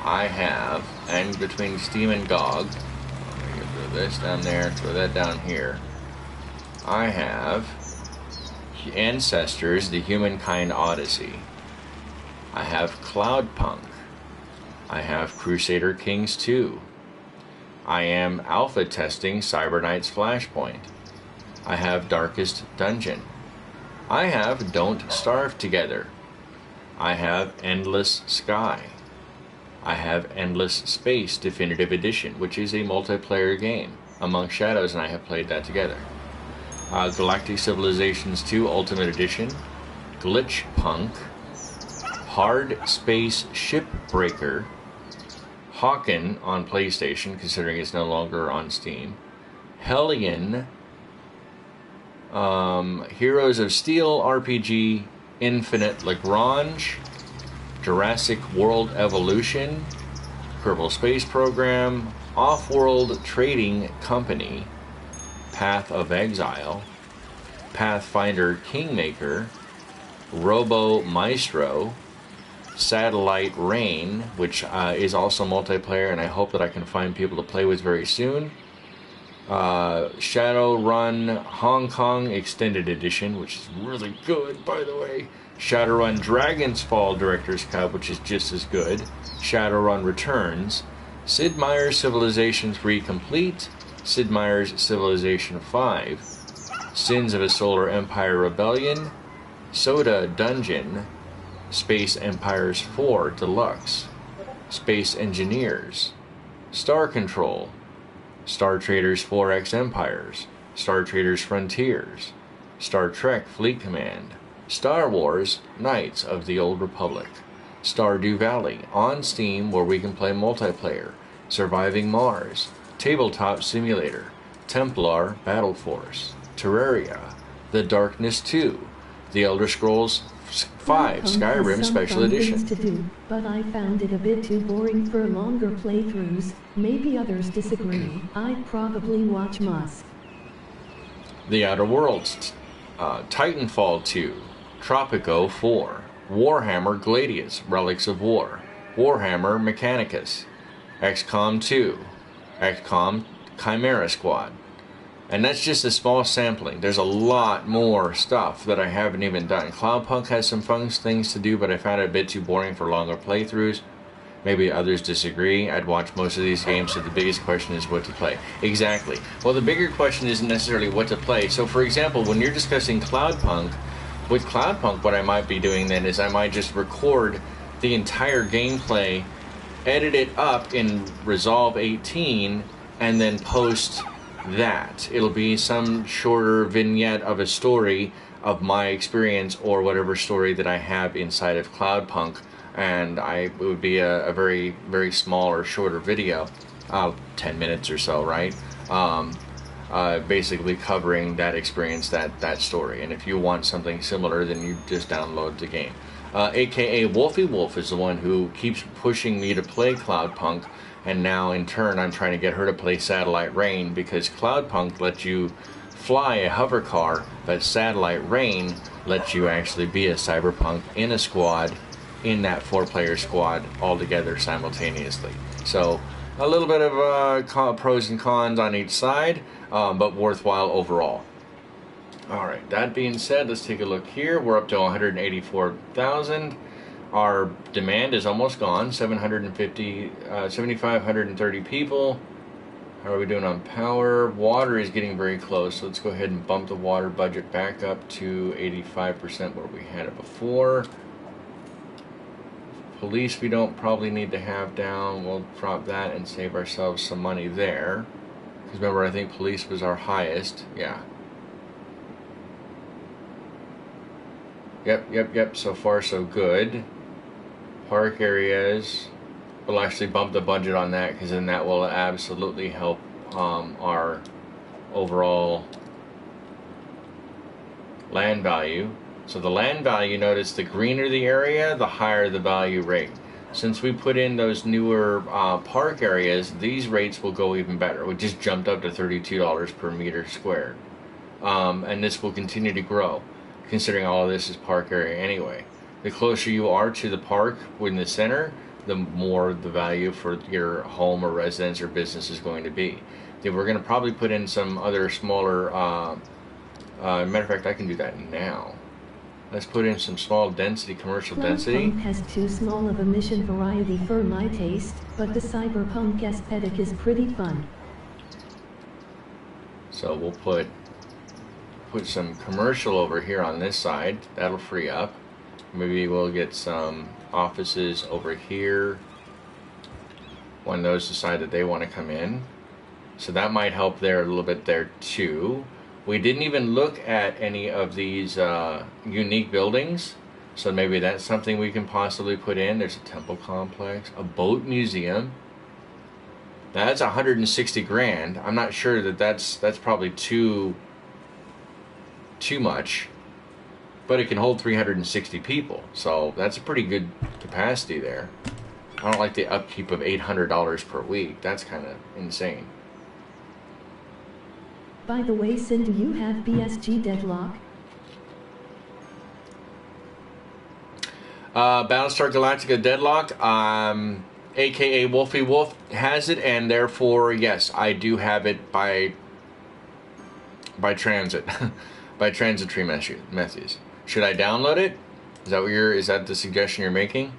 I have, and between Steam and GOG, throw this down there, throw that down here, I have Ancestors, The Humankind Odyssey. I have Cloudpunk. I have Crusader Kings 2. I am alpha testing Cyberknight's Flashpoint. I have Darkest Dungeon. I have Don't Starve Together. I have Endless Sky. I have Endless Space Definitive Edition, which is a multiplayer game. Among Shadows and I have played that together. Galactic Civilizations 2 Ultimate Edition, Glitch Punk, Hard Space Shipbreaker, Hawken on PlayStation, considering it's no longer on Steam, Hellion, Heroes of Steel RPG, Infinite Lagrange, Jurassic World Evolution, Kerbal Space Program, Off-World Trading Company, Path of Exile, Pathfinder Kingmaker, Robo Maestro, Satellite Rain, which is also multiplayer, and I hope that I can find people to play with very soon. Shadowrun Hong Kong Extended Edition, which is really good, by the way. Shadowrun Dragon's Fall Director's Cut, which is just as good. Shadowrun Returns. Sid Meier's Civilization 3 Complete. Sid Meier's Civilization 5. Sins of a Solar Empire Rebellion. Soda Dungeon. Space Empires 4 Deluxe. Space Engineers. Star Control, Star Traders 4X Empires, Star Traders Frontiers, Star Trek Fleet Command, Star Wars Knights of the Old Republic, Stardew Valley on Steam where we can play multiplayer, Surviving Mars, Tabletop Simulator, Templar Battle Force, Terraria, The Darkness 2, The Elder Scrolls 5 Skyrim Special Edition. To do, but I found it a bit too boring for longer playthroughs. Maybe others disagree. I'd probably watch Musk. The Outer Worlds, Titanfall 2, Tropico 4, Warhammer Gladius, Relics of War, Warhammer Mechanicus, XCOM 2, XCOM Chimera Squad. And that's just a small sampling. There's a lot more stuff that I haven't even done. Cloudpunk has some fun things to do, but I found it a bit too boring for longer playthroughs. Maybe others disagree. I'd watch most of these games, so the biggest question is what to play. Exactly. Well, the bigger question isn't necessarily what to play. So, for example, when you're discussing Cloudpunk, with Cloudpunk, what I might be doing then is I might just record the entire gameplay, edit it up in Resolve 18, and then post that. It'll be some shorter vignette of a story of my experience or whatever story that I have inside of Cloudpunk, and it would be a very, very small or shorter video, 10 minutes or so, right? Basically covering that experience, that story. And if you want something similar, then you just download the game. AKA Wolfie Wolf is the one who keeps pushing me to play Cloudpunk, and now in turn I'm trying to get her to play Satellite Rain, because Cloudpunk lets you fly a hover car, but Satellite Rain lets you actually be a cyberpunk in a squad, in that 4-player squad all together simultaneously. So a little bit of pros and cons on each side, but worthwhile overall. Alright, that being said, let's take a look here. We're up to 184,000. Our demand is almost gone, 7,530 people. How are we doing on power? Water is getting very close, so let's go ahead and bump the water budget back up to 85% where we had it before. Police we don't probably need to have down. We'll drop that and save ourselves some money there. Because remember, I think police was our highest. Yeah. Yep. So far, so good. Park areas. We'll actually bump the budget on that, because then that will absolutely help our overall land value. So the land value, notice the greener the area, the higher the value rate. Since we put in those newer park areas, these rates will go even better. We just jumped up to $32 per meter squared. And this will continue to grow, considering all of this is park area anyway. The closer you are to the park in the center, the more the value for your home or residence or business is going to be. Then we're going to probably put in some other smaller, matter of fact, I can do that now. Let's put in some small density, commercial density. Cloudpunk has too small of a mission variety for my taste, but the cyberpunk aesthetic is pretty fun. So we'll put some commercial over here on this side. That'll free up. Maybe we'll get some offices over here when those decide that they want to come in. So that might help there a little bit there too. We didn't even look at any of these unique buildings, so maybe that's something we can possibly put in. There's a temple complex, a boat museum. That's 160 grand. I'm not sure that's probably too much, but it can hold 360 people, so that's a pretty good capacity there. I don't like the upkeep of $800 per week. That's kind of insane. By the way, Sin, do you have BSG Deadlock? Battlestar Galactica Deadlock, aka Wolfie Wolf, has it, and therefore, yes, I do have it by transit, by transit tree methods. Should I download it? Is that the suggestion you're making?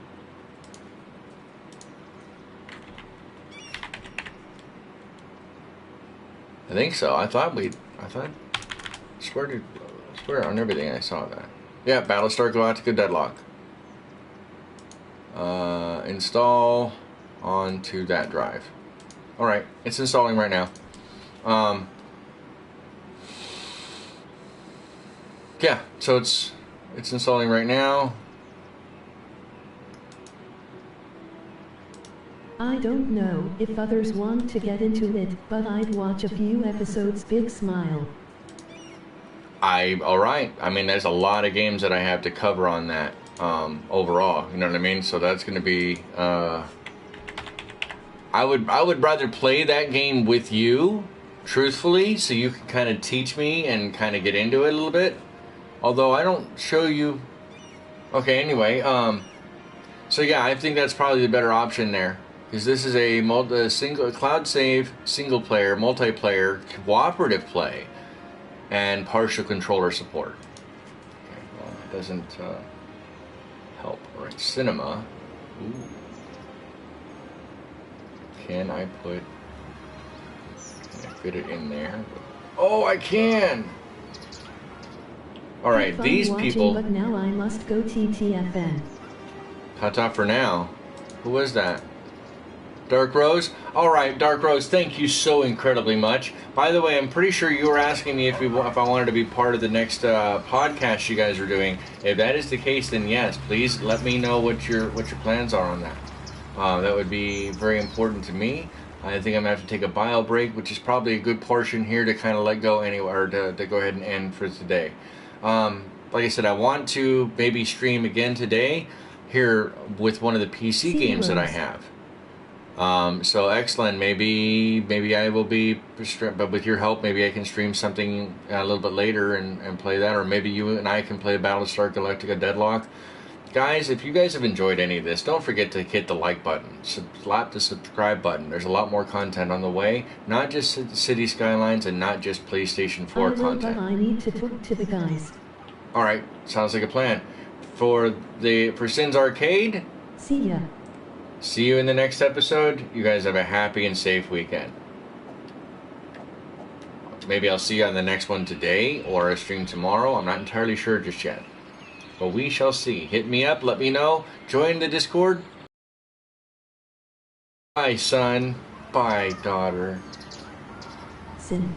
I think so. I swear on everything I saw that. Yeah, Battlestar Galactica Deadlock. Install onto that drive. Alright, it's installing right now. Yeah, so it's installing right now. I don't know if others want to get into it, but I'd watch a few episodes. Big smile. Alright. I mean, there's a lot of games that I have to cover on that, overall. You know what I mean? So that's gonna be, I would rather play that game with you, truthfully, so you can kind of teach me and kind of get into it a little bit. Although I don't show you. Okay, anyway, so yeah, I think that's probably the better option there, because this is a single cloud save, single player, multiplayer, cooperative play, and partial controller support. Okay, well, it doesn't help. All right, cinema. Ooh. Can I fit it in there? Oh, I can! Alright, these people... But now I must go TTFN. Ta-ta for now. Who was that? Dark Rose? Alright, Dark Rose, thank you so incredibly much. By the way, I'm pretty sure you were asking me if I wanted to be part of the next podcast you guys are doing. If that is the case, then yes, please let me know what your plans are on that. That would be very important to me. I think I'm going to have to take a bio break, which is probably a good portion here to kind of let go anyway, or to go ahead and end for today. Like I said, I want to maybe stream again today here with one of the PC games that I have. So excellent. Maybe I will be, but with your help, maybe I can stream something a little bit later and play that, or maybe you and I can play Battlestar Galactica Deadlock. Guys, if you guys have enjoyed any of this, don't forget to hit the like button, slap the subscribe button. There's a lot more content on the way, not just City Skylines and not just PlayStation 4 content. But I need to talk to the guys. Alright, sounds like a plan. For Sin's Arcade, see ya. See you in the next episode. You guys have a happy and safe weekend. Maybe I'll see you on the next one today or a stream tomorrow. I'm not entirely sure just yet. But we shall see. Hit me up, let me know. Join the Discord. Bye, son. Bye, daughter. Sin.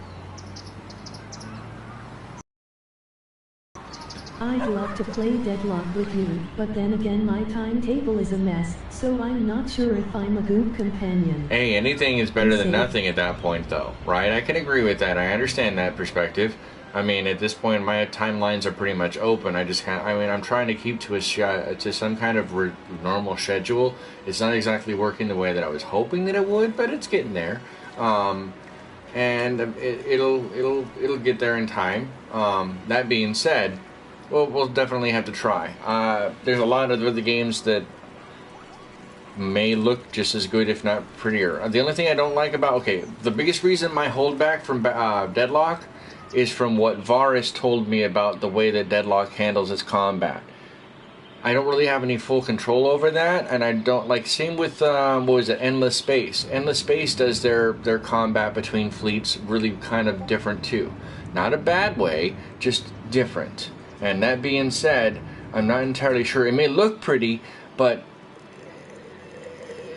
I'd love to play Deadlock with you, but then again my timetable is a mess, so I'm not sure if I'm a good companion. Hey, anything is better than nothing at that point, though, right? I can agree with that. I understand that perspective. I mean, at this point, my timelines are pretty much open. I'm trying to keep to some kind of normal schedule. It's not exactly working the way that I was hoping that it would, but it's getting there. And it'll get there in time. That being said, we'll definitely have to try. There's a lot of other games that may look just as good, if not prettier. The only thing I don't like about... Okay, the biggest reason my holdback from Deadlock is from what Varus told me about the way that Deadlock handles its combat. I don't really have any full control over that, and I don't... Like, same with, Endless Space. Endless Space does their combat between fleets really kind of different, too. Not a bad way, just different. And that being said, I'm not entirely sure. It may look pretty, but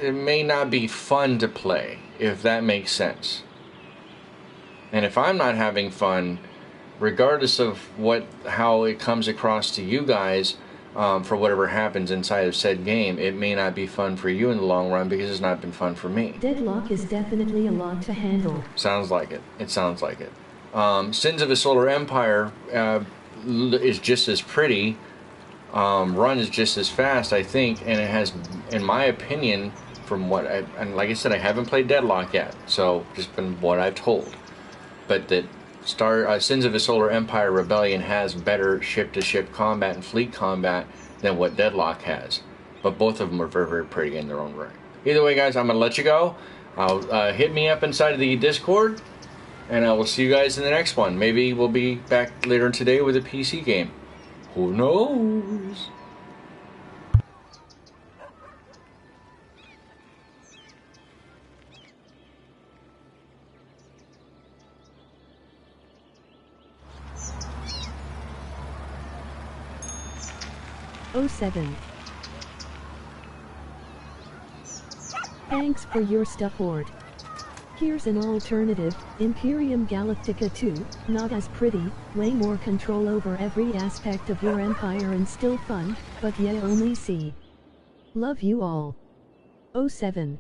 it may not be fun to play, if that makes sense. And if I'm not having fun, regardless of how it comes across to you guys, for whatever happens inside of said game, it may not be fun for you in the long run because it's not been fun for me. Deadlock is definitely a lot to handle. Sounds like it. It sounds like it. Sins of a Solar Empire is just as pretty, runs just as fast, I think, and it has, in my opinion, from what and like I said, I haven't played Deadlock yet, so just been what I've told. But that Sins of a Solar Empire Rebellion has better ship-to-ship combat and fleet combat than what Deadlock has. But both of them are very, very pretty in their own right. Either way, guys, I'm going to let you go. Hit me up inside of the Discord, and I will see you guys in the next one. Maybe we'll be back later today with a PC game. Who knows? Oh 07. Thanks for your support. Here's an alternative, Imperium Galactica 2, not as pretty, way more control over every aspect of your empire and still fun, but yeah only see. Love you all. 07